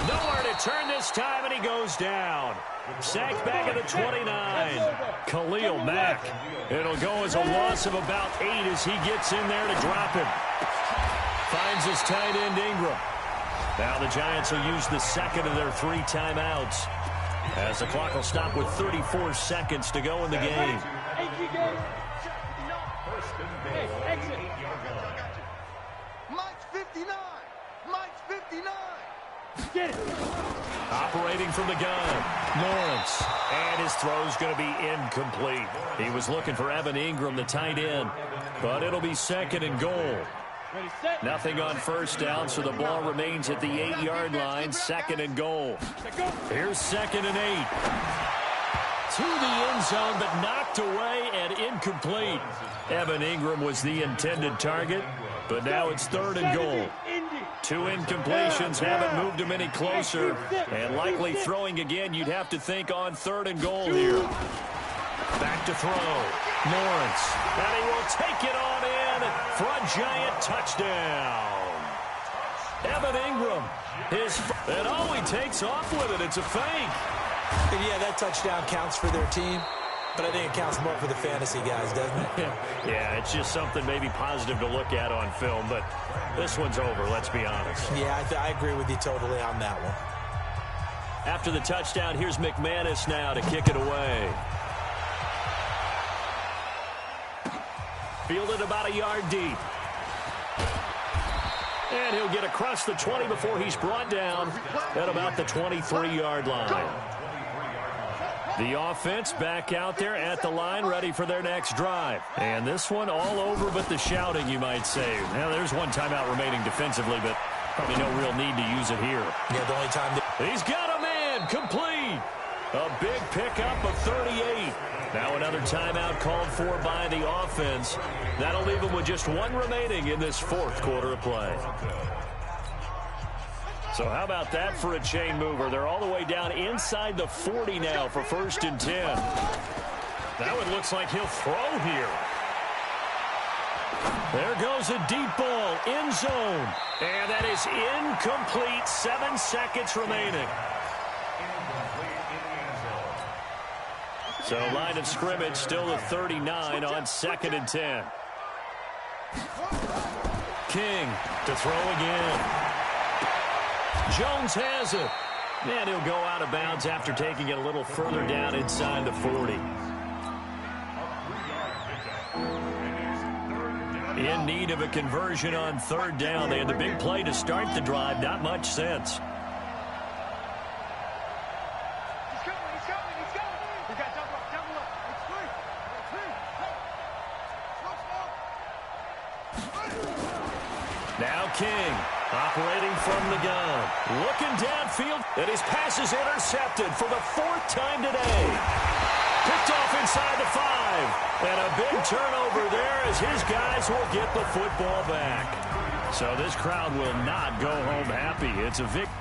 Nowhere to turn this time, and he goes down. Sacked back at the 29. Khalil Mack. It'll go as a loss of about 8 as he gets in there to drop him. Finds his tight end, Ingram. Now the Giants will use the second of their 3 timeouts as the clock will stop with 34 seconds to go in the game. Exit. Mike's 59. Mike's 59. Get it. Operating from the gun, Lawrence. And his throw's going to be incomplete. He was looking for Evan Ingram, the tight end. But it'll be second and goal. Nothing on first down, so the ball remains at the 8-yard line. Second and goal. Here's second and 8. To the end zone, but knocked away and incomplete. Evan Ingram was the intended target, but now it's third and goal. 2 incompletions haven't moved him any closer, and likely throwing again, you'd have to think on third and goal here. Back to throw. Lawrence, and he will take it on in for a Giant touchdown. Evan Ingram, and oh, he takes off with it. It's a fake. And yeah, that touchdown counts for their team, but I think it counts more for the fantasy guys, doesn't it? Yeah, it's just something maybe positive to look at on film, but this one's over, let's be honest. Yeah, I agree with you totally on that one. After the touchdown, here's McManus now to kick it away. Fielded about a yard deep. And he'll get across the 20 before he's brought down at about the 23-yard line. The offense back out there at the line, ready for their next drive. And this one all over but the shouting, you might say. Now, there's one timeout remaining defensively, but probably no real need to use it here. Yeah, the only time he's got a man, complete. A big pickup of 38. Now another timeout called for by the offense. That'll leave them with just 1 remaining in this fourth quarter of play. So how about that for a chain mover? They're all the way down inside the 40 now for 1st and 10. Now it looks like he'll throw here. There goes a deep ball, end zone. And that is incomplete. 7 seconds remaining. So line of scrimmage still at 39 on 2nd and 10. King to throw again. Jones has it. And he'll go out of bounds after taking it a little further down inside the 40. In need of a conversion on 3rd down. They had the big play to start the drive. Not much sense. Now King, operating from the gun. Looking downfield, and his pass is intercepted for the 4th time today. Picked off inside the 5. And a big turnover there as his guys will get the football back. So this crowd will not go home happy. It's a victory.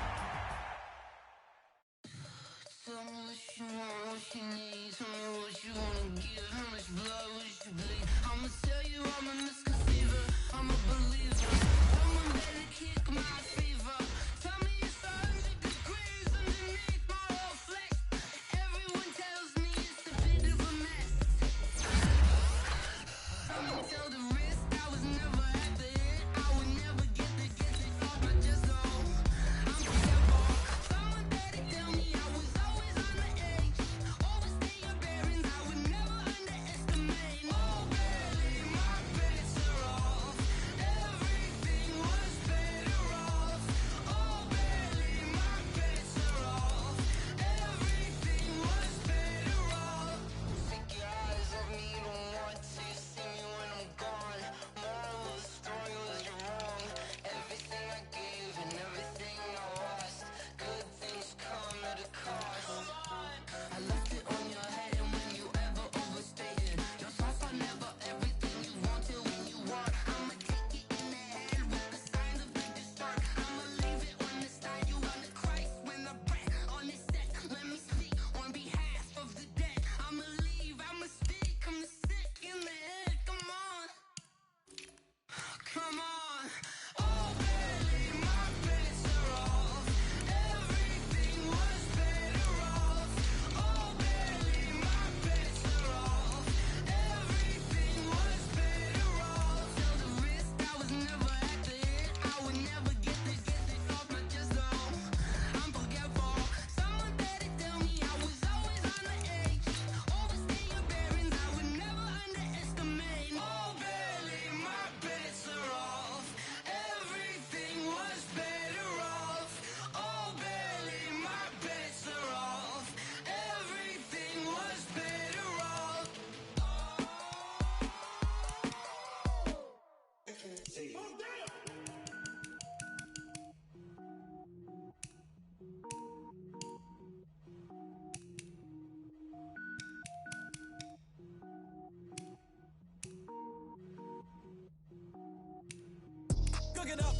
Cook it up,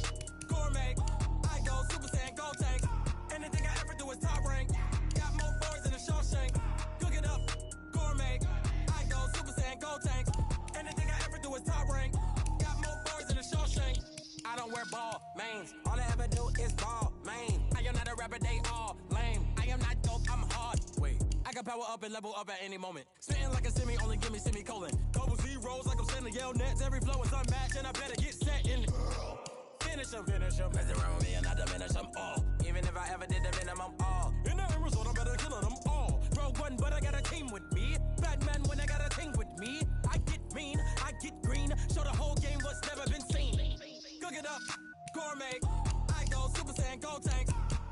gourmet. I go Super Saiyan, go tank. Anything I ever do is top rank. Got more boards than a Shawshank. Cook it up, gourmet. I go Super Saiyan, go tank. Anything I ever do is top rank. Got more boards than a Shawshank. I don't wear ball mains. All I ever do is ball main. I am not a rapper, they all lame. I am not dope, I'm hard. Wait, I can power up and level up at any moment. Spitting like a semi, only give me semicolon. Double zeros like I'm sending yell nets. Every flow is unmatched and I better get set in. Finish them. Mess around with me and I diminish them all. Even if I ever did the minimum all. In the end result, I'm better killing them all. Rogue one, but I got a team with me. Batman when I got a team with me. I get mean, I get green. Show the whole game what's never been seen. Cook it up, gourmet. I go Super Saiyan, go tank.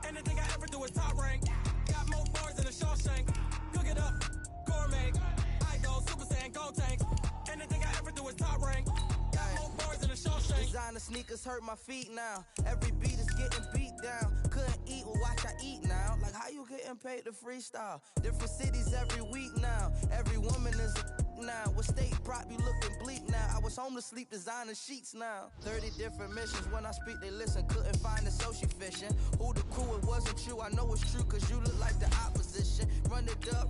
Anything I ever do is top rank. Got more boards than a Shawshank. Cook it up, gourmet. I go Super Saiyan, go tank. Anything I ever do is top rank. Got more boards than a Shawshank. Designer sneakers hurt my feet now. Every beat is getting beat down. Couldn't eat, well watch I eat now. Like how you getting paid to freestyle? Different cities every week now. Every woman is a now. With state prop, you looking bleak now. I was home to sleep, designing sheets now. 30 different missions. When I speak, they listen. Couldn't find the social fishing. Who the crew, it wasn't you. I know it's true, cause you look like the opposition. Run it up,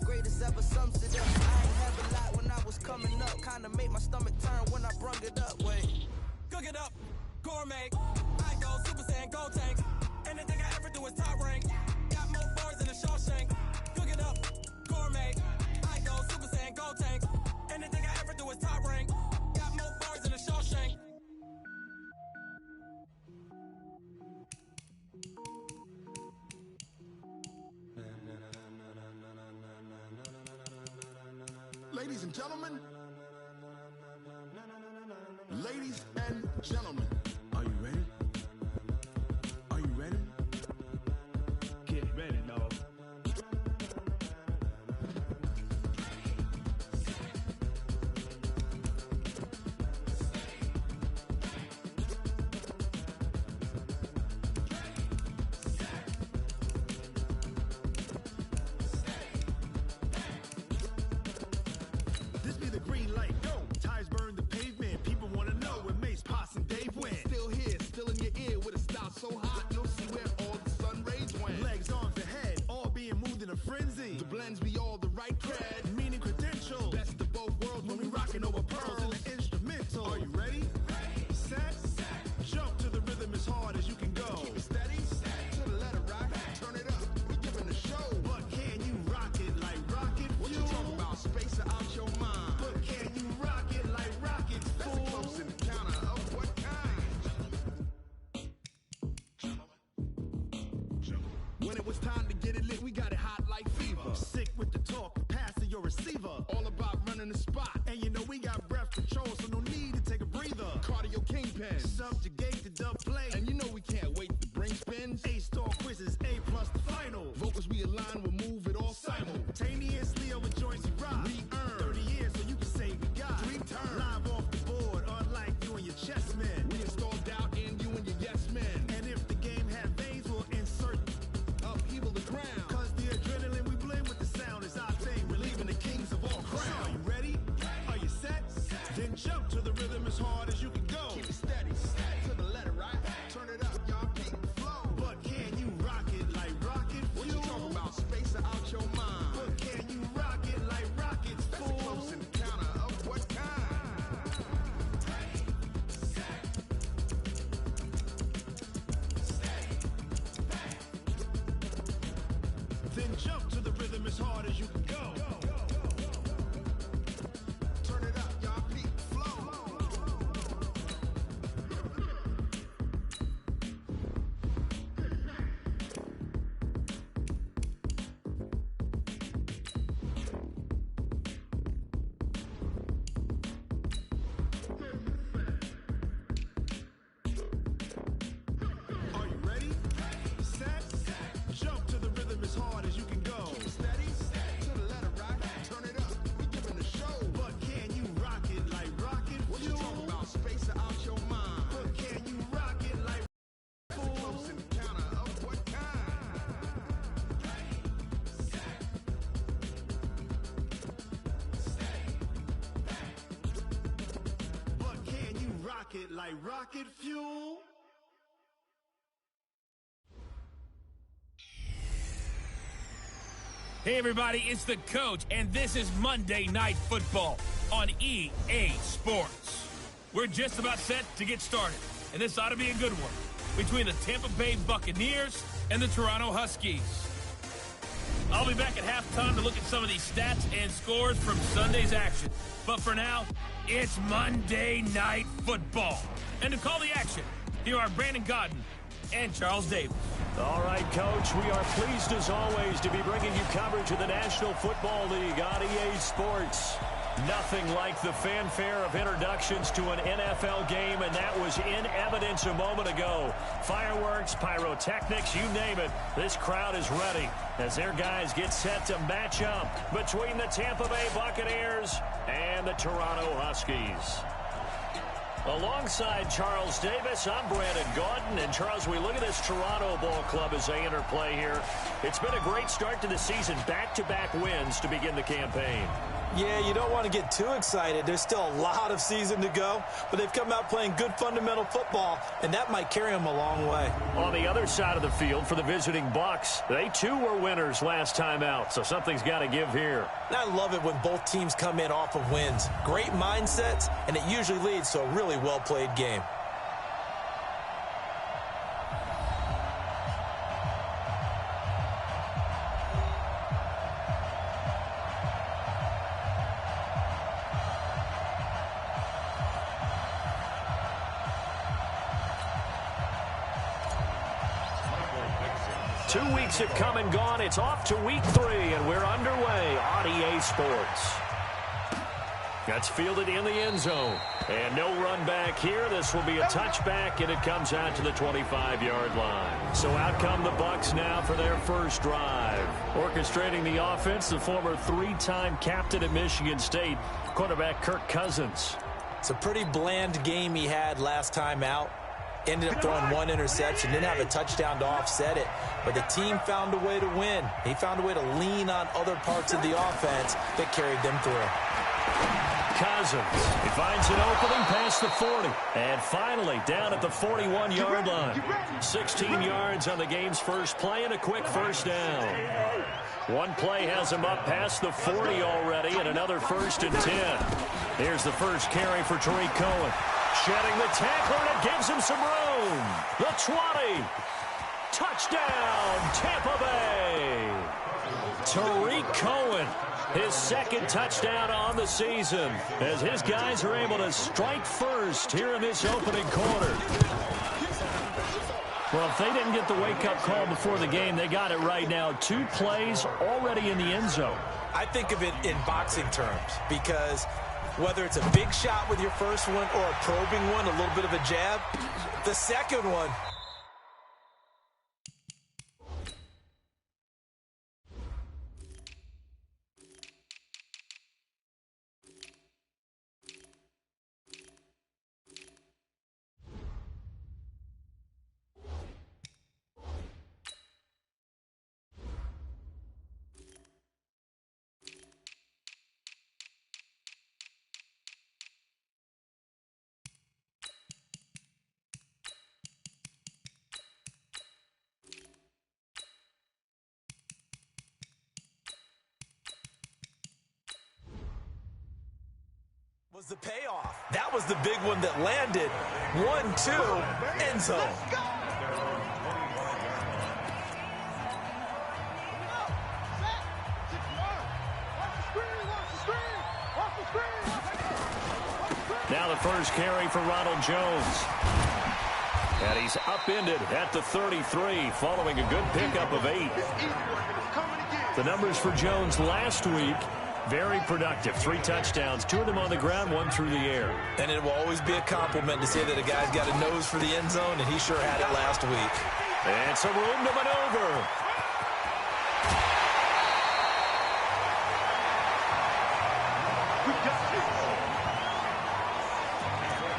greatest ever sums it up. I ain't have a lot when I was coming up. Kinda made my stomach turn when I brung it up. Wait. Cook it up, gourmet. I go Super Saiyan, go tank. Anything I ever do is top rank. Got more bars than a Shawshank. Cook it up, gourmet. I go Super Saiyan, go tank. Anything I ever do is top rank. Got more bars than a Shawshank. Ladies and gentlemen. Ladies and gentlemen. Are you ready? Are you ready? Get ready, dog. This be the green light, go. Tires burn the pavement. People wanna know where Mace, Potts, and Dave went. Still here, still in your ear with a style so hot, you'll see where all the sun rays went. Legs, arms, and head, all being moved in a frenzy. The blends be all the right cred. Meaning credentials. Best of both worlds when we rockin' over pearls in the instrumental. Are you ready? Set, jump to the rhythm as hard as you can go. Keep it steady, to the letter rock. Turn it up, we giving the show. But can you rock it like rocket fuel? What you talking about? Space it out your mind. But can you rock it like rocket That's fuel? a close encounter of what kind? When it was time to get it lit, we got it hot like fever. Sick with the talk, passing your receiver. All about running the spot. And you know we got breath control, so no need to take a breather. Cardio kingpin. Subjugate the dub play. And you know we can't wait to bring spins. A-star quizzes, A+ the final. Vocals we align, we'll move it all Simultaneously over joints we rock. We earn 30 years, so you can say we got 3 turns. Live off the board, unlike you and your chess men. We install doubt in you and your yes men. And if the game had veins, we'll insert Upheaval the ground. Cause the adrenaline we blend with the sound is our thing. We're leaving the kings of all crowns. So are you ready? Are you set? Then jump to the rhythm as hard as you can go. Keep it steady, to the letter right. Turn it up, y'all keep the flow. But can you rock it like rocket fuel? What you talking about? Space it out your mind. But can you rock it like rockets, That's fool? a close encounter of what kind? Then jump to the rhythm as hard as you can go. Turn it up, y'all peak flow. Are you ready? Set, jump to the rhythm as hard as you can go. Keep it steady, to the letter right. Turn it up, we giving the show. But can you rock it like rocket What you fuel? talking about? Space it out your mind. But can you rock it like That's a close encounter of what kind? But can you rock it like rocket fuel? Hey everybody, it's the coach, and this is Monday Night Football on EA Sports. We're just about set to get started, and this ought to be a good one between the Tampa Bay Buccaneers and the Toronto Huskies. I'll be back at halftime to look at some of these stats and scores from Sunday's action. But for now, it's Monday Night Football. And to call the action, here are Brandon Godden and Charles Davis. All right, Coach, we are pleased as always to be bringing you coverage of the National Football League on EA Sports. Nothing like the fanfare of introductions to an NFL game, and that was in evidence a moment ago. Fireworks, pyrotechnics, you name it. This crowd is ready as their guys get set to match up between the Tampa Bay Buccaneers and the Toronto Huskies. Alongside Charles Davis, I'm Brandon Gaudin. And, Charles, we look at this Toronto ball club as they enter play here. It's been a great start to the season. Back-to-back wins to begin the campaign. Yeah, you don't want to get too excited. There's still a lot of season to go, but they've come out playing good fundamental football, and that might carry them a long way. On the other side of the field for the visiting Bucs, they too were winners last time out, so something's got to give here. And I love it when both teams come in off of wins. Great mindsets, and it usually leads to a really well-played game. 2 weeks have come and gone. It's off to week 3, and we're underway on EA Sports. That's fielded in the end zone. And no run back here. This will be a touchback, and it comes out to the 25-yard line. So out come the Bucs now for their first drive. Orchestrating the offense, the former 3-time captain at Michigan State, quarterback Kirk Cousins. It's a pretty bland game he had last time out. Ended up throwing 1 interception, didn't have a touchdown to offset it. But the team found a way to win. He found a way to lean on other parts of the offense that carried them through. Cousins, he finds an opening past the 40. And finally, down at the 41-yard line. 16 yards on the game's first play and a quick first down. One play has him up past the 40 already, and another 1st and 10. Here's the first carry for Tariq Cohen. Shedding the tackler, and it gives him some room. The 20. Touchdown, Tampa Bay. Tariq Cohen, his 2nd touchdown on the season, as his guys are able to strike first here in this opening quarter. Well, if they didn't get the wake-up call before the game, they got it right now. 2 plays already in the end zone. I think of it in boxing terms, because whether it's a big shot with your first one or a probing one, a little bit of a jab, the second one, was the payoff. That was the big one that landed. 1-2, end zone. Now the first carry for Ronald Jones. And he's upended at the 33 following a good pickup of 8. The numbers for Jones last week, very productive. 3 touchdowns, 2 of them on the ground, 1 through the air. And it will always be a compliment to say that a guy's got a nose for the end zone, and he sure had it last week. And some room to maneuver.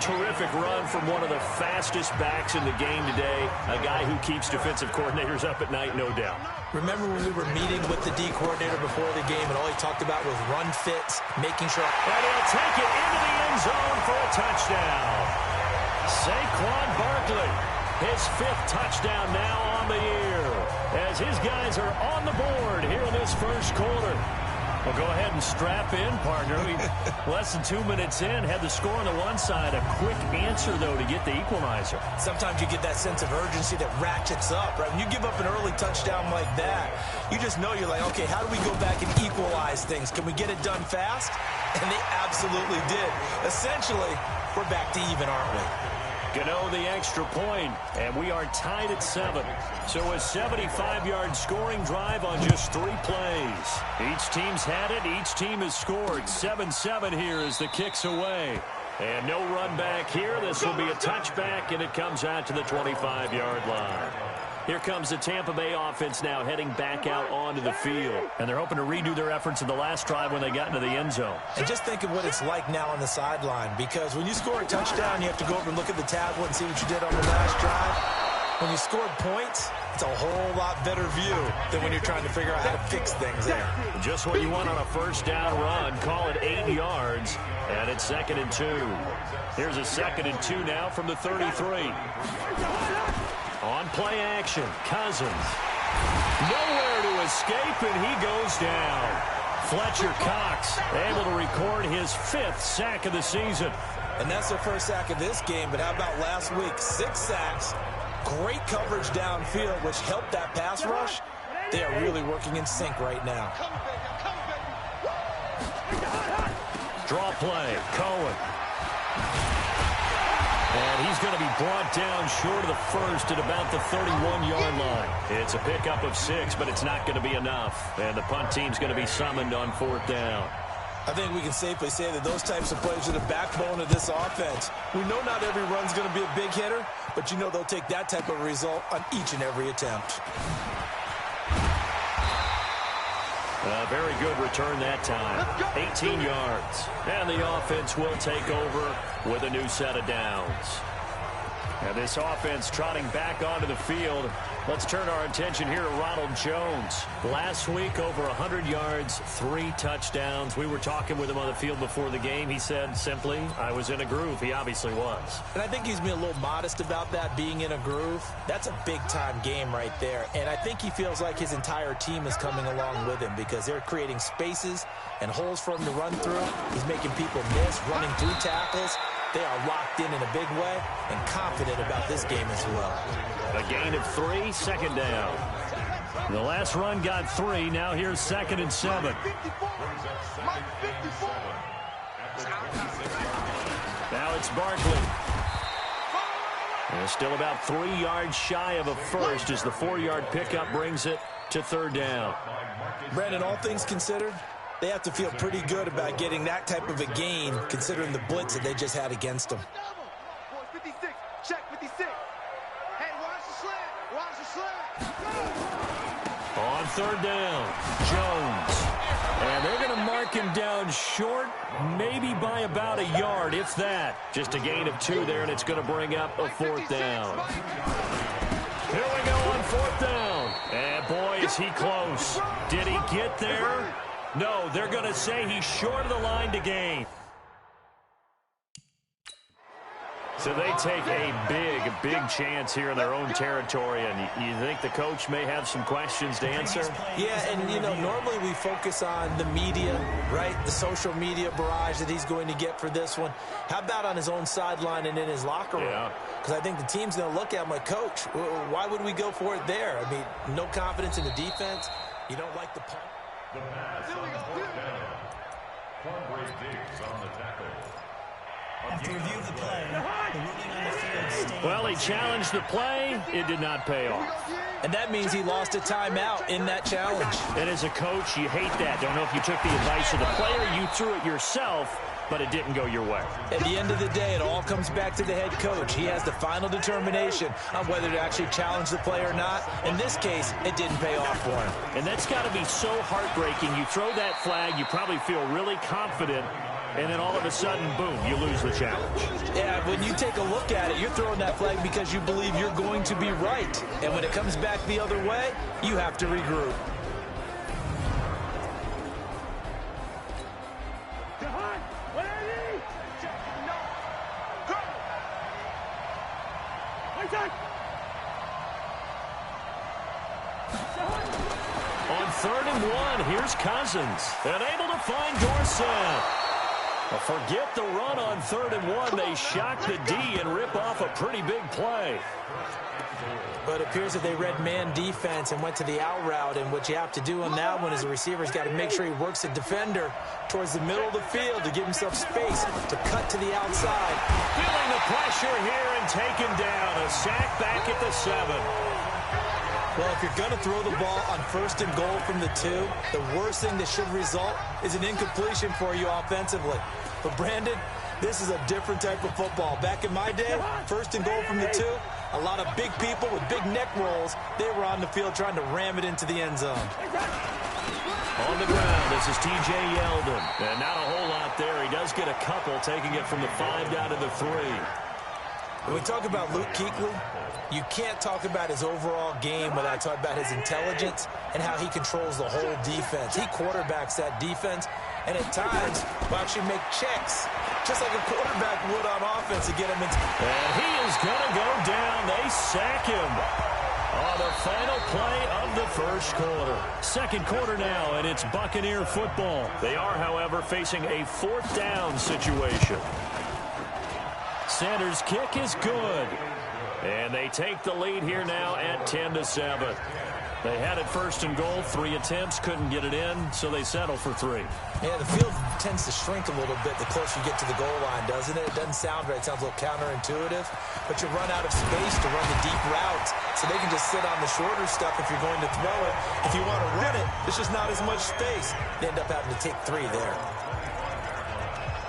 Terrific run from one of the fastest backs in the game today. A guy who keeps defensive coordinators up at night, no doubt. Remember when we were meeting with the D coordinator before the game and all he talked about was run fits, making sure. And he'll take it into the end zone for a touchdown. Saquon Barkley, his 5th touchdown now on the year, as his guys are on the board here in this first quarter. Well, go ahead and strap in, partner. Less than 2 minutes in, had the score on the one side. A quick answer, though, to get the equalizer. Sometimes you get that sense of urgency that ratchets up, right? When you give up an early touchdown like that, you just know you're like, okay, how do we go back and equalize things? Can we get it done fast? And they absolutely did. Essentially, we're back to even, aren't we? Gano the extra point, and we are tied at 7. So a 75-yard scoring drive on just 3 plays. Each team's had it. Each team has scored. 7-7 here as the kick's away. And no run back here. This will be a touchback, and it comes out to the 25-yard line. Here comes the Tampa Bay offense now heading back out onto the field. And they're hoping to redo their efforts in the last drive when they got into the end zone. And just think of what it's like now on the sideline, because when you score a touchdown, you have to go over and look at the tablet and see what you did on the last drive. When you scored points, it's a whole lot better view than when you're trying to figure out how to fix things there. Just what you want on a first down run. Call it 8 yards, and it's 2nd and 2. Here's a 2nd and 2 now from the 33. On play action, Cousins. Nowhere to escape, and he goes down. Fletcher Cox able to record his 5th sack of the season. And that's their first sack of this game, but how about last week? 6 sacks, great coverage downfield, which helped that pass rush. They are really working in sync right now. Draw play, Cohen. And he's going to be brought down short of the first at about the 31-yard line. It's a pickup of 6, but it's not going to be enough. And the punt team's going to be summoned on 4th down. I think we can safely say that those types of plays are the backbone of this offense. We know not every run's going to be a big hitter, but you know they'll take that type of result on each and every attempt. A very good return that time. 18 yards. And the offense will take over with a new set of downs. And this offense trotting back onto the field. Let's turn our attention here to Ronald Jones. Last week, over 100 yards, 3 touchdowns. We were talking with him on the field before the game. He said simply, I was in a groove. He obviously was. And I think he's being a little modest about that, being in a groove. That's a big-time game right there. And I think he feels like his entire team is coming along with him because they're creating spaces and holes for him to run through. He's making people miss, running through tackles. They are locked in a big way and confident about this game as well. A gain of 3, 2nd down. The last run got 3. Now here's 2nd and 7. Now it's Barkley. And still about 3 yards shy of a first as the 4-yard pickup brings it to 3rd down. Brandon, all things considered, they have to feel pretty good about getting that type of a gain considering the blitz that they just had against them. 56, check 56. Hey, watch the slant, watch the slant. On 3rd down, Jones. And they're going to mark him down short, maybe by about a yard, if that. Just a gain of 2 there, and it's going to bring up a 4th down. Here we go on 4th down. And boy, is he close. Did he get there? No, they're going to say he's short of the line to gain. So they take a big chance here in their own territory, and you think the coach may have some questions to answer? Yeah, and, you know, normally we focus on the media, right, the social media barrage that he's going to get for this one. How about on his own sideline and in his locker room? Because I think the team's going to look at him like, Coach, why would we go for it there? I mean, no confidence in the defense. You don't like the punt. The pass on 4th down. Cornbreak Diggs on the tackle. After review of the play, the ruling on the field stands. Well, he challenged the play. It did not pay off. And that means he lost a timeout in that challenge. And as a coach, you hate that. Don't know if you took the advice of the player, you threw it yourself, but it didn't go your way. At the end of the day, it all comes back to the head coach. He has the final determination on whether to actually challenge the play or not. In this case, it didn't pay off for him. And that's got to be so heartbreaking. You throw that flag, you probably feel really confident, and then all of a sudden, boom, you lose the challenge. Yeah, when you take a look at it, you're throwing that flag because you believe you're going to be right. And when it comes back the other way, you have to regroup. On 3rd and 1, here's Cousins. And able to find Dorsett. Forget the run on 3rd and 1. They shock the D and rip off a pretty big play. But it appears that they read man defense and went to the out route. And what you have to do on that one is the receiver's got to make sure he works the defender towards the middle of the field to give himself space to cut to the outside. Feeling the pressure here and taken down. A sack back at the 7. Well, if you're going to throw the ball on 1st and goal from the 2, the worst thing that should result is an incompletion for you offensively. But, Brandon, This is a different type of football. Back in my day, first and goal from the 2, a lot of big people with big neck rolls. They were on the field trying to ram it into the end zone. On the ground, this is T.J. Yeldon. And not a whole lot there. He does get a couple, taking it from the 5 down to the 3. When we talk about Luke Kuechly, you can't talk about his overall game without talking about his intelligence and how he controls the whole defense. He quarterbacks that defense, and at times will actually make checks, just like a quarterback would on offense to get him into. And he is going to go down. They sack him on the final play of the first quarter. Second quarter now, and it's Buccaneer football. They are, however, facing a 4th down situation. Sanders' kick is good. And they take the lead here now at 10-7. They had it first and goal, 3 attempts, couldn't get it in, so they settle for 3. Yeah, the field tends to shrink a little bit the closer you get to the goal line, doesn't it? It doesn't sound right. It sounds a little counterintuitive. But you run out of space to run the deep routes, so they can just sit on the shorter stuff if you're going to throw it. If you want to run it, there's just not as much space. They end up having to take 3 there.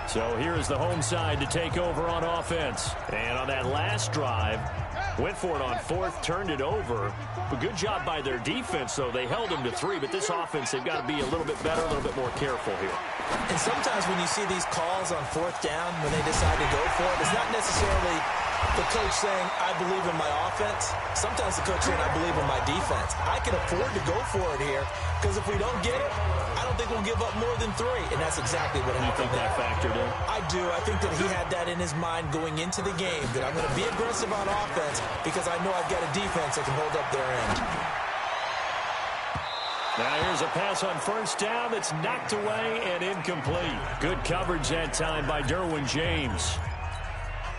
So here's the home side to take over on offense. And on that last drive, went for it on 4th, turned it over. But good job by their defense, though. They held them to 3, but this offense, they've got to be a little bit better, a little bit more careful here. And sometimes when you see these calls on 4th down, when they decide to go for it, it's not necessarily the coach saying, I believe in my offense. Sometimes the coach saying, I believe in my defense. I can afford to go for it here, because if we don't get it, I don't think we'll give up more than 3. And that's exactly what happened. You think that factored in? I do. I think that he had that in his mind going into the game, that I'm going to be aggressive on offense because I know I've got a defense that can hold up their end. Now here's a pass on first down that's knocked away and incomplete. Good coverage that time by Derwin James.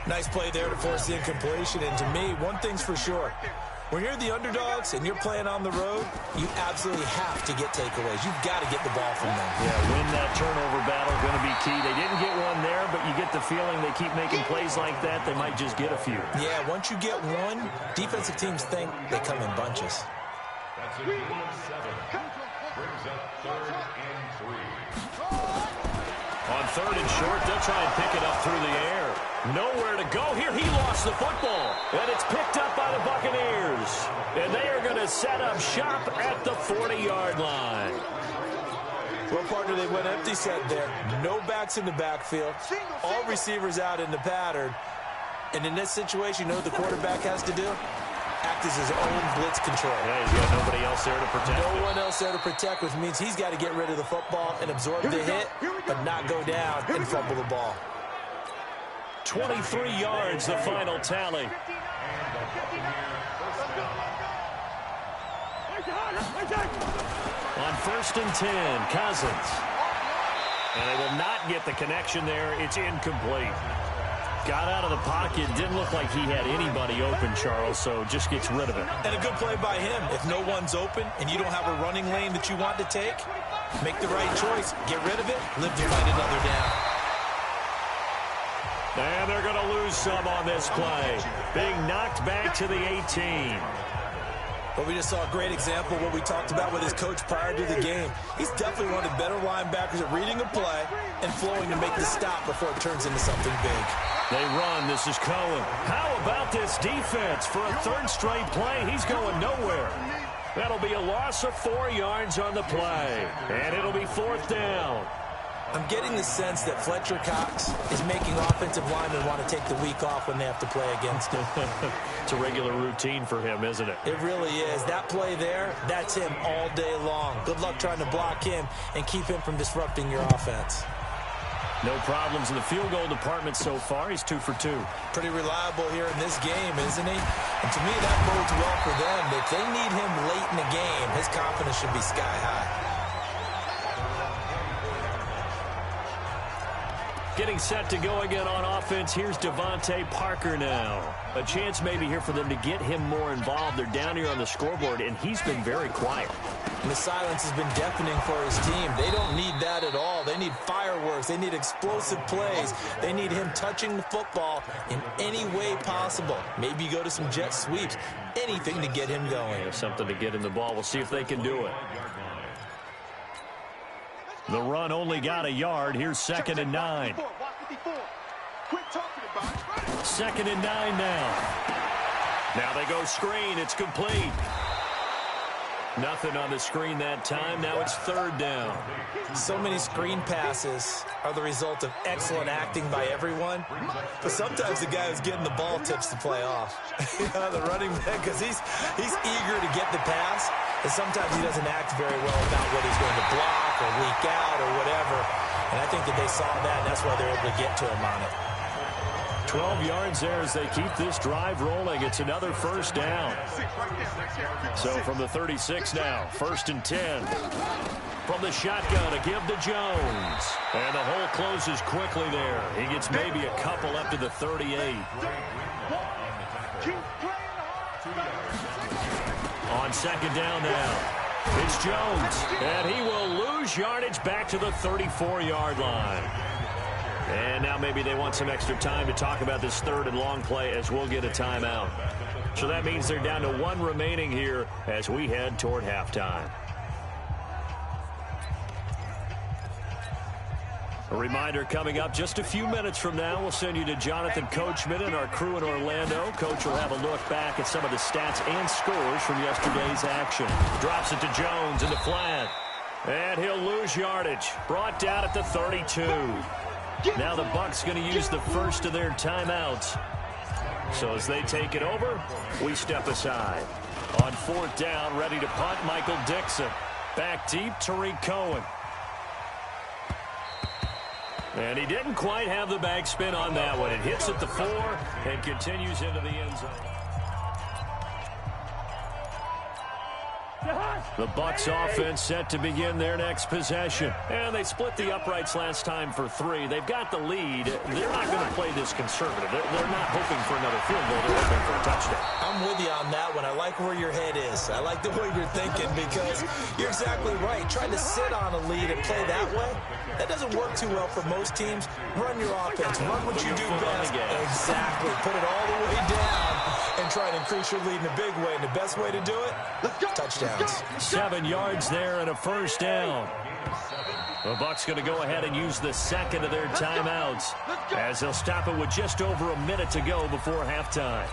Nice play there to force the incompletion. And to me, one thing's for sure. When you're the underdogs and you're playing on the road, you absolutely have to get takeaways. You've got to get the ball from them. Yeah, win that turnover battle, going to be key. They didn't get one there, but you get the feeling they keep making plays like that, they might just get a few. Yeah, once you get one, defensive teams think they come in bunches. That's a gain of 7. Brings up 3rd and 3. On 3rd and short, they'll try and pick it up through the air. Nowhere to go here. He lost the football. And it's picked up by the Buccaneers. And they are going to set up shop at the 40-yard line. Well, partner, they went empty set there. No backs in the backfield. All receivers out in the pattern. And in this situation, you know what the quarterback has to do? Act as his own blitz control. Yeah, he's got nobody else there to protect. No one else there to protect, which means he's got to get rid of the football and absorb the hit, but not go down and fumble the ball. 23 yards, the final tally. On 1st and 10, Cousins. And they will not get the connection there. It's incomplete. Got out of the pocket. Didn't look like he had anybody open, Charles, so just gets rid of it. And a good play by him. If no one's open and you don't have a running lane that you want to take, make the right choice. Get rid of it. Live to fight another down. And they're going to lose some on this play. Being knocked back to the 18. But we just saw a great example of what we talked about with his coach prior to the game. He's definitely one of the better linebackers at reading a play and flowing to make the stop before it turns into something big. They run. This is Cohen. How about this defense? For a 3rd straight play, he's going nowhere. That'll be a loss of 4 yards on the play. And it'll be 4th down. I'm getting the sense that Fletcher Cox is making offensive linemen want to take the week off when they have to play against him. It's a regular routine for him, isn't it? It really is. That play there, that's him all day long. Good luck trying to block him and keep him from disrupting your offense. No problems in the field goal department so far. He's 2 for 2. Pretty reliable here in this game, isn't he? And to me, that bodes well for them. If they need him late in the game, his confidence should be sky high. Getting set to go again on offense. Here's Devontae Parker now. A chance maybe here for them to get him more involved. They're down here on the scoreboard, and he's been very quiet. And the silence has been deafening for his team. They don't need that at all. They need fireworks. They need explosive plays. They need him touching the football in any way possible. Maybe go to some jet sweeps. Anything to get him going. Yeah, something to get in the ball. We'll see if they can do it. The run only got a yard. Here's 2nd and 9. Quit talking about it. 2nd and 9 now. Now they go screen. It's complete. Nothing on the screen that time. Now it's 3rd down. So many screen passes are the result of excellent acting by everyone. But sometimes the guy who's getting the ball tips the play off. The running back, because he's eager to get the pass. And sometimes he doesn't act very well about what he's going to block or leak out or whatever. And I think that they saw that, and that's why they're able to get to him on it. 12 yards there as they keep this drive rolling. It's another 1st down. So from the 36 now, 1st and 10. From the shotgun, a give to Jones. And the hole closes quickly there. He gets maybe a couple up to the 38. On 2nd down now. It's Jones, and he will lose yardage back to the 34-yard line. And now maybe they want some extra time to talk about this 3rd and long play as we'll get a timeout. So that means they're down to 1 remaining here as we head toward halftime. A reminder coming up just a few minutes from now, we'll send you to Jonathan Coachman and our crew in Orlando. Coach will have a look back at some of the stats and scores from yesterday's action. Drops it to Jones in the flat. And he'll lose yardage. Brought down at the 32. Now the Bucs going to use the first of their timeouts. So as they take it over, we step aside. On 4th down, ready to punt, Michael Dixon. Back deep, Tariq Cohen. And he didn't quite have the backspin on that one. It hits at the 4 and continues into the end zone. The Bucs offense set to begin their next possession. And they split the uprights last time for 3. They've got the lead. They're not going to play this conservative. They're not hoping for another field goal. They're hoping for a touchdown. I'm with you on that one. I like where your head is. I like the way you're thinking because you're exactly right. Trying to sit on a lead and play that way, that doesn't work too well for most teams. Run your offense. Run what you do best. Exactly. Put it all the way down and try to increase your lead in a big way. And the best way to do it, touchdowns. 7 yards there and a 1st down. The Bucs going to go ahead and use the 2nd of their timeouts as they'll stop it with just over a minute to go before halftime.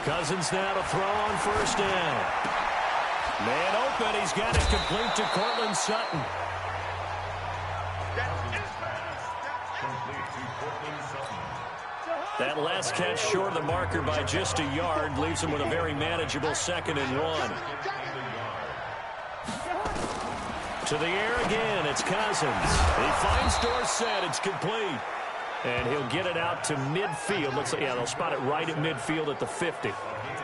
Cousins now to throw on 1st down. Man open. He's got it complete to Cortland Sutton. That last catch short of the marker by just a yard leaves him with a very manageable 2nd and 1. To the air again, it's Cousins. He finds Dorsett. It's complete. And he'll get it out to midfield. Looks like, yeah, they'll spot it right at midfield at the 50.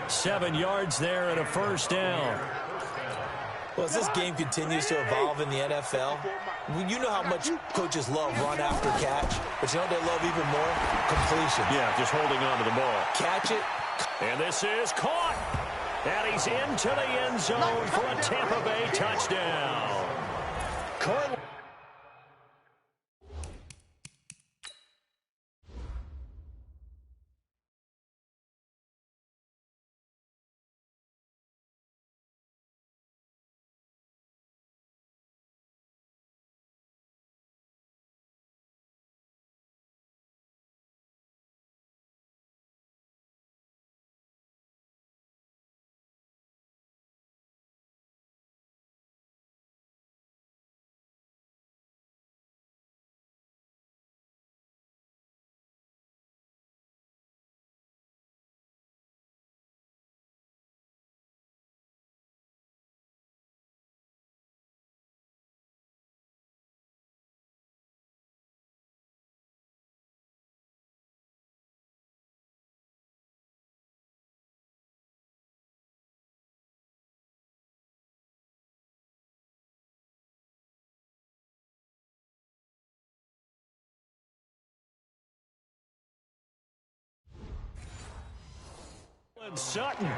7 yards there and a 1st down. Well, as this game continues to evolve in the NFL, you know how much coaches love run after catch, but you know what they love even more? Completion. Yeah, just holding on to the ball. Catch it. And this is caught. And he's into the end zone for a Tampa Bay touchdown. Cortland. Sutton,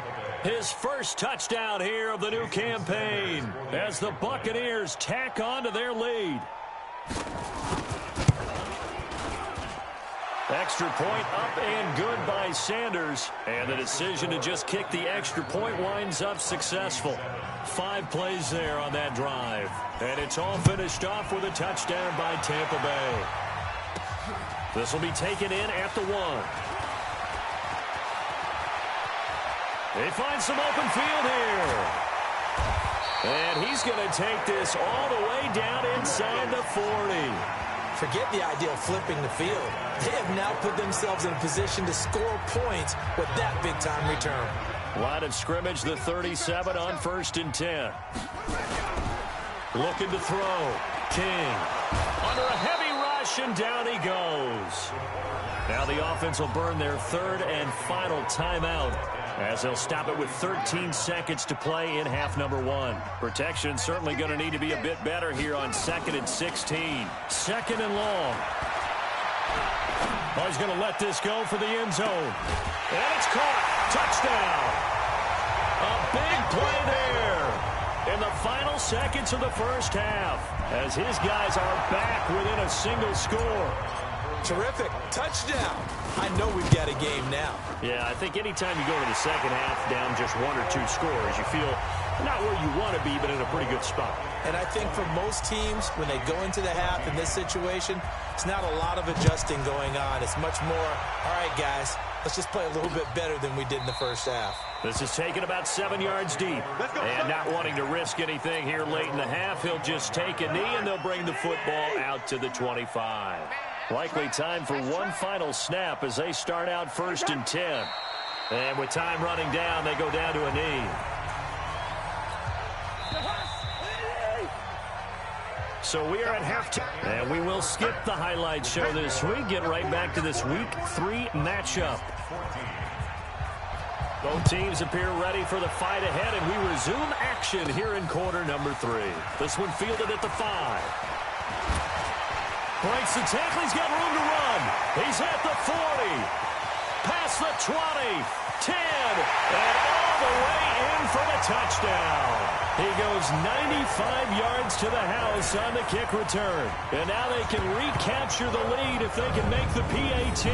his first touchdown here of the new campaign as the Buccaneers tack on to their lead. Extra point up and good by Sanders. And the decision to just kick the extra point winds up successful. 5 plays there on that drive. And it's all finished off with a touchdown by Tampa Bay. This will be taken in at the 1. They find some open field here. And he's going to take this all the way down inside the 40. Forget the idea of flipping the field. They have now put themselves in a position to score points with that big-time return. Line of scrimmage, the 37 on 1st and 10. Looking to throw. King under a heavy rush, and down he goes. Now the offense will burn their 3rd and final timeout, as they'll stop it with 13 seconds to play in half number 1. Protection certainly going to need to be a bit better here on 2nd and 16. 2nd and long. Oh, he's going to let this go for the end zone. And it's caught. Touchdown. A big play there in the final seconds of the first half, as his guys are back within a single score. Terrific. Touchdown. I know we've got a game now. Yeah, I think anytime you go to the second half down just 1 or 2 scores, you feel not where you want to be, but in a pretty good spot. And I think for most teams, when they go into the half in this situation, it's not a lot of adjusting going on. It's much more, all right, guys, let's just play a little bit better than we did in the first half. This is taken about 7 yards deep. And not wanting to risk anything here late in the half, he'll just take a knee, and they'll bring the football out to the 25. Likely time for one final snap as they start out 1st and 10. And with time running down, they go down to a knee. So we are at halftime, and we will skip the highlight show this week. Get right back to this Week 3 matchup. Both teams appear ready for the fight ahead, and we resume action here in quarter number 3. This one fielded at the 5. Breaks the tackle. He's got room to run. He's at the 40. Past the 20. 10. And all the way in for the touchdown. He goes 95 yards to the house on the kick return. And now they can recapture the lead if they can make the PAT.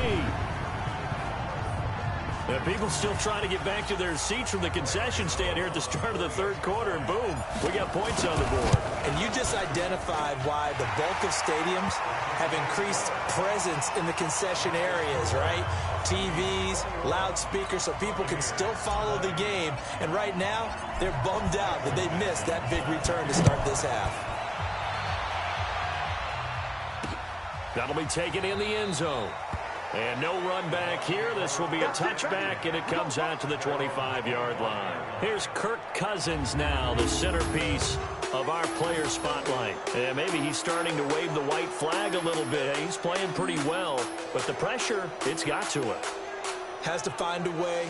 And people still trying to get back to their seats from the concession stand here at the start of the 3rd quarter, and boom, we got points on the board. And you just identified why the bulk of stadiums have increased presence in the concession areas, right? TVs, loudspeakers, so people can still follow the game. And right now, they're bummed out that they missed that big return to start this half. That'll be taken in the end zone. And no run back here. This will be a touchback, and it comes out to the 25-yard line. Here's Kirk Cousins now, the centerpiece of our player spotlight. And maybe he's starting to wave the white flag a little bit. He's playing pretty well, but the pressure, it's got to him. Has to find a way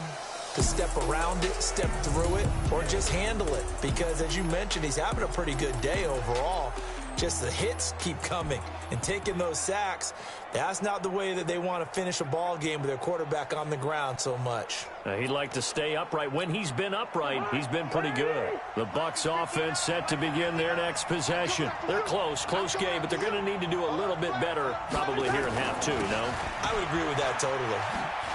to step around it, step through it, or just handle it. Because, as you mentioned, he's having a pretty good day overall. Just the hits keep coming and taking those sacks. That's not the way that they want to finish a ball game with their quarterback on the ground so much. He'd like to stay upright. When he's been upright, he's been pretty good. The Bucs offense set to begin their next possession. They're close game, but they're going to need to do a little bit better probably here in half 2, no? I would agree with that totally.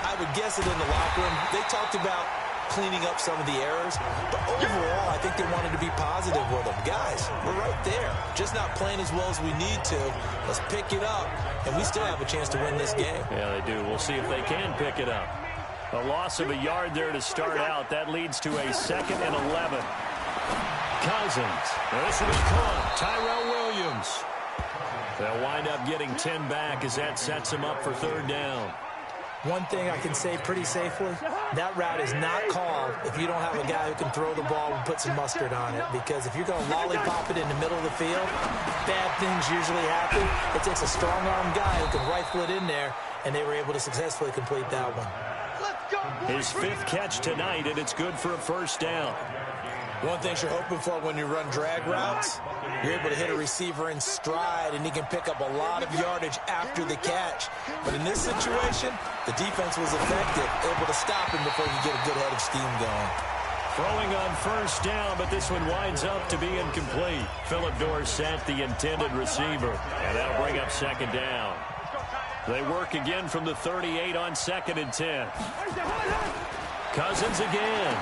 I would guess it in the locker room. They talked about cleaning up some of the errors, but overall, I think they wanted to be positive with them. Guys, we're right there. Just not playing as well as we need to. Let's pick it up, and we still have a chance to win this game. Yeah, they do. We'll see if they can pick it up. A loss of a yard there to start out. That leads to a 2nd and 11. Cousins. This will be caught. Tyrell Williams. They'll wind up getting 10 back as that sets them up for 3rd down. One thing I can say pretty safely, that route is not called if you don't have a guy who can throw the ball and put some mustard on it. Because if you're going to lollipop it in the middle of the field, bad things usually happen. It takes a strong-arm guy who can rifle it in there, and they were able to successfully complete that one. His 5th catch tonight, and it's good for a 1st down. One thing you're hoping for when you run drag routes, you're able to hit a receiver in stride, and he can pick up a lot of yardage after the catch. But in this situation, the defense was effective, able to stop him before you get a good head of steam going. Throwing on 1st down, but this one winds up to be incomplete. Phillip Dorsett, the intended receiver, and that'll bring up 2nd down. They work again from the 38 on 2nd and 10. Cousins again.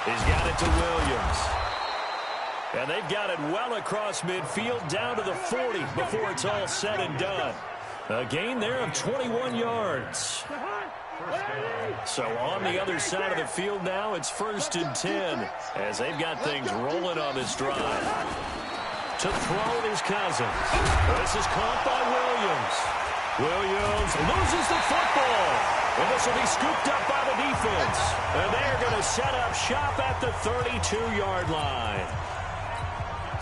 He's got it to Williams. And they've got it well across midfield down to the 40 before it's all said and done. A gain there of 21 yards. So on the other side of the field now, it's 1st and 10 as they've got things rolling on this drive. To throw is Cousins. This is caught by Williams. Williams loses the football. And this will be scooped up by the defense. And they're going to set up shop at the 32-yard line.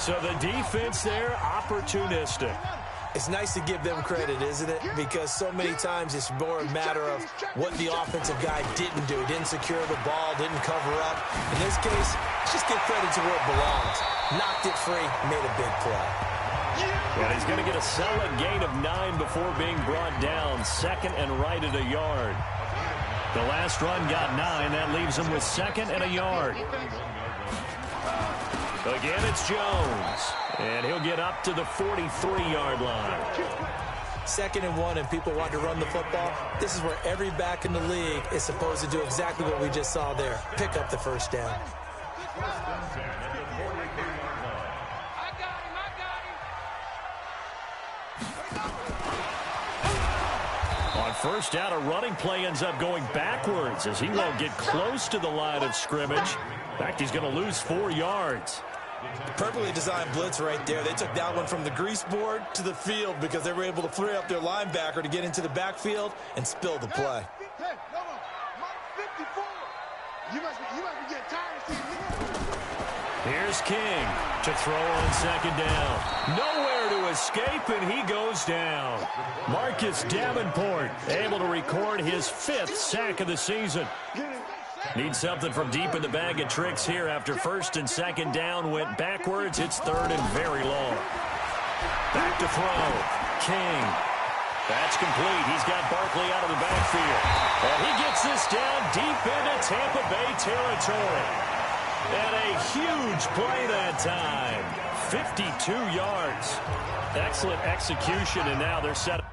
So the defense there, opportunistic. It's nice to give them credit, isn't it? Because so many times it's more a matter of what the offensive guy didn't do. He didn't secure the ball, didn't cover up. In this case, just give credit to where it belongs. Knocked it free, made a big play. And he's going to get a solid gain of 9 before being brought down. 2nd and right at a yard. The last run got 9. That leaves him with 2nd and a yard. Again, it's Jones. And he'll get up to the 43-yard line. 2nd and 1, and people want to run the football. This is where every back in the league is supposed to do exactly what we just saw there. Pick up the first down. On first down, a running play ends up going backwards as he won't get close to the line of scrimmage. In fact, he's going to lose 4 yards. Perfectly designed blitz right there. They took that one from the grease board to the field because they were able to free up their linebacker to get into the backfield and spill the play. Hey, no, Mark 54. You must be getting tired of seeing me. Here's King to throw on 2nd down. Nowhere to escape, and he goes down. Marcus Davenport able to record his 5th sack of the season. Needs something from deep in the bag of tricks here after 1st and 2nd down went backwards. It's 3rd and very long. Back to throw. King. That's complete. He's got Barkley out of the backfield. And he gets this down deep into Tampa Bay territory. And a huge play that time. 52 yards. Excellent execution, and now they're set up.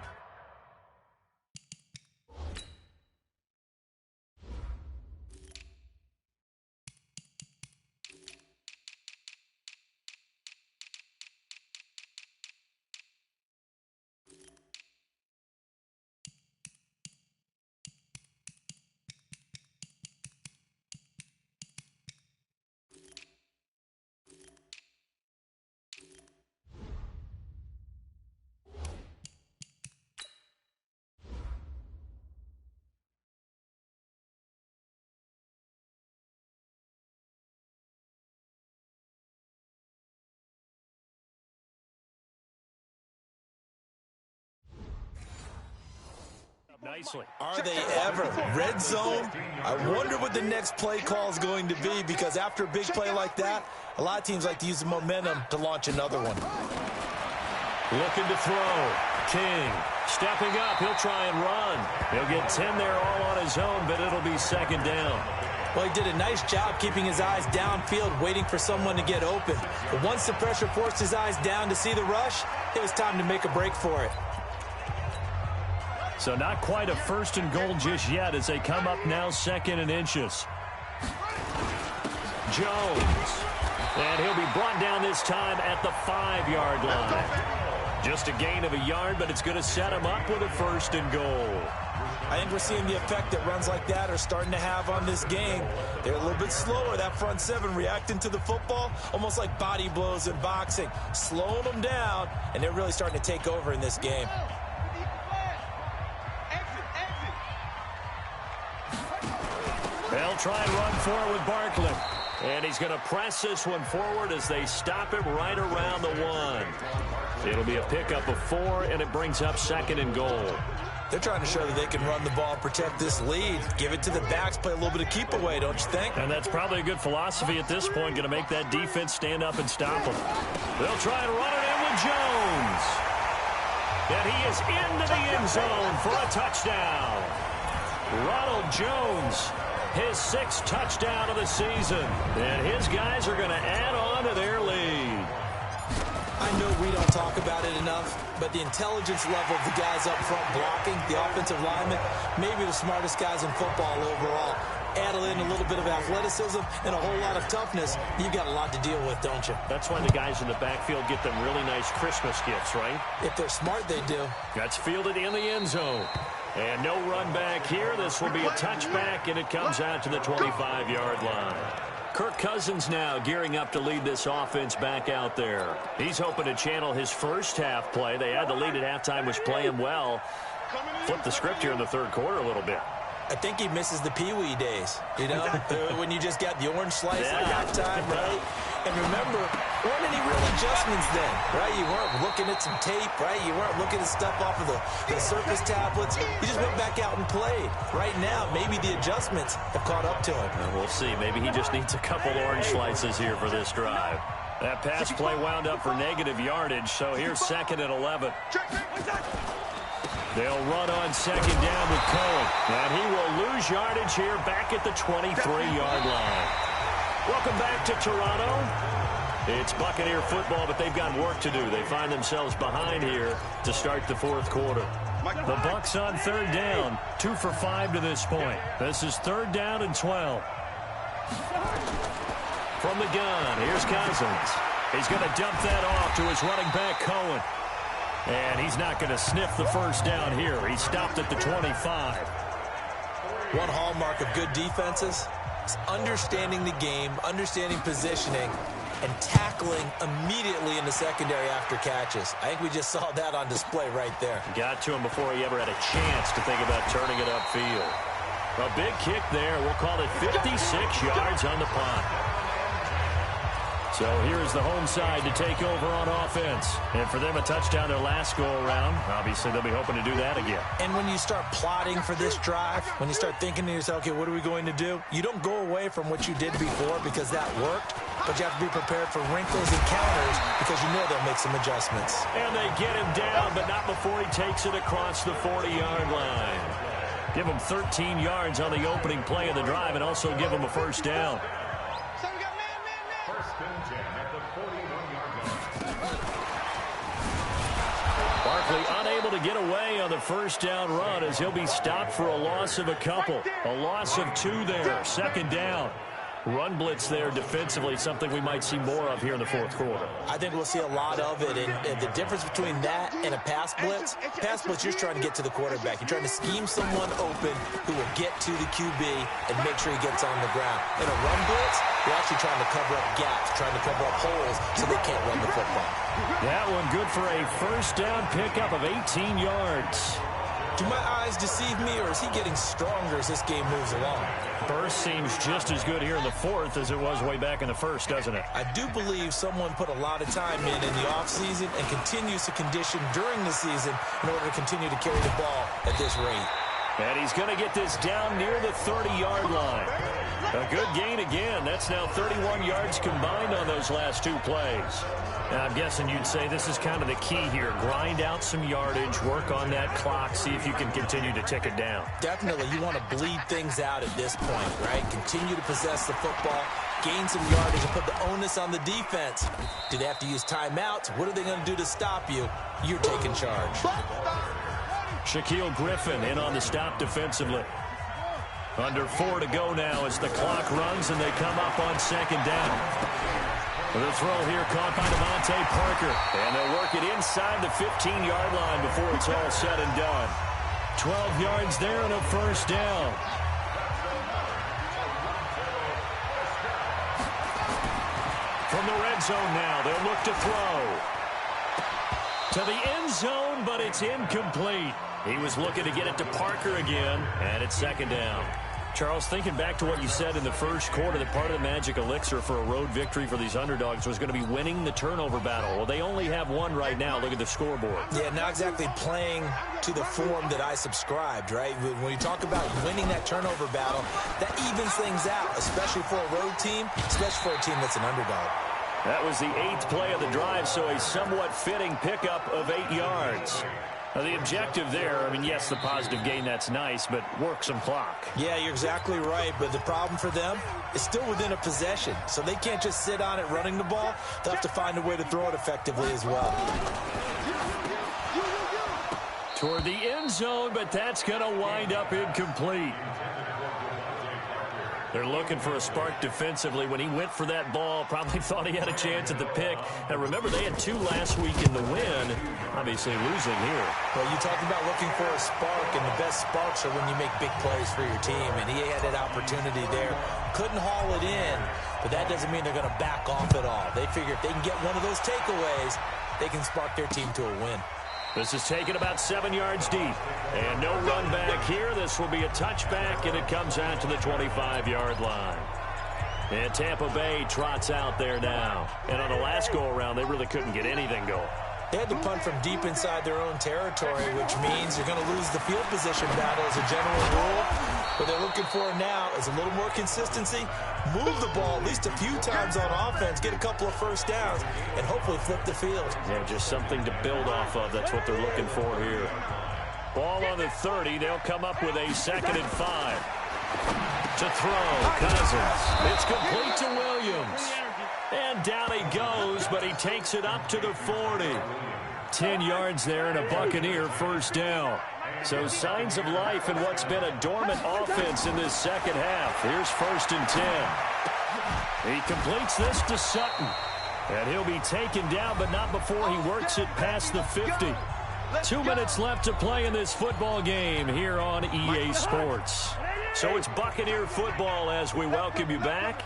Nicely. Are they ever? Red zone? I wonder what the next play call is going to be, because after a big play like that, a lot of teams like to use the momentum to launch another one. Looking to throw. King stepping up. He'll try and run. He'll get 10 there all on his own, but it'll be 2nd down. Well, he did a nice job keeping his eyes downfield, waiting for someone to get open. But once the pressure forced his eyes down to see the rush, it was time to make a break for it. So not quite a 1st and goal just yet as they come up now 2nd and inches. Jones. And he'll be brought down this time at the 5-yard line. Just a gain of a yard, but it's going to set him up with a 1st and goal. I think we're seeing the effect that runs like that are starting to have on this game. They're a little bit slower, that front 7, reacting to the football, almost like body blows in boxing, slowing them down, and they're really starting to take over in this game. They'll try and run forward with Barkley. And he's going to press this one forward as they stop him right around the 1. It'll be a pickup of 4, and it brings up 2nd and goal. They're trying to show that they can run the ball, protect this lead, give it to the backs, play a little bit of keep away, don't you think? And that's probably a good philosophy at this point, going to make that defense stand up and stop them. They'll try and run it in with Jones. And he is into the end zone for a touchdown. Ronald Jones, his 6th touchdown of the season. And his guys are going to add on to their lead. I know we don't talk about it enough, but the intelligence level of the guys up front blocking, the offensive linemen, maybe the smartest guys in football overall. Add in a little bit of athleticism and a whole lot of toughness, you've got a lot to deal with, don't you? That's why the guys in the backfield get them really nice Christmas gifts, right? If they're smart, they do. That's fielded in the end zone. And no run back here. This will be a touchback, and it comes out to the 25-yard line. Kirk Cousins now gearing up to lead this offense back out there. He's hoping to channel his first half play. They had the lead at halftime, was playing well. Flip the script here in the third quarter a little bit. I think he misses the Pee-wee days, you know, when you just got the orange slice at halftime, right? And remember, weren't any real adjustments then, right? You weren't looking at some tape, right? You weren't looking at stuff off of the surface tablets. You just went back out and played. Right now, maybe the adjustments have caught up to him. And we'll see. Maybe he just needs a couple orange slices here for this drive. That pass play wound up for negative yardage, so here's 2nd and 11. They'll run on 2nd down with Cohen. And he will lose yardage here back at the 23-yard line. Welcome back to Toronto. It's Buccaneer football, but they've got work to do. They find themselves behind here to start the fourth quarter. The Bucs on 3rd down, 2 for 5 to this point. This is 3rd down and 12. From the gun, here's Cousins. He's going to dump that off to his running back, Cohen. And he's not going to sniff the first down here. He stopped at the 25. One hallmark of good defenses is understanding the game, understanding positioning, and tackling immediately in the secondary after catches. I think we just saw that on display right there. Got to him before he ever had a chance to think about turning it upfield. A big kick there. We'll call it 56 yards on the punt. So here's the home side to take over on offense. And for them, a touchdown their last go-around. Obviously, they'll be hoping to do that again. And when you start plotting for this drive, when you start thinking to yourself, okay, what are we going to do? You don't go away from what you did before because that worked, but you have to be prepared for wrinkles and counters because you know they'll make some adjustments. And they get him down, but not before he takes it across the 40-yard line. Give him 13 yards on the opening play of the drive and also give him a first down. Barkley unable to get away on the first down run as he'll be stopped for a loss of a couple. A loss of 2 there. 2nd down. Run blitz there defensively, something we might see more of here in the fourth quarter. I think we'll see a lot of it. And the difference between that and a pass blitz, you're just trying to get to the quarterback. You're trying to scheme someone open who will get to the QB and make sure he gets on the ground. In a run blitz, you're actually trying to cover up gaps, trying to cover up holes so they can't run the football. That one good for a first down pickup of 18 yards. Do my eyes deceive me, or is he getting stronger as this game moves along? Burst seems just as good here in the fourth as it was way back in the first, doesn't it? I do believe someone put a lot of time in the offseason and continues to condition during the season in order to continue to carry the ball at this rate. And he's going to get this down near the 30-yard line. A good gain again. That's now 31 yards combined on those last 2 plays. Now, I'm guessing you'd say this is kind of the key here. Grind out some yardage, work on that clock, see if you can continue to tick it down. Definitely. You want to bleed things out at this point, right? Continue to possess the football, gain some yardage, and put the onus on the defense. Do they have to use timeouts? What are they going to do to stop you? You're taking charge. Shaquille Griffin in on the stop defensively. Under 4 to go now as the clock runs and they come up on 2nd down. The throw here caught by Devontae Parker. And they'll work it inside the 15-yard line before it's all said and done. 12 yards there and a first down. From the red zone now, they'll look to throw. To the end zone, but it's incomplete. He was looking to get it to Parker again, and it's 2nd down. Charles, thinking back to what you said in the first quarter, that part of the magic elixir for a road victory for these underdogs was going to be winning the turnover battle. Well, they only have one right now. Look at the scoreboard. Yeah, not exactly playing to the form that I subscribed, right? When you talk about winning that turnover battle, that evens things out, especially for a road team, especially for a team that's an underdog. That was the 8th play of the drive, so a somewhat fitting pickup of 8 yards. The objective there, I mean, yes, the positive gain, that's nice, but work some clock. Yeah, you're exactly right, but the problem for them is still within a possession, so they can't just sit on it running the ball. They'll have to find a way to throw it effectively as well. Toward the end zone, but that's going to wind up incomplete. They're looking for a spark defensively. When he went for that ball, probably thought he had a chance at the pick. And remember, they had 2 last week in the win, obviously losing here. Well, you talk about looking for a spark, and the best sparks are when you make big plays for your team, and he had that opportunity there. Couldn't haul it in, but that doesn't mean they're going to back off at all. They figure if they can get one of those takeaways, they can spark their team to a win. This is taken about 7 yards deep. And no run back here. This will be a touchback, and it comes out to the 25-yard line. And Tampa Bay trots out there now. And on the last go-around, they really couldn't get anything going. They had to punt from deep inside their own territory, which means you're going to lose the field position battle as a general rule. What they're looking for now is a little more consistency, move the ball at least a few times on offense, get a couple of first downs, and hopefully flip the field. Yeah, just something to build off of. That's what they're looking for here. Ball on the 30. They'll come up with a 2nd and 5. To throw, Cousins. It's complete to Williams. And down he goes, but he takes it up to the 40. 10 yards there and a Buccaneer first down. So signs of life in what's been a dormant offense in this second half. Here's 1st and 10. He completes this to Sutton. And he'll be taken down, but not before he works it past the 50. 2 minutes left to play in this football game here on EA Sports. So it's Buccaneer football as we welcome you back.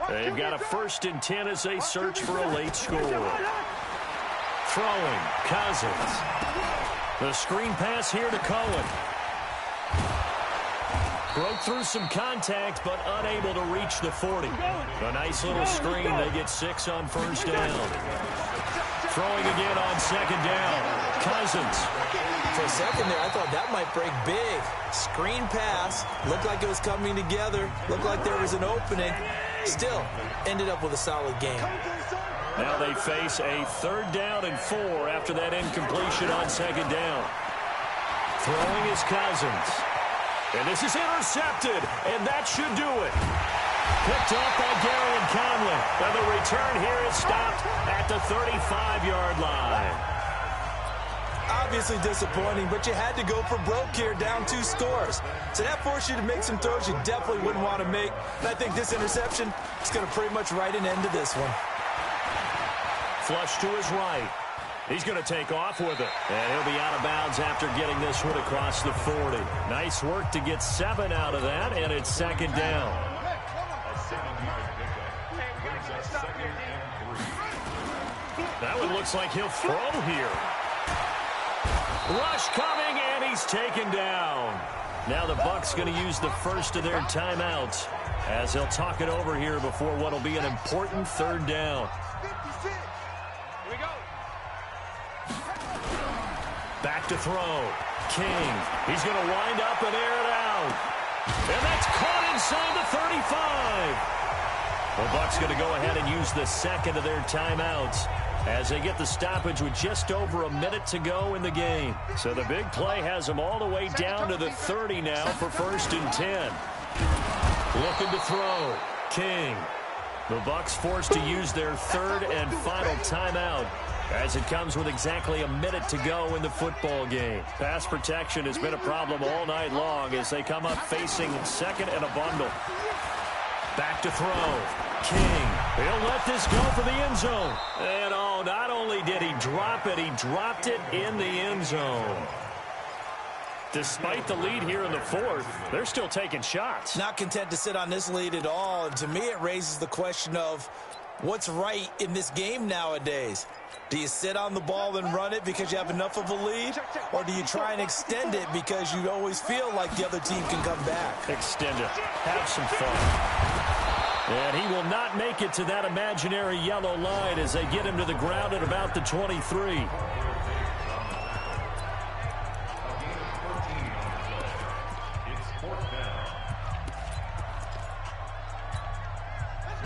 They've got a 1st and 10 as they search for a late score. Throwing, Cousins. The screen pass here to Cohen. Broke through some contact, but unable to reach the 40. A nice little screen. They get 6 on 1st down. Throwing again on 2nd down. Cousins. For a second there, I thought that might break big. Screen pass. Looked like it was coming together. Looked like there was an opening. Still, ended up with a solid game. Now they face a 3rd down and 4 after that incompletion on 2nd down. Throwing is Cousins. And this is intercepted, and that should do it. Picked off by Gary and Conley. And the return here is stopped at the 35-yard line. Obviously disappointing, but you had to go for broke here, down 2 scores. So that forced you to make some throws you definitely wouldn't want to make. And I think this interception is going to pretty much write an end to this one. Flush to his right. He's going to take off with it. And he'll be out of bounds after getting this one across the 40. Nice work to get 7 out of that, and it's 2nd down. That one looks like he'll throw here. Rush coming, and he's taken down. Now the Bucs going to use the first of their timeouts as they'll talk it over here before what will be an important 3rd down. Back to throw. King. He's going to wind up and air it out. And that's caught inside the 35. The Bucs going to go ahead and use the 2nd of their timeouts as they get the stoppage with just over a minute to go in the game. So the big play has them all the way down to the 30 now for 1st and 10. Looking to throw. King. The Bucs forced to use their 3rd and final timeout as it comes with exactly a minute to go in the football game. Pass protection has been a problem all night long as they come up facing 2nd and a bundle. Back to throw. King. He'll let this go for the end zone. And oh, not only did he drop it, he dropped it in the end zone. Despite the lead here in the 4th, they're still taking shots. Not content to sit on this lead at all. And to me, it raises the question of what's right in this game nowadays. Do you sit on the ball and run it because you have enough of a lead? Or do you try and extend it because you always feel like the other team can come back? Extend it. Have some fun. And he will not make it to that imaginary yellow line as they get him to the ground at about the 23.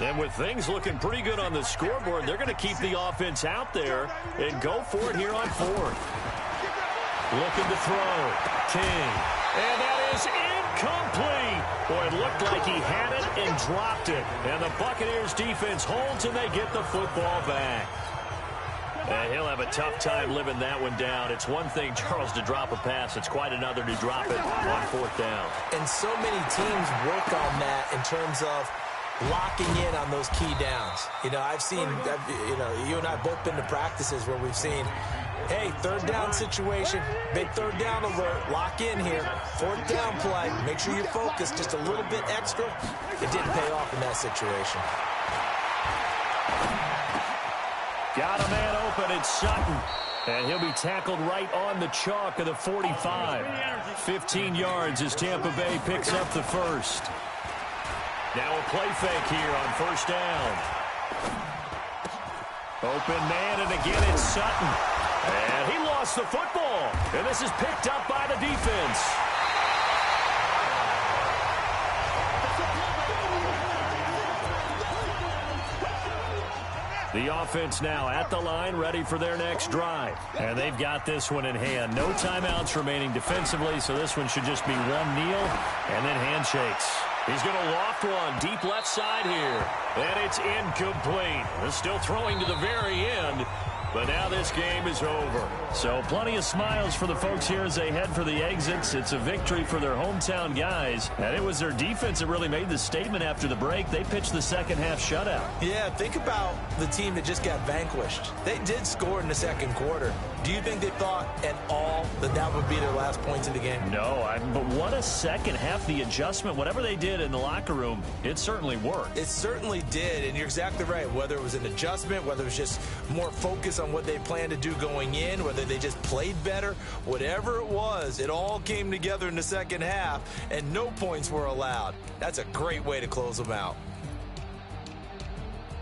And with things looking pretty good on the scoreboard, they're going to keep the offense out there and go for it here on 4th. Looking to throw. King. And that is incomplete. Boy, it looked like he had it and dropped it. And the Buccaneers defense holds and they get the football back. And he'll have a tough time living that one down. It's one thing, Charles, to drop a pass. It's quite another to drop it on fourth down. And so many teams work on that in terms of locking in on those key downs. You know, I've seen, you and I have both been to practices where we've seen, hey, third down situation, big third down alert, lock in here, fourth down play, make sure you focus just a little bit extra. It didn't pay off in that situation. Got a man open, it's Sutton. And he'll be tackled right on the chalk of the 45. 15 yards as Tampa Bay picks up the first. Now a play fake here on first down. Open man, and again it's Sutton. And he lost the football. And this is picked up by the defense. The offense now at the line, ready for their next drive. And they've got this one in hand. No timeouts remaining defensively, so this one should just be one kneel and then handshakes. He's going to loft one deep left side here. And it's incomplete. They're still throwing to the very end. But now this game is over. So plenty of smiles for the folks here as they head for the exits. It's a victory for their hometown guys. And it was their defense that really made the statement after the break. They pitched the second half shutout. Yeah, think about the team that just got vanquished. They did score in the second quarter. Do you think they thought at all that that would be their last points of the game? No, but what a second half. The adjustment, whatever they did in the locker room, it certainly worked. It certainly did, and you're exactly right. Whether it was an adjustment, whether it was just more focus on what they planned to do going in, whether they just played better, whatever it was, it all came together in the second half, and no points were allowed. That's a great way to close them out.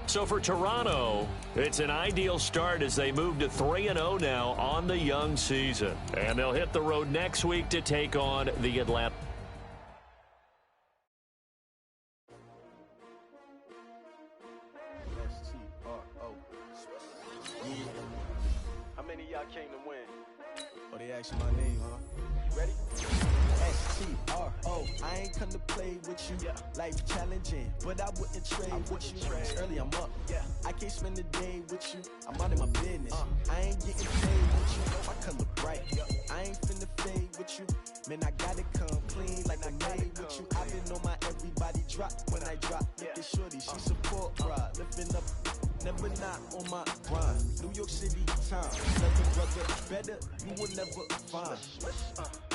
So for Toronto, it's an ideal start as they move to 3-0 now on the young season. And they'll hit the road next week to take on the Atlanta. How many of y'all came to win? Oh, they asked you my name, huh? You ready? S-T-R-O. I ain't come to play with you. Life challenging, but I wouldn't trade with you. It's early, I'm up. I can't spend the day with you. I'm out of my business. I ain't getting paid with you. My color bright. I ain't finna fade with you. Man, I gotta come clean like I made with you. I've been on my everybody drop when I drop. Look at shorty, she support pride. Lifting up, never not on my grind. New York City time. Nothing brother better, you will never find.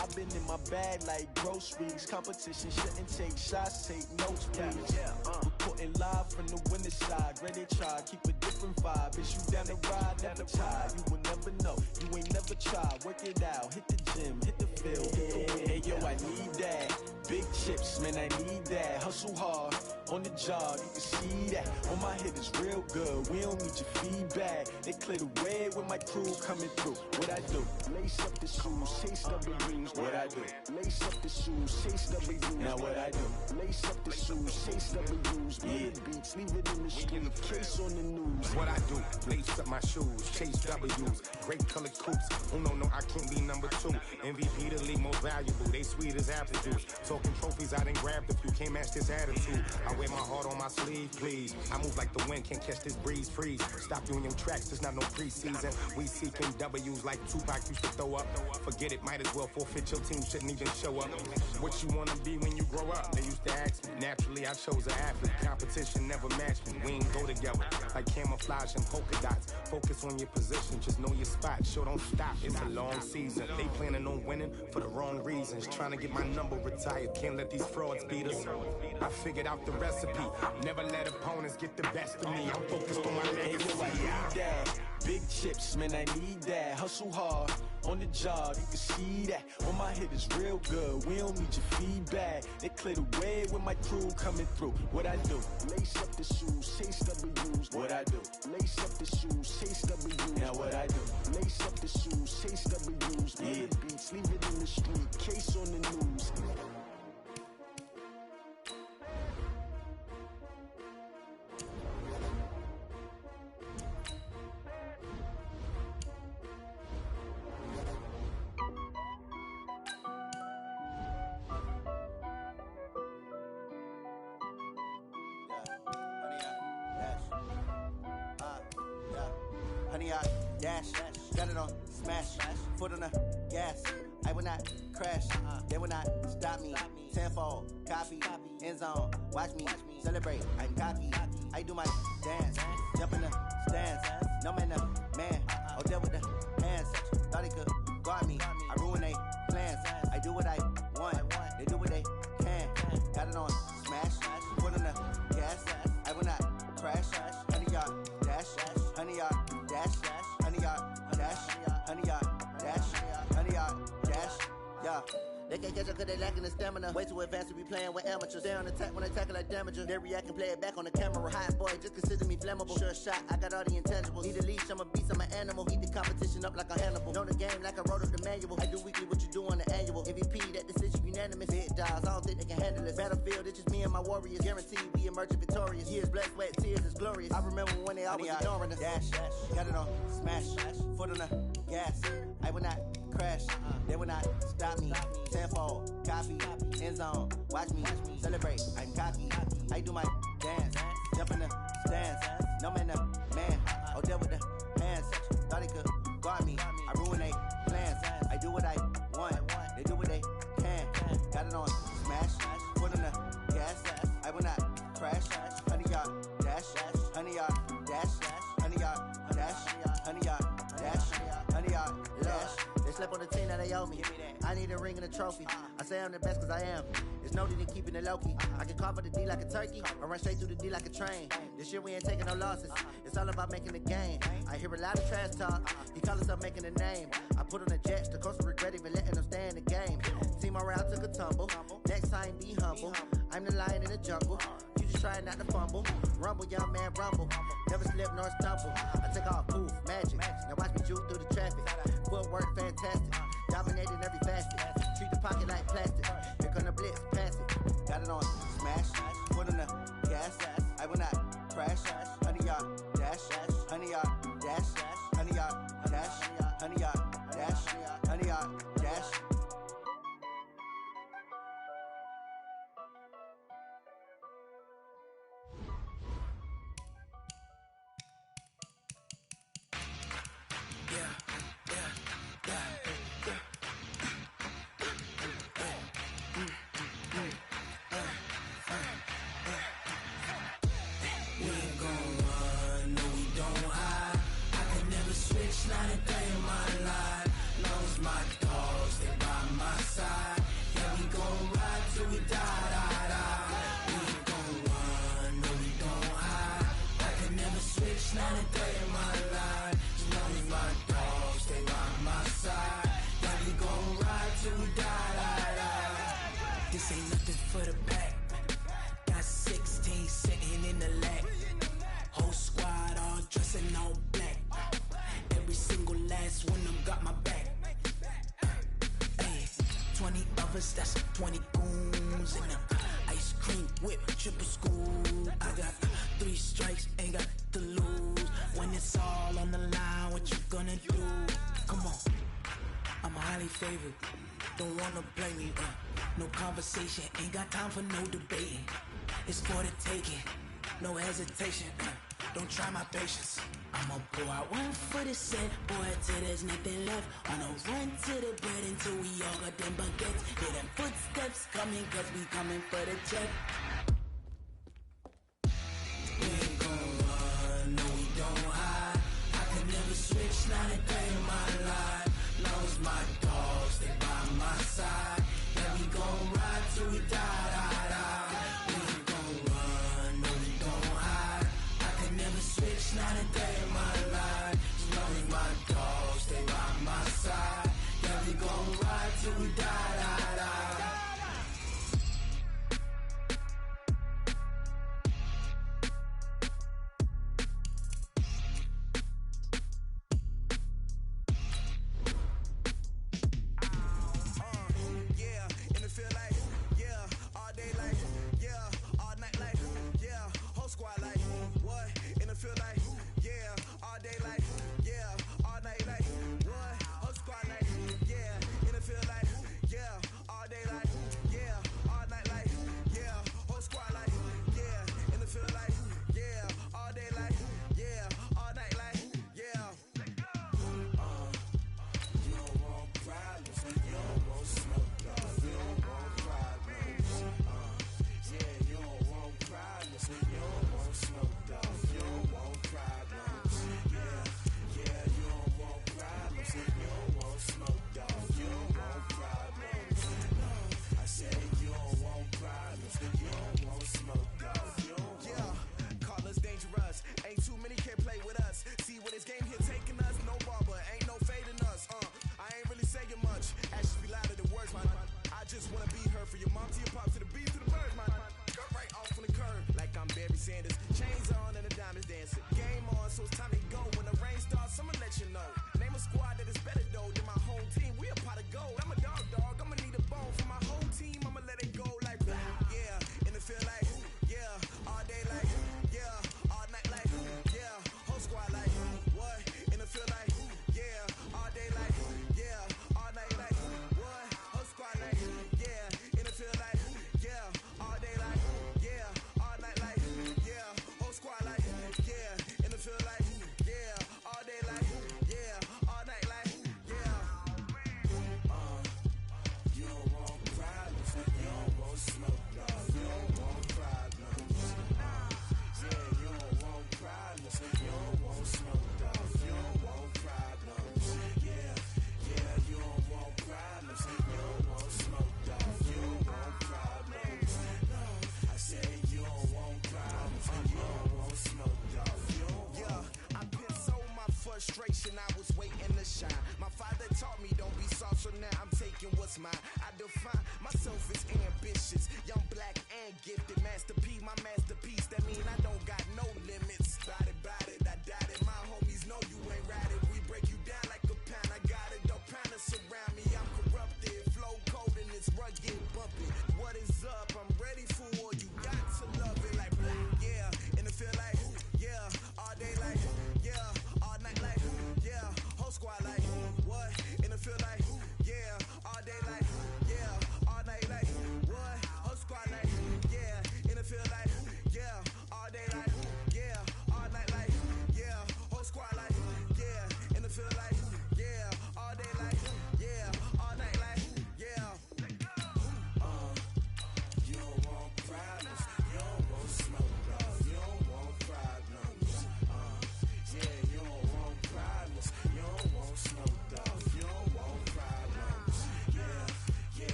I've been in my bag like groceries. Competition shouldn't take shots, take notes, please. Reporting live from the winning side. Ready to try, keep a different vibe. Is you down the ride, never tired. You will never know, you ain't never tried. Work it out, hit the gym, hit the field, hit the win. Hey yo, I need that. Big chips, man, I need that. Hustle hard, on the job, you can see that. On my hit is real good, we don't need your feedback. They clear the way with my crew coming through. What I do? Lace up the shoes, chase W's. What I do? Lace up the shoes, chase W's. Now what I do? Lace up the shoes, chase W's. Beats, leave it in the street, case on the news. What I do? Lace up my shoes, chase W's. Great colored coops. Oh no, I can't be number 2. MVP the league most valuable. They sweet as apple juice. Talking trophies, I done grabbed a few. Can't match this attitude. I wear my heart on my sleeve, please. I move like the wind, can't catch this breeze. Freeze. Stop doing your tracks, there's not no preseason. We seeking W's like Tupac used to throw up. Forget it, might as well forfeit. Your team shouldn't even show up. What you wanna be when you grow up? They used to ask me. Naturally, I chose an athlete. Competition never matched me. We ain't go together like camouflage and polka dots. Focus on your position, just know your spot. Show don't stop, it's a long season. They planning on winning for the wrong reasons. Trying to get my number retired, can't let these frauds beat us. I figured out the recipe. Never let opponents get the best of me. I'm focused on my legacy. I need that. Big chips, man, I need that. Hustle hard, on the job, you can see that. On my hit is real good, we don't need your feedback. They clear the way with my crew coming through. What I do? Lace up the shoes, chase W's. What I do? Lace up the shoes, chase W's. Now what I do? Lace up the shoes, chase W's. Beats, leave it in the street, case on the news. honey yard, dash, got it on, smash, foot on the gas. I will not crash, they will not stop me. Tenfold, copy, end zone, watch me celebrate. I'm cocky, I do my dance, jump in the stands. No man, man, oh there with the hands. Thought he could guard me, I ruin they plans. I do what I want, they do what they can. Got it on, smash, foot on the gas. I will not crash, honey yard, dash, honey yard, dash, honey yard, dash, honey yard, dash, honey yard, dash, yeah. They can't catch up cause they lacking the stamina. Way too advanced to be playing with amateurs. Stay on attack when I tackle like damager. They react and play it back on the camera. Hot boy, just consider me flammable. Sure shot, I got all the intangibles. Need a leash, I'm a beast, I'm an animal. Eat the competition up like a Hannibal. Know the game like I wrote up the manual. I do weekly what you do on the annual. MVP, that decision unanimous. Big dogs, I don't think they can handle this. Battlefield, it's just me and my warriors. Guaranteed we emerge victorious. Years, blood, sweat, tears, is glorious. I remember when they always ignoring us. Dash, got it on, smash, foot on the gas. I will not crash, they will not stop me. Tenfold, copy, end zone, watch me celebrate. I'm cocky, I do my dance, jump in the stands. No man, man, oh there with the hands. Thought he could guard me, I ruin they plans. I do what I want, they do what they can. Got it on, smash, foot on the gas. I will not crash, honey yard, dash, honey yard, dash, honey yard, dash, honey yard, dash, honey yard, dash. They slept on the team that they owe me. I need a ring and a trophy. I say I'm the best cause I am. It's no need in keeping it low-key. I can carve up the D like a turkey or run straight through the D like a train. This year we ain't taking no losses. It's all about making the game. I hear a lot of trash talk. He call himself making a name. I put on the Jets. The coach will regret even letting them stay in the game. Team morale took a tumble. Next time be humble. I'm the lion in the jungle. You just try not to fumble. Rumble, young man, rumble. Never slip nor stumble. I take off, poof, magic. Now watch me juke through the traffic. Footwork fantastic. Dominating every facet. Treat the pocket like plastic. Here come the blitz, pass it. Got it on, smash. Foot on the gas. I will not crash. Honey yard, dash. Honey yard, dash. Honey yard, dash. Honey yard, dash. Honey yard, dash. Not a day in my life. Lost my dogs, they by my side. Yeah, we gon' ride till we die. We ain't gon' run, no, we don't hide. I can never switch, not a day in my life. As long as my dogs, they by my side. Yeah, we gon' ride till we die. This ain't nothing for the pack. Got 16 sitting in the lap. Whole squad all dressing all black. Every single last one of them got my back. Hey, 20 of us, that's 20 goons in the ice cream whip, triple school. I got 3 strikes, ain't got to lose. When it's all on the line, what you gonna do? Come on, I'm highly favored. Don't wanna blame me. No conversation, ain't got time for no debating. It's for the taking, no hesitation. Don't try my patience. I'ma pull out one for the set, boy, till there's nothing left. On a run to the bread until we all got them baguettes. Hear them footsteps coming, cause we coming for the check. We ain't gon' run, no, we don't hide. I can never switch, not a day in my life. Long as my dogs, they by my side. Yeah, we gon' ride till we die. We ain't gon' run, no, we don't hide. I can never switch, not a day in my life. As long as my dogs, they by my side. Yeah, we gon' ride till we die.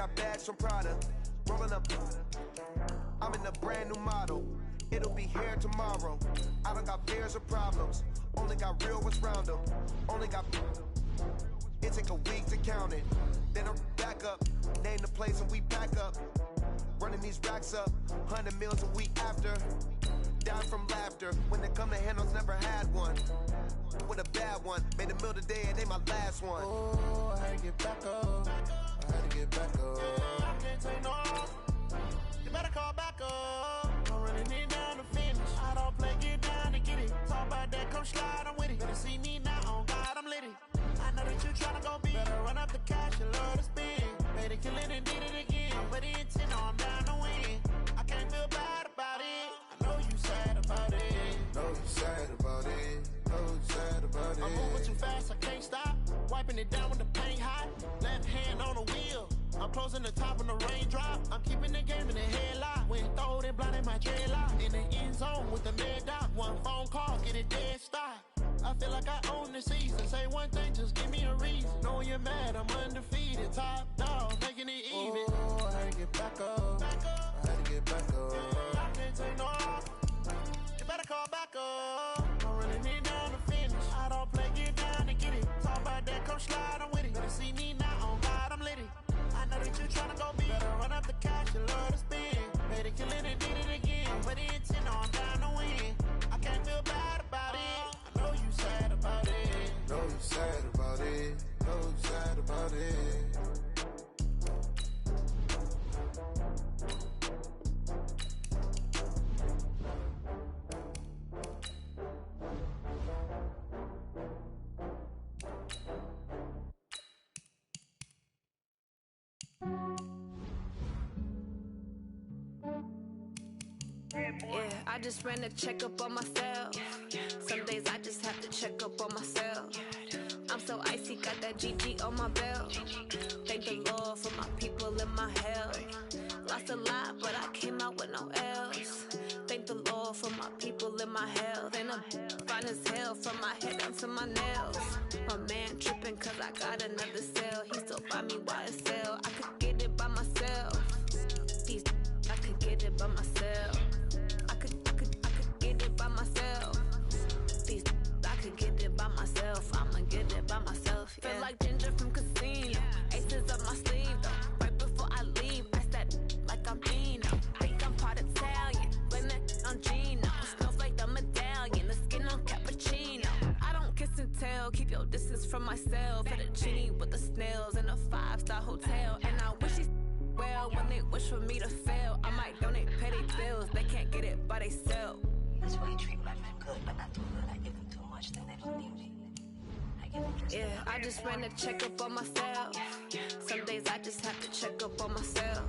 got bags from Prada. Rolling up. I'm in a brand new model. It'll be here tomorrow. I don't got fears or problems. Only got real ones round them. Only got. It take a week to count it. Then I'm back up. Name the place and we pack up. Running these racks up. 100 meals a week after. Down from laughter. When they come to handles, never had one. With a bad one. Made a meal today and they my last one. Oh, I had to get back up. I had to get back up. I can't take no. You better call back up. I'm running it down to finish. I don't play, get down to get it. Talk about that, come slide, I'm with it. Better see me now, on God, I'm litty. I know that you tryna go big. Better run up the cash, you love to spend. Better kill it and did it again. I'm with the intent, no, I'm down to win. I can't feel bad about it. I know you sad about it. Know you sad about it. Know you sad about it. I'm moving too fast, I can't stop. Wiping it down when the paint hot. Left hand on the wheel. I'm closing the top when the raindrop. I'm keeping the game in the headlock. When throwed and blinded my dreadlock. In the end zone with the mad dot. One phone call, get it dead stop. I feel like I own the season. Say one thing, just give me a reason. Knowing you're mad, I'm undefeated. Top dog, making it even. Oh, I had to get back up. I had to get back up. I can't take no. You better call back up. I'm running it down to finish. I don't play, get down to get it. Talk about that, come slide, I'm with it. Better see me now, on God, I'm litty. I know that you tryna go big. Better run up the cash, you love to spend. Made it, kill it, and did it again. But the intent, no, I'm down to win. I can't feel bad about it. I know you sad about it. Know you sad about it. Know you sad about it. Yeah, I just ran a checkup on myself. Some days I just have to check up on myself. I'm so icy, got that GG on my belt. Thank the Lord for my people in my health. Lost a lot, but I came out with no L's. Thank the Lord for my people in my health. And I'm fine as hell from my head down to my nails. My man tripping cause I got another cell. He still buy me YSL. I could get it by myself. These I could get it by myself. I could get it by myself. These I could get it by myself. I'ma get it by myself. Yeah. Feel like Ginger from Casino. Aces up my sleeve though. Right before I leave, pass that like I'm Dino. Think I'm part Italian. Blame that on Gino. Smells like the medallion. The skin on cappuccino. I don't kiss and tell. Keep your distance from myself. Fettuccine with the snails in a 5-star hotel. And I wish he's well when they wish for me to fail. I might donate petty bills. They can't get it by themselves. That's why you treat my men good, but not too good. I give them too much, then they don't need me. Yeah, I just ran a checkup on myself. Some days I just have to check up on myself.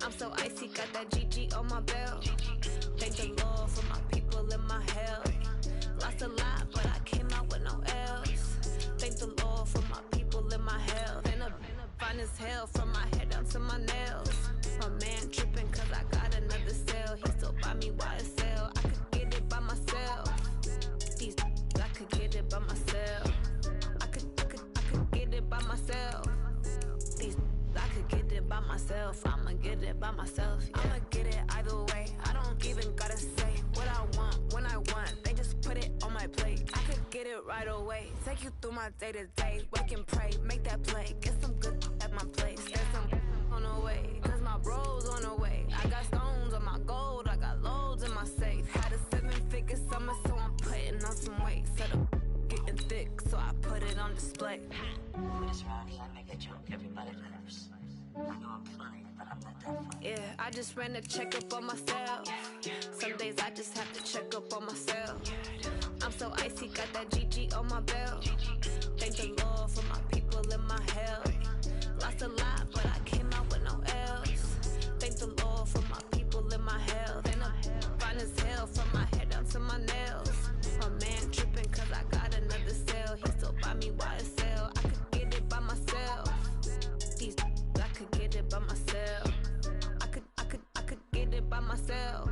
I'm so icy, got that GG on my belt. Thank the Lord for my people in my health. Lost a lot, but I came out with no L's. Thank the Lord for my people in my health. And I'm fine as hell from my head down to my nails. My man tripping cause I got another cell. He still buy me YSL. I could get it by myself. These I could get it by myself. I could get it by myself. These I could get it by myself. I'ma get it by myself. Yeah. I'ma get it either way. I don't even gotta say what I want when I want. They just put it on my plate. I could get it right away. Take you through my day to day. Wake and pray, make that play. Get some good at my place. There's some on the way. Cause my bros on the way. I got stones on my gold. I got loads in my safe. Had a 7-figure summer, so I'm putting on some weight. Set up getting thick, so I put it on display. With this round, I make a joke. Everybody laughs. I know I'm funny, but I'm not that funny. Yeah, I just ran a checkup on myself. Some days I just have to check up on myself. I'm so icy, got that GG on my belt. Thank the Lord for my people in my health. Lost a lot, but I came out with no L's. Thank the Lord for my people in my health. And I'm fine as hell from my head down to my nails. My man tripping cause I got another cell. He still buy me YSL. I could get it by myself. These I could get it by myself. I could get it by myself.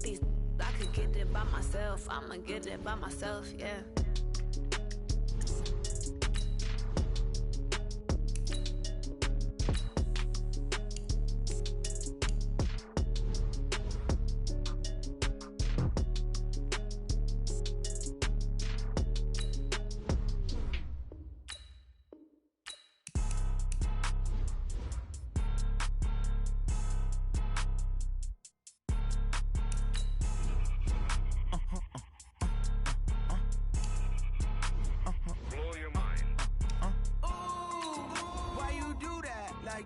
These I could get it by myself. I'ma get it by myself, yeah.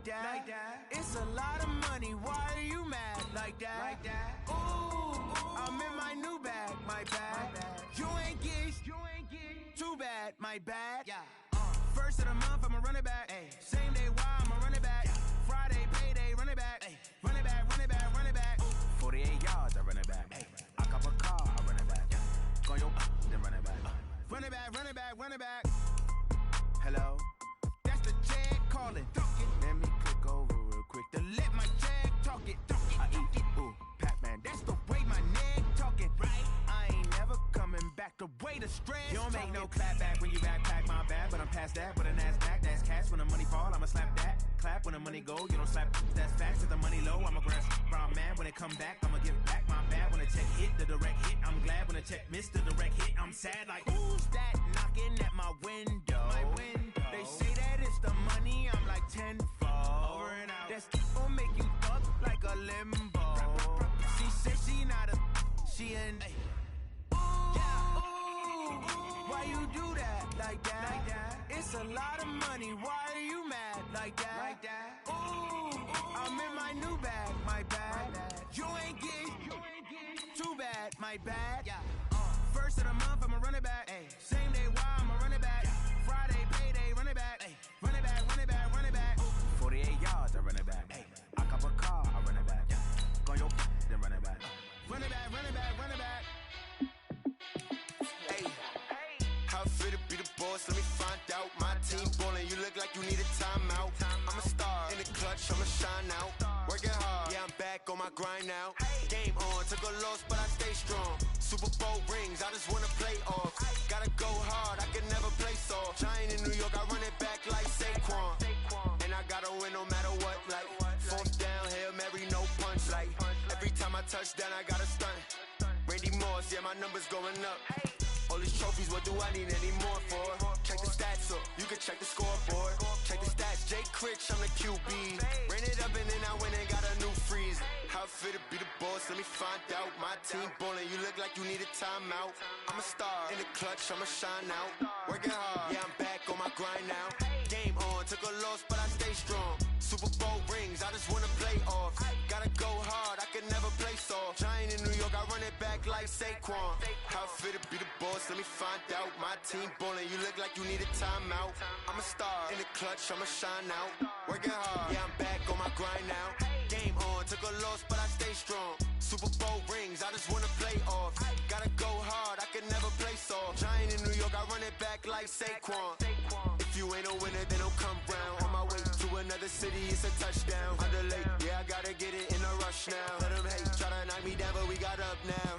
that. It's a lot of money, why are you mad like that? Ooh, I'm in my new bag, my bad. You ain't get too bad, my bad. First of the month, I'ma run it back. Same day, why I'ma run it back. Friday, payday, run it back. Run it back, run it back, run it back. 48 yards, I run it back. I cop a car, I run it back. Go your then run it back. Run it back, run it back, run it back. Hello? That's the jag calling. Let me click over real quick to let my jag talk it. I eat it, ooh, Pac-Man. That's the way my neck talking. Right? I ain't never coming back. The way the stress. You don't make no clap back when you backpack my bag, but I'm past that. With a NASDAQ, that's cash. When the money fall, I'ma slap that. Clap when the money go, you don't slap. That's facts. If the money low, I'ma grab brown man. When it come back, I'ma give back my bad. When the check hit, the direct hit, I'm glad. When the check missed the direct hit, I'm sad. Like who's that knocking at my window? They say that it's the money, I'm like tenfold. Over and out. That's gon' make you fuck like a limbo. She said she not a, she an. Why you do that like that? It's a lot of money, why are you mad like that? Ooh, I'm in my new bag, my bad. You ain't get too bad, my bad. First of the month, I'ma run it back. Same day, why I'ma run it back. Friday, payday, run it back. Run it back, run it back, run it back. 48 yards, I run it back. I cop a car, I run it back. Go your then run it back. Run it back, run it back, run it back. Hey, how fit to be the boss? Let me find out. My team ballin', you look like you need a timeout. I'm a star in the clutch, I'ma shine out. Working hard, yeah, I'm back on my grind now. Game on, took a loss, but I stay strong. Super Bowl rings, I just wanna play off. Gotta go hard, I can never play soft. Giant in New York, I run it back like Saquon. And I gotta win no matter what, like fourth down, Hail Mary, no punch. Like every time I touch down, I gotta stunt. Randy Moss, yeah, my numbers going up. All these trophies, what do I need any more for? Check the stats up, you can check the scoreboard. Check the stats, Jay Critch, I'm the QB. Ran it up and then I went and got a new freeze. How fit to be the boss, let me find out. My team ballin', you look like you need a timeout. I'm a star in the clutch, I'ma shine out. Working hard, yeah, I'm back on my grind now. Game on, took a loss, but I stay strong. Super Bowl rings, I just wanna play off. Gotta go hard, I can never play soft. Giant in New York, I run it back like Saquon. How fit to be the boss, let me find out. My team ballin', you look like you need a timeout. I'm a star in the clutch, I'ma shine out. Working hard, yeah, I'm back on my grind now. Game on, took a loss, but I stay strong. Super Bowl rings, I just wanna play off. Gotta go hard, I can never play soft. Giant in New York, I run it back like Saquon. If you ain't a winner, then don't come round. On my way to another city, it's a touchdown. Under late, yeah, I gotta get it in a rush now. Let them hate, try to knock me down, but we got up now.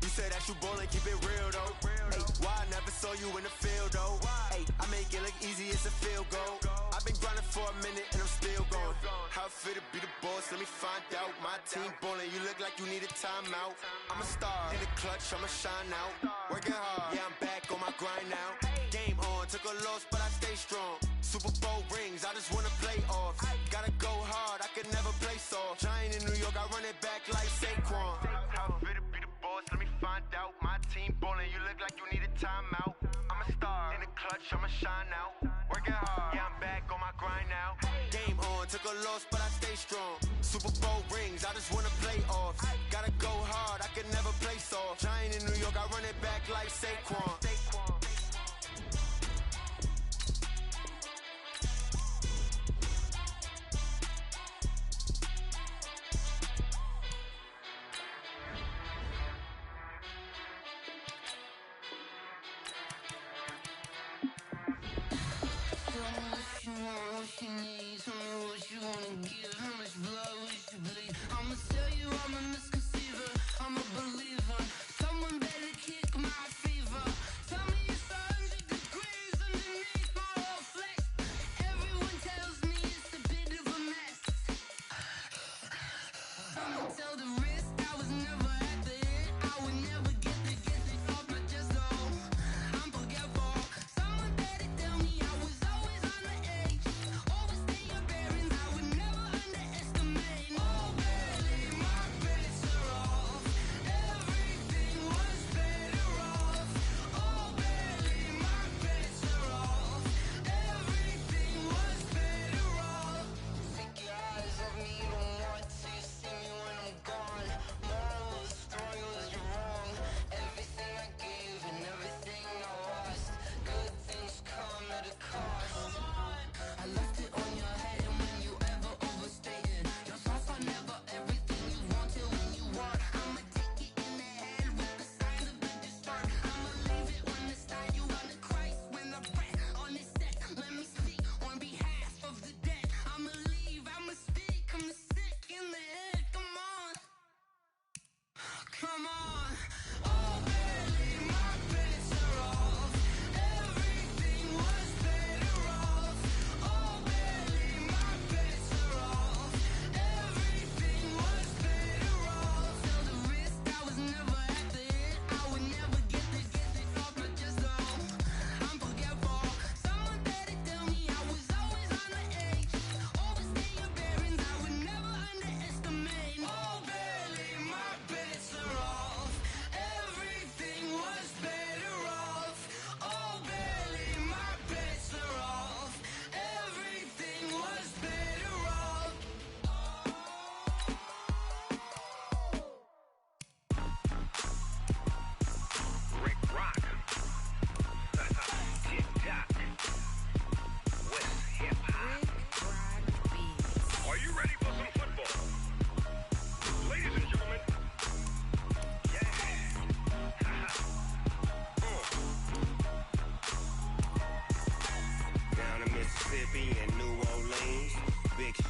You said that you ballin', keep it real though. Hey, why I never saw you in the field though? Hey, I make it look easy, it's a field goal. I've been grinding for a minute and I'm still going. How fit to be the boss, let me find out. My team ballin', you look like you need a timeout. I'm a star in the clutch, I'ma shine out. Working hard, yeah, I'm back on my grind now. Game on, took a loss, but I stay strong. Super Bowl rings, I just wanna play off. Gotta go hard, I can never play soft. Giant in New York, I run it back like Saquon. How fit to be the boss, let me find out. My team ballin', you look like you need a timeout. I'm a star in the clutch, I'ma shine out. Working hard, yeah, I'm back on my grind now. Game on, took a loss, but I stay strong. Super Bowl rings, I just wanna play off. Gotta go hard, I can never play soft. Giant in New York, I run it back like Saquon. What you need, tell me what you wanna give. How much blood we should bleed. I'ma tell you I'm a misconceiver, I'm a believer. Someone better kick my fever. Tell me it's 100 degrees underneath my whole flesh. Everyone tells me it's a bit of a mess. I'ma tell the risk I was never at the end. I would never get it off my chest though. I'm forgetful. Someone better tell me I was always on the edge. Overstay your bearings, I would never underestimate.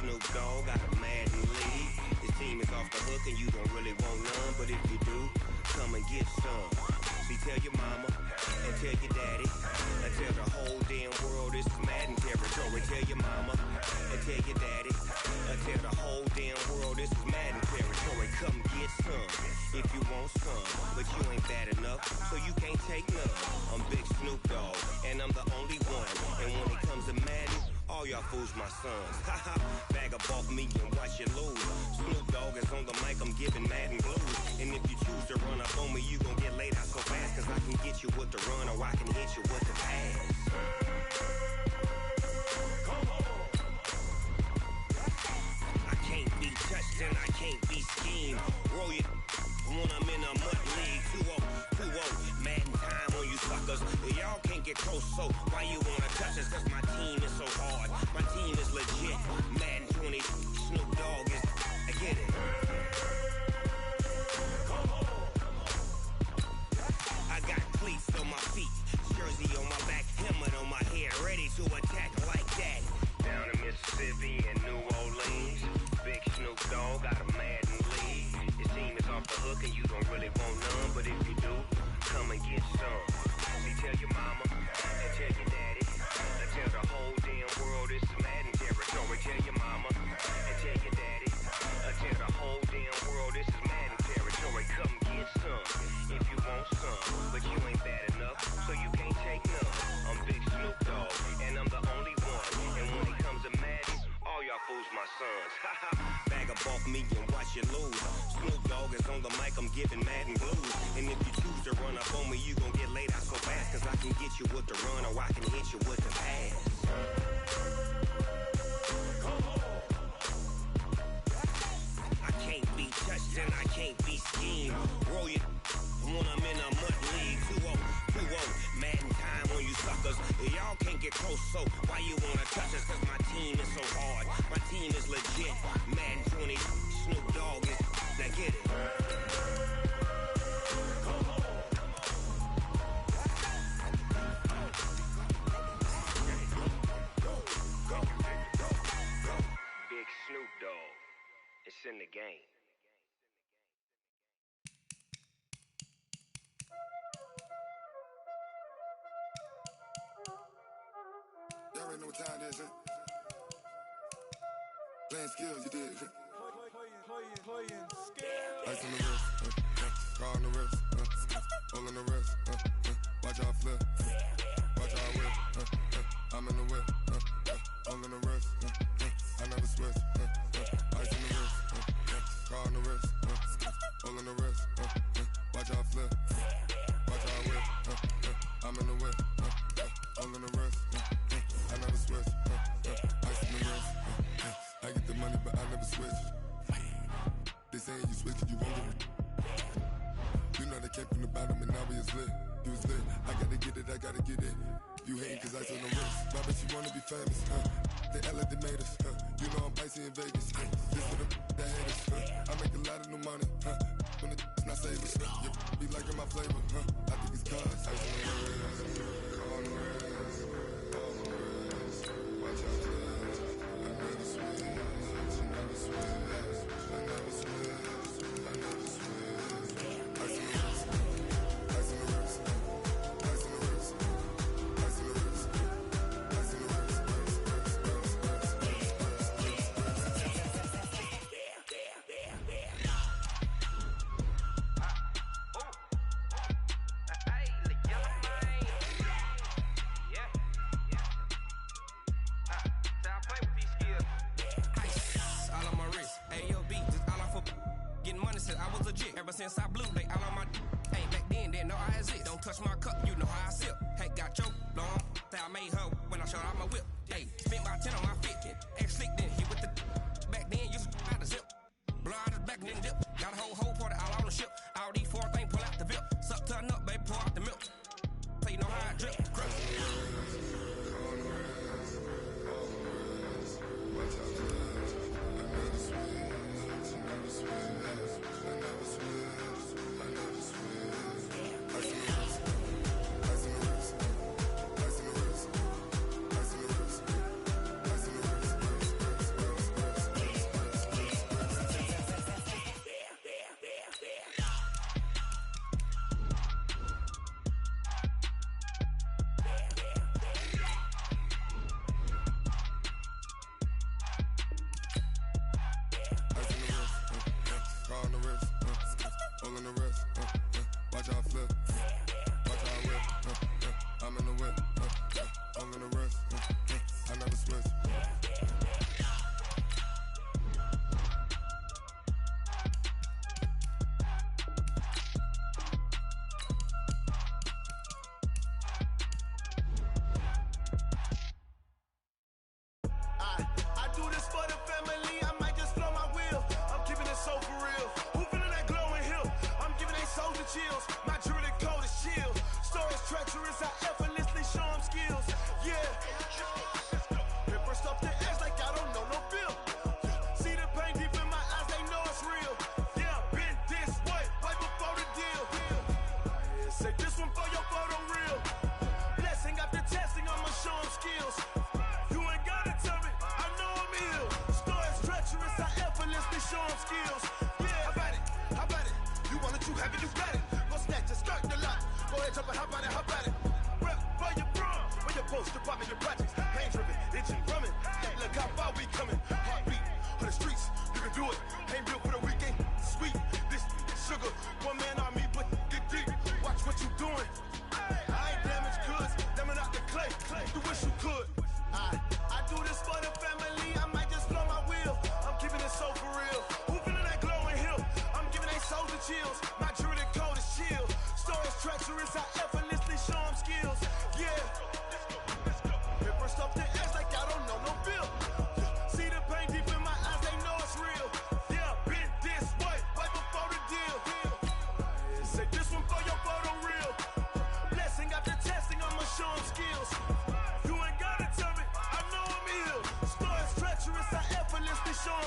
Snoop Dogg got a Madden lead. His team is off the hook and you don't really want none, but if you do, come and get some. See, tell your mama and tell your daddy and tell the whole damn world this is Madden territory. Tell your mama and tell your daddy and tell the whole damn world this is Madden territory. Come get some if you want some, but you ain't bad enough, so you can't take none. I'm Big Snoop Dogg and I'm the only one, and when it comes to Madden, all y'all fools my sons. Haha, bag up off me and watch you lose. Snoop Dogg is on the mic, I'm giving Madden blues. And if you choose to run up on me, you gon' get laid out so fast, cause I can get you with the run or I can hit you with the pass. Come on. I can't be touched and I can't be schemed. Roll you when I'm in a mud league. 2-0, Madden time on you suckers. Y'all can't get close, so why you wanna touch us? Cause my team is so hard. My team is legit. Madden 20, Snoop Dogg is, I get it. Come on. I got cleats on my feet, jersey on my back, helmet on my head, ready to attack like that. Down in Mississippi and New Orleans, Big Snoop Dogg got a Madden lead. His team is off the hook and you don't really want none, but if you do, come and get some. See, tell your mama and tell your daddy and tell the whole damn world this is Madden territory. Tell your mama and tell your daddy and tell the whole damn world this is Madden territory. Come get some if you want some, but you ain't bad enough, so you can't take none. I'm Big Snoop Dogg and I'm the only one, and when it comes to Madden, all y'all fools my sons. Haha, bag up off me and watch you lose. Snoop Dogg is on the mic, I'm giving Madden blues. And if you choose to run up on me, you gon' get laid out so fast, cause I can get you with the run or I can hit you with the pass. Come on. I can't be touched and I can't be schemed. Roll you when I'm in a mud league. 2-0, Madden time on you suckers. Y'all can't get close, so why you wanna touch us? Cause my team is so hard. My team is legit. Madden 20, Snoop Dogg is, now get it. Big Snoop Dogg, it's in the game. Y'all already know what time it is, huh? Playing skills, you did. Playing skills. Ice on the wrist, car on the wrist, all on the wrist, watch out flip, watch out whip, I'm in the whip, all on the wrist, I never switch, ice on the wrist, car on the wrist, all on the wrist, watch out flip, watch out whip, I'm in the whip, all on the wrist, I never switch, ice on the wrist, I get the money but I never switch. They saying you switch and you won't get it. You know they came from the bottom and now we is lit. You was lit, I gotta get it, I gotta get it. You hating cause ice on the wrist. My bitch, you wanna be famous, They LA, they made us, You know I'm icy in Vegas, This for the that hate us, I make a lot of new money, When it's not savers, You be liking my flavor, I think it's cause ice on the wrist, on the wrist, on the wrist. Watch out, I never switch, I never switch. I never switch, I never switch. Ice on the wrist, ice on the wrist, ice on the wrist, ice on the wrist, ice on the wrist, Ever since I blew, they all on my Hey, back then, didn't know I exist. Don't touch my cup, you know how I sip. Hey, got choked, long. Say I made her when I showed out my whip. Hey, spent my 10 on my 50. Ex-slick, then hit with the back then, used to out the zip. Blow out his back, then dip. Got a whole party all on the ship. All these 4 things, pull out the VIP. Suck, turn up, baby, pour out the milk. So you know how I drip. Crush.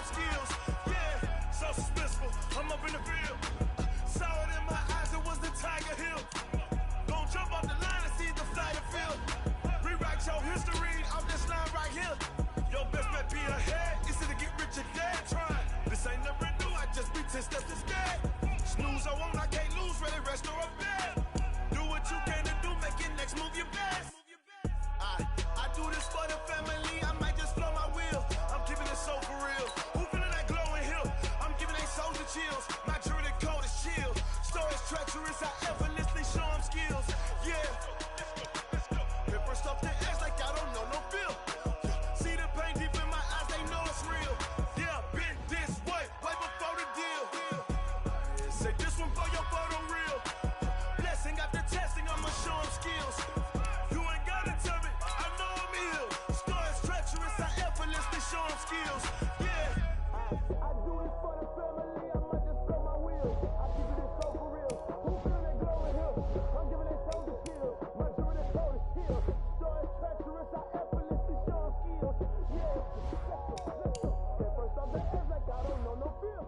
Sean skills. Yeah, so suspenseful. I'm up in the field. Saw it in my eyes, it was the Tiger Hill. Gon' jump off the line and see the flight of field. Rewrite your history off this line right here. Your best bet be ahead, easy to get rich or dead trying. This ain't never new, I just be 10 steps instead. Snooze I won't, I can't lose, ready, rest or a bed. Do what you can to do, make your next move your best. I do this for the family, I might just flow my wheel. I'm keeping it so for real. Who feeling that glowing hill? I'm giving they souls the chills. My jewelry code is chill. Stories treacherous, I effortlessly show them skills. Yeah. Paper stuff the edge like I don't know no feel. See the pain deep in my eyes, they know it's real. Yeah, been this way before the deal. Say this one for your photo reel. Blessing after testing, I'ma show them skills. You ain't gotta tell me, I know I'm ill. Stories treacherous, I effortlessly show them skills. Yeah. I do this for the family, I might just throw my wheel. I keep it so for real. Who feeling that glowing hill? I'm giving it so the kill. My jewelry code is chill. Stories treacherous, I effortlessly show them skills. Yeah. At first off the edge like I don't know no feel.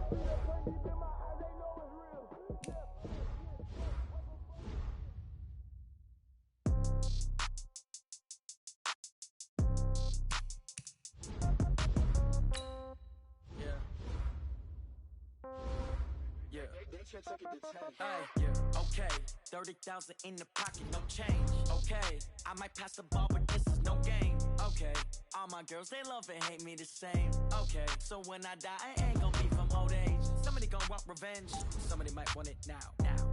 See that pain deep in my eyes, they know it's real. Yeah. Hey, yeah, okay. 30,000 in the pocket, no change. Okay, I might pass the ball, but this is no game. Okay, all my girls, they love and hate me the same. Okay, so when I die, I ain't gon' be from old age. Somebody gon' want revenge, somebody might want it now.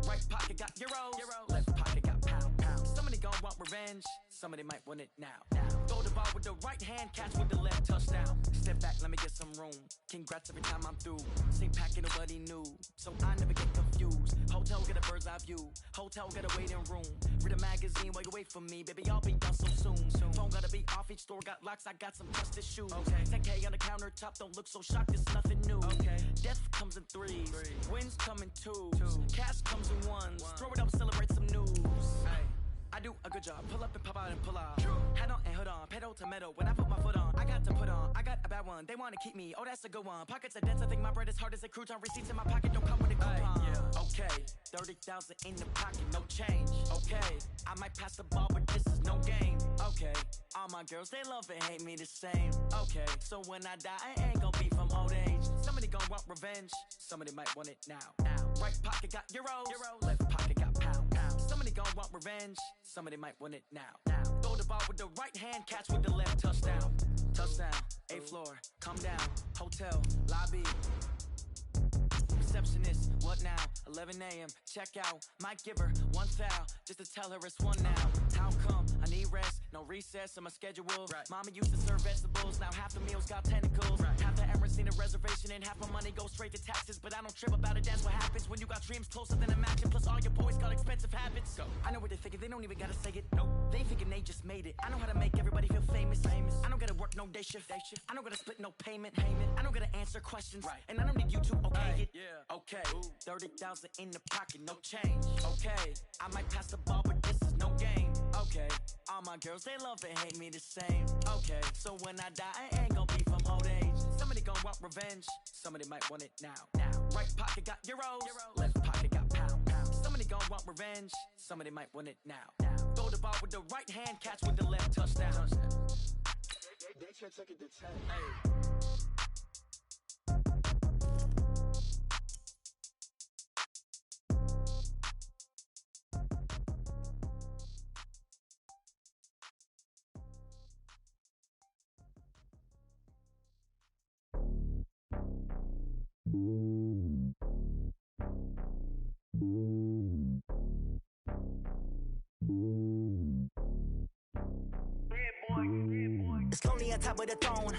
Right pocket got euros, left pocket got pound. Somebody gon' want revenge, somebody might want it now. Throw the ball with the right hand, catch with the left, touchdown. Step back, let me get some room. Congrats every time I'm through. Same packet, nobody knew, so I never get confused. Hotel get a bird's eye view. Hotel get a waiting room. Read a magazine while you wait for me, baby. I'll be done so soon. Phone gotta be off. Each store got locks. I got some trusted shoes. 10K on the countertop. Don't look so shocked. It's nothing new. Death comes in threes. Wins come in twos. Cash comes in ones. Throw it up, celebrate some news. I do a good job. Pull up and pop out and pull out. Hat on and hood on. Pedal to metal. When I put my foot on, I got to put on. I got a bad one. They want to keep me. Oh, that's a good one. Pockets are dense. I think my bread is hard as a crouton. Receipts in my pocket don't come with a coupon. Okay, 30,000 in the pocket, no change. Okay, I might pass the ball, but this is no game. Okay, all my girls, they love and hate me the same. Okay, so when I die, I ain't gon' be from old age. Somebody gon' want revenge. Somebody might want it now. Right pocket got euros. Left pocket got pound. Somebody gon' want revenge. Somebody might want it now. Throw the ball with the right hand, catch with the left, touchdown. Touchdown, 8th floor, come down. Hotel, lobby. Receptionist, what now? 11 a.m., check out. Might give her one foul, just to tell her it's one now. How come? I need rest, no recess in my schedule. Mama used to serve vegetables, now half the meals got tentacles. Half the Emirates need a reservation and half my money goes straight to taxes. But I don't trip about it, that's what happens when you got dreams closer than a mansion. Plus all your boys got expensive habits. I know what they're thinking, they don't even gotta say it. Nope. They thinking they just made it. I know how to make everybody feel famous. I don't gotta work no day shift. I don't gotta split no payment. I don't gotta answer questions. And I don't need you to okay it. Okay, 30,000 in the pocket, no change. Okay, I might pass the ball, but this is no game. Okay, all my girls, they love and hate me the same. Okay, so when I die, I ain't gon' be from old age. Somebody gon' want revenge, somebody might want it now. Right pocket got euros, left pocket got pound. Somebody gon' want revenge, somebody might want it now. Throw the ball with the right hand, catch with the left, touchdown. They can't take it to 10. Hey. It's lonely on top of the throne.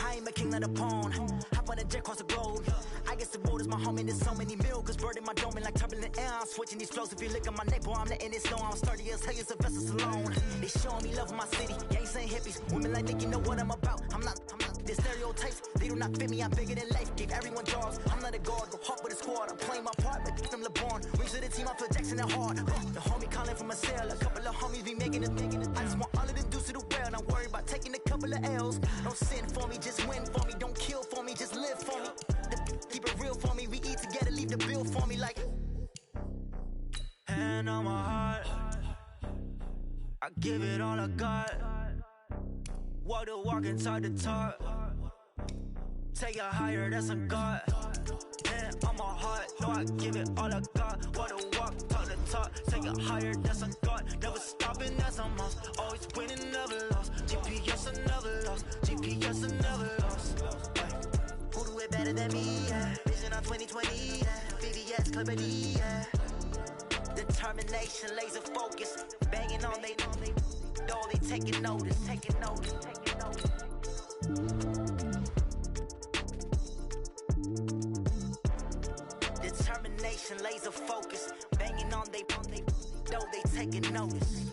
I ain't a king of the pawn. Hop on a jet across the globe. I guess the road is my home and there's so many milk. Cause bird in my dome and like turbulent air. I'm switching these flows. If you look at my neck, boy, I'm letting it slow. I'm sturdy as hell, as a vessel alone. They showing me love in my city. Gangs and hippies. Women like Nick, you know what I'm about. I'm not the stereotypes. They do not fit me. I'm bigger than life. Give everyone jobs. I'm not a guard. Go hard with a squad. I'm playing my part. But them LeBron. Wings of the team. I feel Jackson and hard. The homie calling from a cell. A couple of homies be making it. I just want all of them dudes to do well. Not worry about taking a couple of L's. Don't sin for me, just win for me. Don't kill for me. I give it all I got. Walk the walk and talk the talk. Take it higher, that's a God. Man, on my heart, no, I give it all I got. Walk the walk, talk the talk. Take it higher, that's a God. Never stopping, that's a must. Always winning, never lost. GPS, I never lost. GPS, I never lost. Who do it better than me? Yeah. Vision on 2020. Yeah. VVS, Clarity. Yeah. Determination, laser focus. Banging on they door, they taking notice. Taking notice. Taking notice. Determination, laser focus. Banging on they door, they taking notice.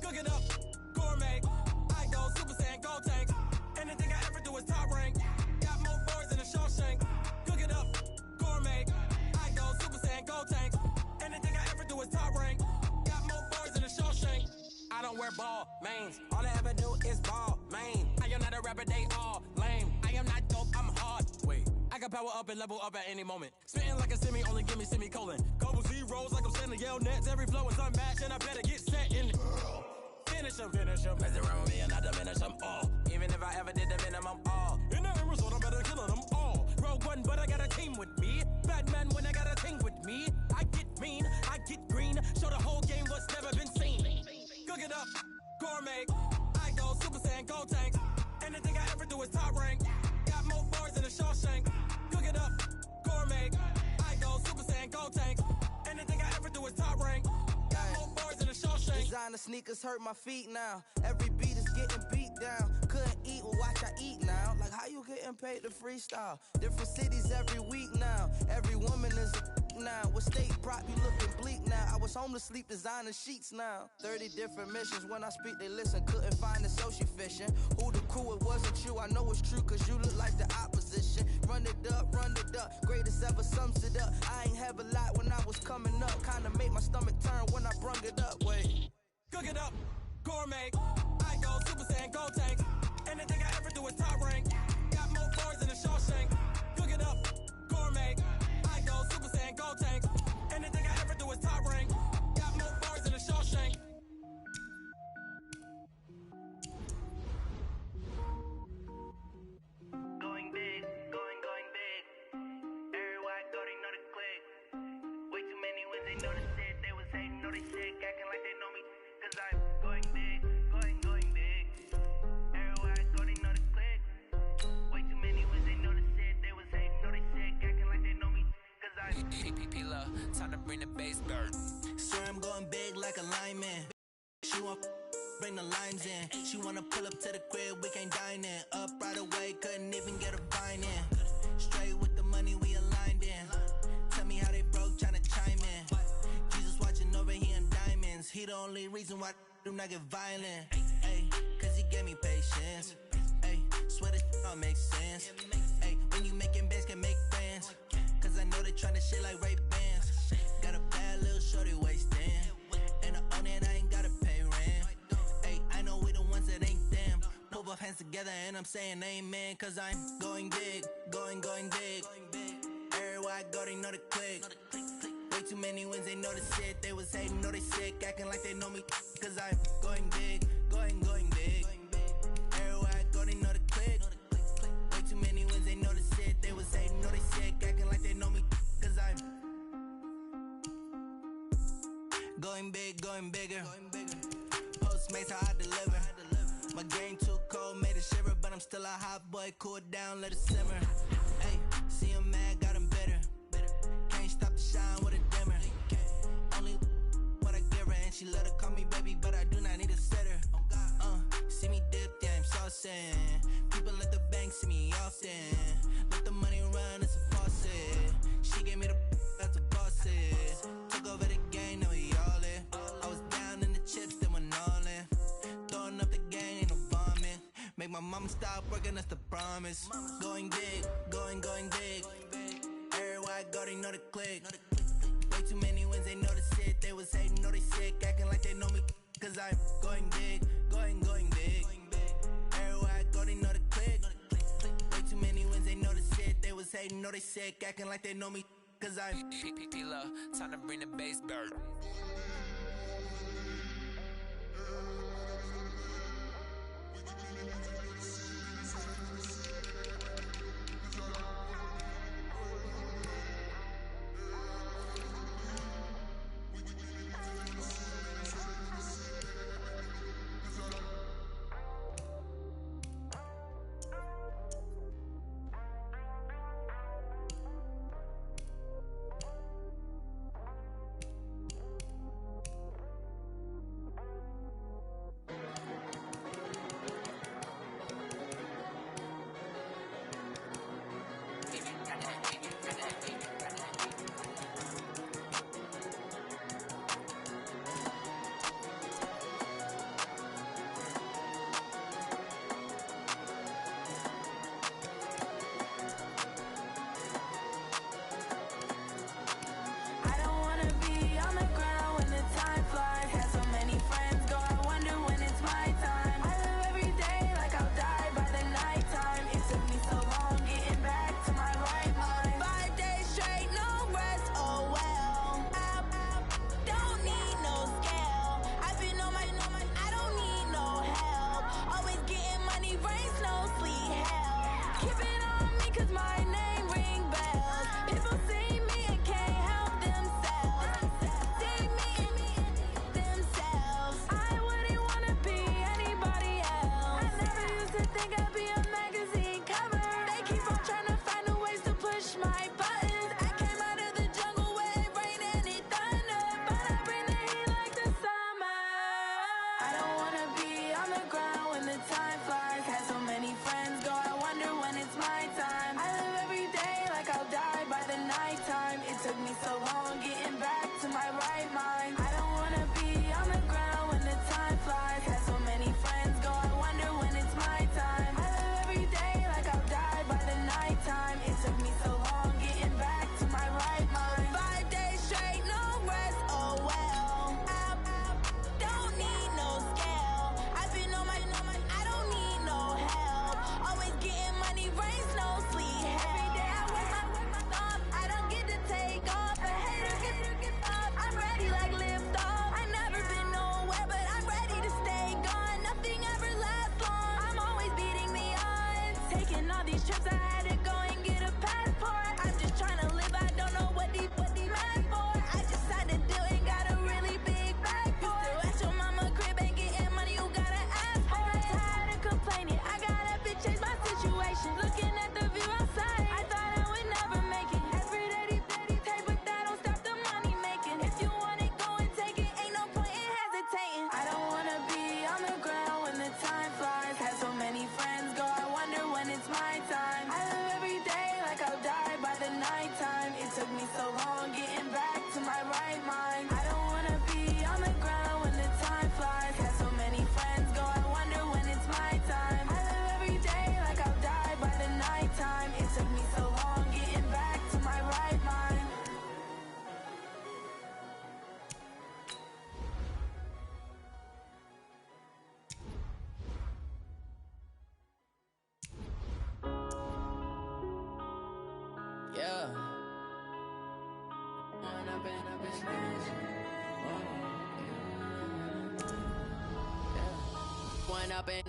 Cook it up, gourmet. I go Super Saiyan, gold tank. Anything I ever do is top rank. Got more boys than a Shawshank. Cook it up, gourmet. I go Super Saiyan, gold tank. Anything I ever do is top rank. Got more boys than a Shawshank. I don't wear ball mains. All I ever do is ball main. I am not a rapper, they all lame. I am not dope, I'm hard. Wait, I can power up and level up at any moment. Spitting like a semi, only give me semicolon. Couple zeros like I'm sending yell nets. Every flow is unmatched and I better get set in. Finish them. Mess around with me and I diminish them all. Even if I ever did the minimum all. In the end result, I'm better killing them all. Rogue One, but I got a team with me. Batman when I got a thing with me. I get mean, I get green. Show the whole game what's never been seen. Cook it up, gourmet. I go Super Saiyan, gold tank. Anything I ever do is top rank. Got more bars than a Shawshank. Cook it up, gourmet. I go Super Saiyan, gold tank. Anything I ever do is top rank. Got more bars than a Shawshank. Designer sneakers hurt my feet now. Every beat is getting beat down. Couldn't eat, well watch I eat now. Like how you getting paid to freestyle? Different cities every week now. Every woman is a now. With state prop, you looking bleak now. I was home to sleep, designer sheets now. 30 different missions. When I speak, they listen. Couldn't find the social fishing. Who the crew, it wasn't you. I know it's true, cause you look like the opposition. Run it up, greatest ever sums it up. I ain't have a lot when I was coming up. Kinda made my stomach turn when I brung it up. Wait. Cook it up, gourmet. I go Super Saiyan, gold tank. Anything I ever do is top rank. Got more bars than a Shawshank. Cook it up, gourmet. I go Super Saiyan, gold tank. Anything I ever do is top rank. Got more bars than a Shawshank. Going big, going big. Everywhere I go, they know the click. Way too many wins, they know the shit. They was hating, know they sick, acting like they know me. Cause I'm going big, going big. Everywhere I go, they know the click. Way too many wins, they know the shit. They was hating, know they sick, acting like they know me. Cause I'm P-P-P-P-Love, time to bring the bass bird. Swear I'm going big like a lineman. She want bring the limes in. She wanna pull up to the crib, we can't dine in. Up right away, couldn't even get a vine in. Straight with the money we aligned in. Tell me how they broke, tryna chime in. Jesus watching over here in diamonds. He the only reason why I do not get violent. Ay, cause he gave me patience. Ay, swear this all makes sense. Ay, when you making bands, can make friends. Cause I know they tryna shit like Ray-Bans. Got a bad little shorty wasting. And I own it, I ain't gotta pay rent. Ay, I know we the ones that ain't them. Put both hands together and I'm saying amen. Cause I'm going big, going big. Everywhere I go, they know the click. Way too many wins, they know the shit. They was hating, know they sick, acting like they know me. Cause I'm going big, going big. Everywhere I go, they know the click. Way too many wins, they know the shit. They was hating, know they sick, acting like they know me. Cause I'm going big, going bigger. Postmates how I deliver. My game too cold, made it shiver, but I'm still a hot boy. Cool it down, let it simmer. Hey, see him mad, got him bitter. Can't stop the shine with a dimmer. Only what I give her, and she let her call me baby, but I do not need a sitter. See me dip, yeah, I'm saucing. People at the bank see me often. Let the money run, it's a faucet. She gave me the that's a faucet. Took over the game, now we all in. I was down in the chips, then went all in. Throwing up the game, ain't no bombing. Make my mama stop working, that's the promise. Going big, going big. Everywhere I go, they know the click. Way Way too many wins, they know the shit. They was hating, know they sick, acting like they know me. Cause I'm going big, going big. Everywhere I go, they know the click. Way too many wins, they know the shit. They was hating, know they sick, acting like they know me. Cause I'm P-Lo, time to bring the bass back.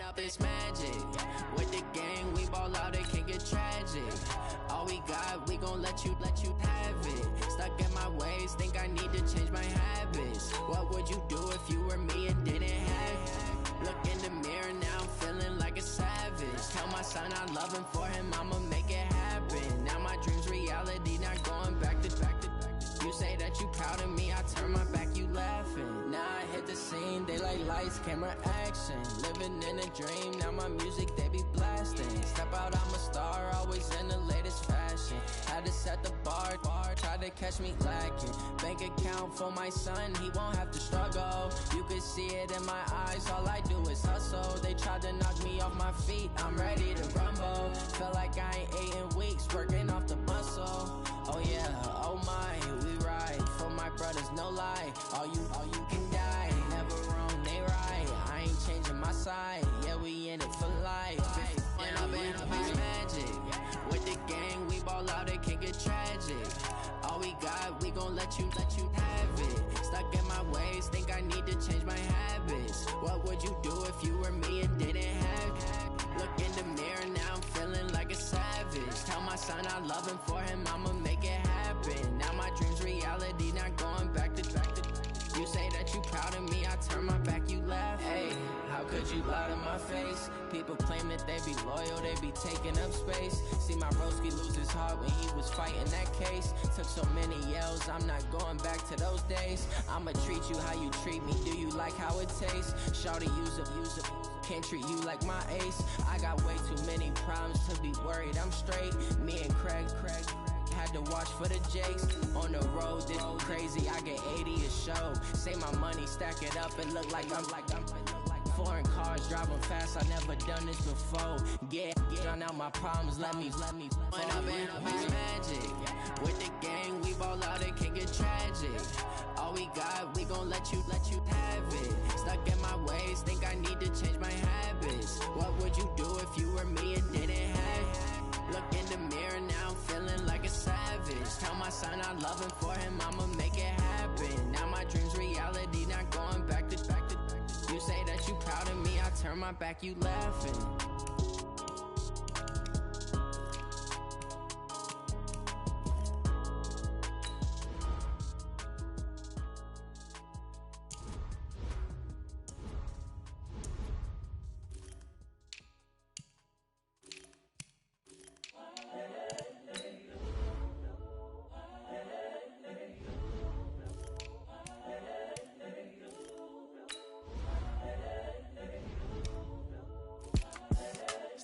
Up this magic. With the gang, we ball out, it can get tragic. All we got, we gon' let you have it. Stuck in my ways, think I need to change my habits. What would you do if you were me and didn't have it? Look in the mirror, now I'm feeling like a savage. Tell my son I love him, for him I'ma make it happen. Now my dream's reality, not going back to back. You say that you proud of me, I turn my back, you laughing. Now I hit the scene, they like lights, camera, action. Living in a dream, now my music, they be blasting. Step out, I'm a star, always in the latest fashion. Had to set the bar, try to catch me lacking. Bank account for my son, he won't have to struggle. You can see it in my eyes, all I do is hustle. They tried to knock me off my feet, I'm ready to rumble. Feel like I ain't ate in weeks, working off the muscle. Oh yeah, oh my, we ride for my let you have it. Stuck in my ways, think I need to change my habits. What would you do if you were me and didn't have it? Look in the mirror, now I'm feeling like a savage. Tell my son I love him, for him I'ma make it happen. Now my dream's reality, not going back to. You say that you proud of me, I turn my back, you laugh. Hey, how could you lie to my face? People claim that they be loyal, they be taking up space. See my broski lose his heart when he was fighting that case. Took so many yells, I'm not going back to those days. I'ma treat you how you treat me, do you like how it tastes? Shawty, use up, can't treat you like my ace. I got way too many problems to be worried, I'm straight. Me and Craig had to watch for the Jakes. On the road, this crazy, I get 80 a show. Say my money, stack it up, and look like I'm foreign cars, driving fast, I never done this before. Get drown out my problems, let me point up and up is magic. With the gang, we ball out, it can get tragic. All we got, we gon' let you have it. Stuck in my ways, think I need to change my habits. What would you do if you were me and didn't have it? Look in the mirror, now I'm feeling like a savage. Tell my son I love him, for him I'ma make it happen. Now my dream's reality, not going back to. You say that you proud of me, I turn my back, you laughing.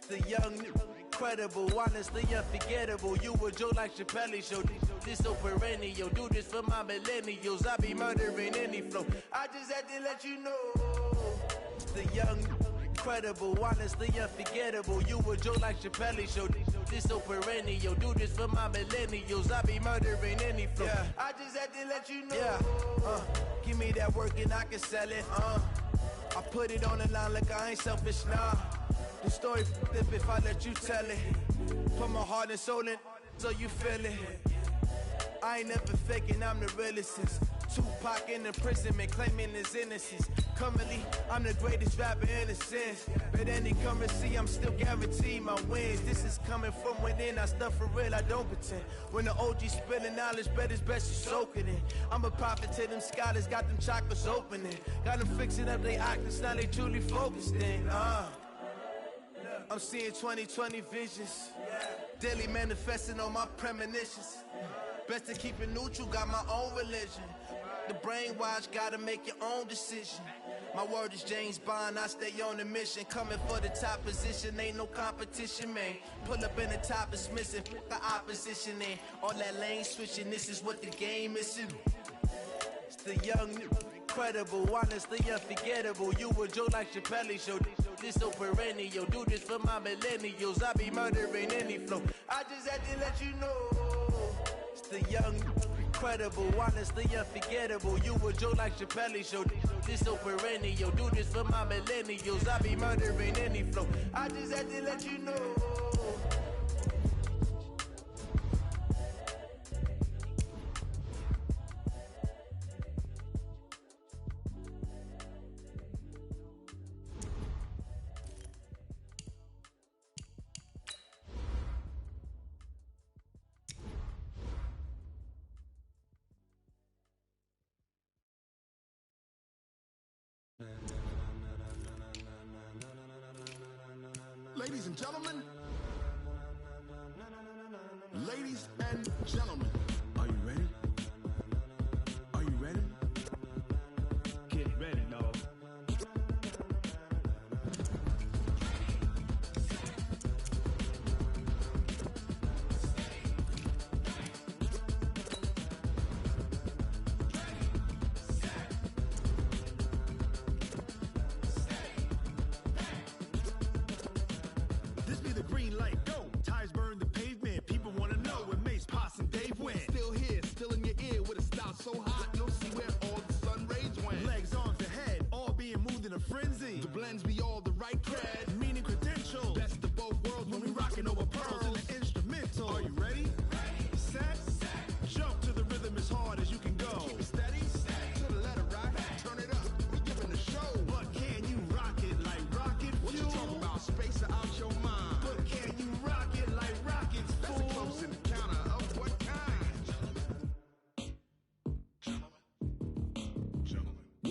The young, incredible, honestly unforgettable. You a Joe like Chappelle show. This so perennial. Do this for my millennials. I be murdering any flow. I just had to let you know. The young, incredible, honestly unforgettable. You a Joe like Chappelle show. This so perennial. Do this for my millennials. I be murdering any flow. Yeah. I just had to let you know. Yeah. Give me that work and I can sell it. I put it on the line like I ain't selfish, nah. The story flip if I let you tell it. Put my heart and soul in so you feel it. I ain't never faking, I'm the realest since Tupac in the imprisonment, claiming his innocence. Currently, I'm the greatest rapper in a sense. But any currency, I'm still guaranteed my wins. This is coming from within, I stuff for real, I don't pretend. When the OG spilling knowledge, bet it's best you soak it in. I'm a prophet to them scholars, got them chakras opening. Got them fixing up they octaves, now they truly focused in. I'm seeing 2020 visions. Daily manifesting on my premonitions. Best to keep it neutral, got my own religion. The brainwash, gotta make your own decision. My word is James Bond, I stay on the mission. Coming for the top position, ain't no competition, man. Pull up in the top is missing, the opposition in. All that lane switching, this is what the game missing. It's the young, incredible, honestly unforgettable. You a Joe like Chappelle show. This so perennial. Do this for my millennials. I be murdering any flow. I just had to let you know. It's the young, incredible, honestly unforgettable. You a Joe like Chappelle show. This so perennial. Do this for my millennials. I be murdering any flow. I just had to let you know. Ladies and gentlemen, ladies and gentlemen, are you ready? Are you ready? Get ready, dog. This be the green light, go. Tires burn the pavement. People wanna know when Mace, Poss, and Dave went. Still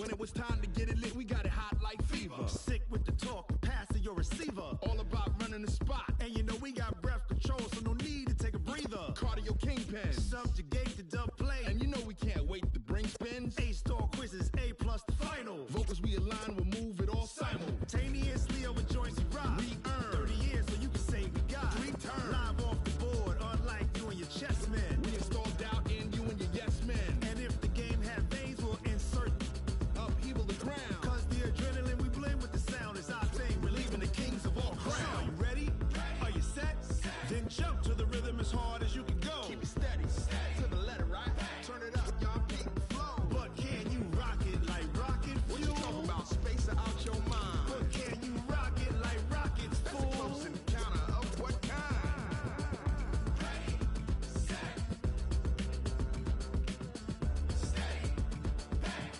when it was time to get it lit, we got it hot like fever. Sick with the talk, pass to your receiver. All about running the spot. And you know we got breath control, so no need to take a breather. Cardio kingpin. Subjugate the dub play. And you know we can't wait to bring spins. A-star quizzes, A+ the final. Vocals we align, we'll move it all simultaneously over joints we rock. We earn 30 years so you can say we got 3 turns. Live off the board, unlike you and your chess men. We install doubt in you and your yes men. And if the game had veins, we'll insert upheaval the ground. Cause the adrenaline we blend with the sound is our thing, relieving the kings of all crowns. So are you ready? Are you set? Then jump to the rhythm as hard as you can go. Keep it steady, to the letter, right? Turn it up, y'all keep the flow. But can you rock it like rocket fuel? What you talking about? Space out your mind. But can you rock it like rockets, That's fool? a close encounter of what kind? Ready, set, steady, back.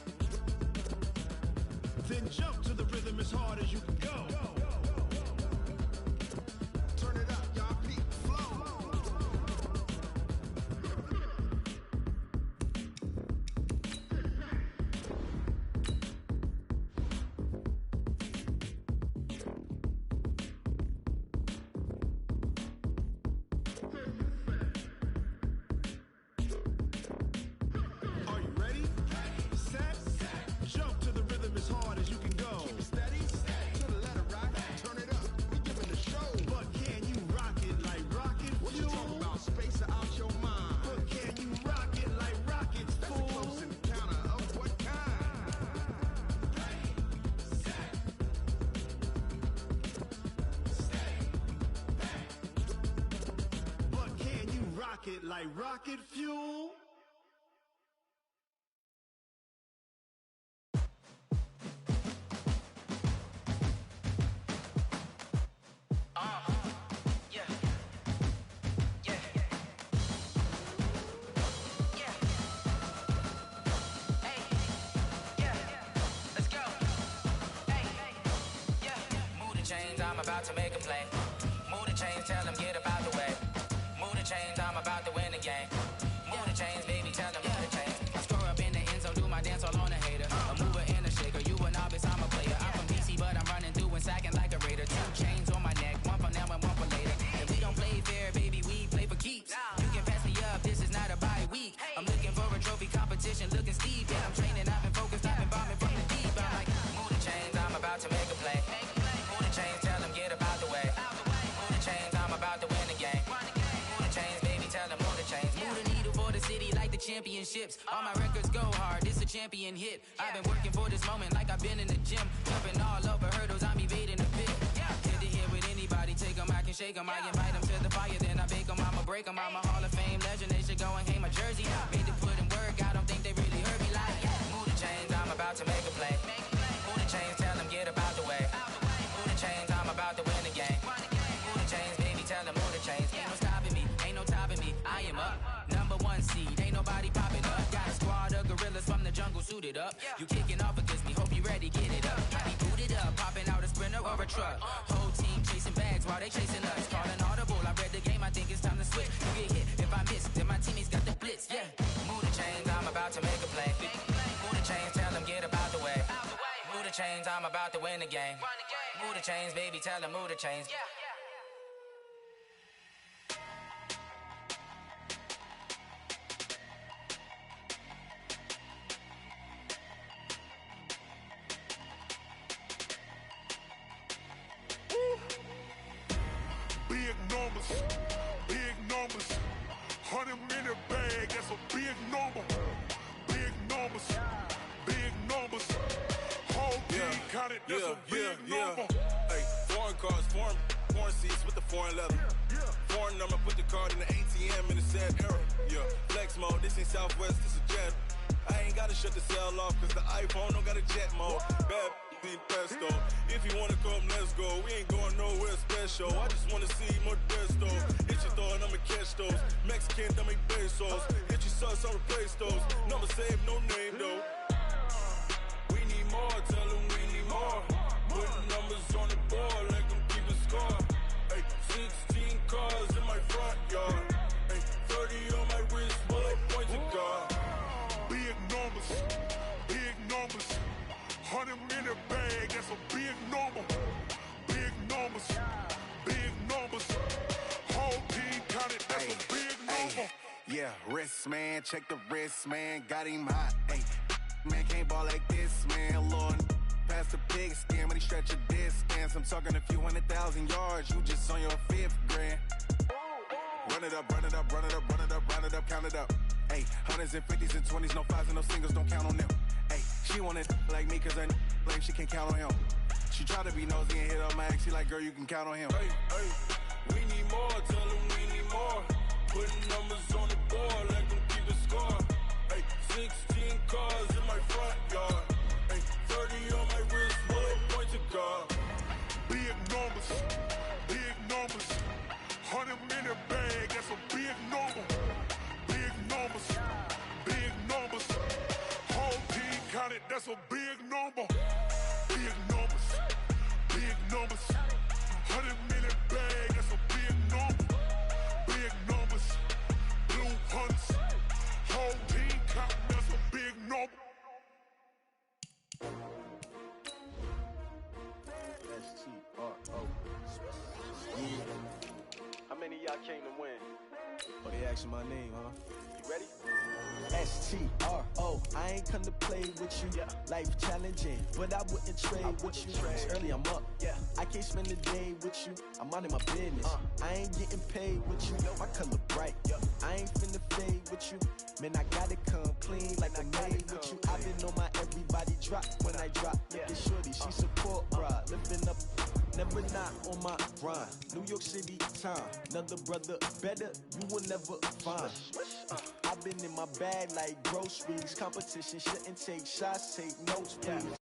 Then jump to the rhythm as hard as you can go. Turn it up, y'all keep the flow. Are you ready? Set, jump to the rhythm as hard as you can go. Keep it steady, to the letter, right? Turn it up, we giving the show. But can you rock it like rocket What you fuel? talking about? Space out your mind. But can you rock it like rockets, That's a fool? close encounter of what kind? But can you rock it like rocket fuel? I'm about to make a play. Move the chains, tell them get up out the way. Move the chains, I'm about to win the game. Move the chains, baby, tell them move the chains. I score up in the end zone, do my dance all on a hater. A mover and a shaker, you a novice, I'm a player. I'm from DC, but I'm running through and sacking like a raider. 2 chains on my neck, one for now and one for later. If we don't play fair, baby, we play for keeps. You can pass me up, this is not a bye week. I'm looking for a trophy competition, looking steep. Yeah, I'm training, I've been focused, I've been bombing from the deep. I'm like, move the chains, I'm about to make a play. Move the chains, tell them get up out the way. Move the chains, I'm about to win the game. Move the chains, baby, tell them move the chains. Move the needle for the city like the championships. All my records go hard, this a champion hit. I've been working for this moment like I've been in the gym. Jumping all over hurdles, I'm evading the pit. Hit to hit with anybody, take them, I can shake them. I invite them to the fire, then I bake them, I'ma break them. I'm a Hall of Fame legend, they should go and hang my jersey. Made to put in work, I don't think they really heard me like, move the chains, I'm about to make a play. Move the chains, tell them get up out the way. Move the chains, I'm about to win the game. Move the chains, baby, tell them move the chains. Ain't no stopping me, ain't no topping me. I am up, #1 seed, ain't nobody popping up. Got a squad of gorillas from the jungle suited up. You kicking off against me, hope you ready, get it up. I be booted up, popping out a Sprinter or a truck. Whole team chasing bags while they chasing us. Calling audible, I read the game, I think it's time to switch. You get hit, if I miss, then my teammates got the blitz, yeah. Move the chains, I'm about to make a play. Move the chains, tell them get up out the way. Move the chains, I'm about to win the game. Move the chains, baby, tell them move the chains. Big numbers, big numbers. 100-minute bag, that's a big number. Big numbers, big numbers. Whole team counted, that's a big number. Hey, foreign cars, foreign seats with the foreign leather. Foreign number, put the card in the ATM in a sad era. Yeah, flex mode, this ain't Southwest, this a jet. I ain't gotta shut the cell off, cause the iPhone don't got a jet mode. Bad in pesto. If you wanna come, let's go. We ain't going nowhere special. I just wanna see more desto. Hit your thought, I'ma catch those. Mexican, I make pesos. Hit your sus, I'll replace those. Number saved, no name though. We need more, tell them we need more. Putting numbers on the board like I'm keeping score. Hey, 16 cars in my front yard. Hey, 30 on my wrist while I point to God. Big numbers, big numbers. wrist, man, check the wrist, man, got him hot. Hey, man, can't ball like this, man, Lord. Past the pig skin, but he stretch a distance. I'm talking a few 100,000 yards, you just on your 5th grand. Run it up, run it up, run it up, run it up, run it up, count it up. Hey, hundreds and 50s and 20s, no 5s and no singles, don't count on them. Hey, she want it like me, cause her blame she can't count on him. She try to be nosy and hit up my ex, she like, girl, you can count on him. Hey, hey, we need more, tell them we need more. Putting numbers on the board, let them keep the score. Hey, 16 cars in my front yard. Hey, 30 on my wrist, bullet point to guard. Big numbers, big numbers. 100-minute bag, that's a big number. Big numbers, big numbers. Whole team counted, that's a big number. Big numbers, big numbers. 100-minute bag, that's a big number. Big numbers, blue hunts. Whole team counting, that's a big number. S-T-R-O. How many of y'all came to win? Oh, they asking my name, huh? You ready? S-T-R-O. I ain't come to play with you. Yeah. Life challenging, but I wouldn't trade with you. It's early, I'm up. Yeah. I can't spend a day with you. I'm minding my business. I ain't getting paid with you. My color bright. Yeah. I ain't finna fade with you. Man, I gotta come clean like I made with you. I've been on my everybody drop when I drop. Look at shorty, she support, bruh. Living up. Never not on my grind. New York City time. Another brother better, you will never find. I've been in my bag like groceries. Competition shouldn't take shots, take notes, please.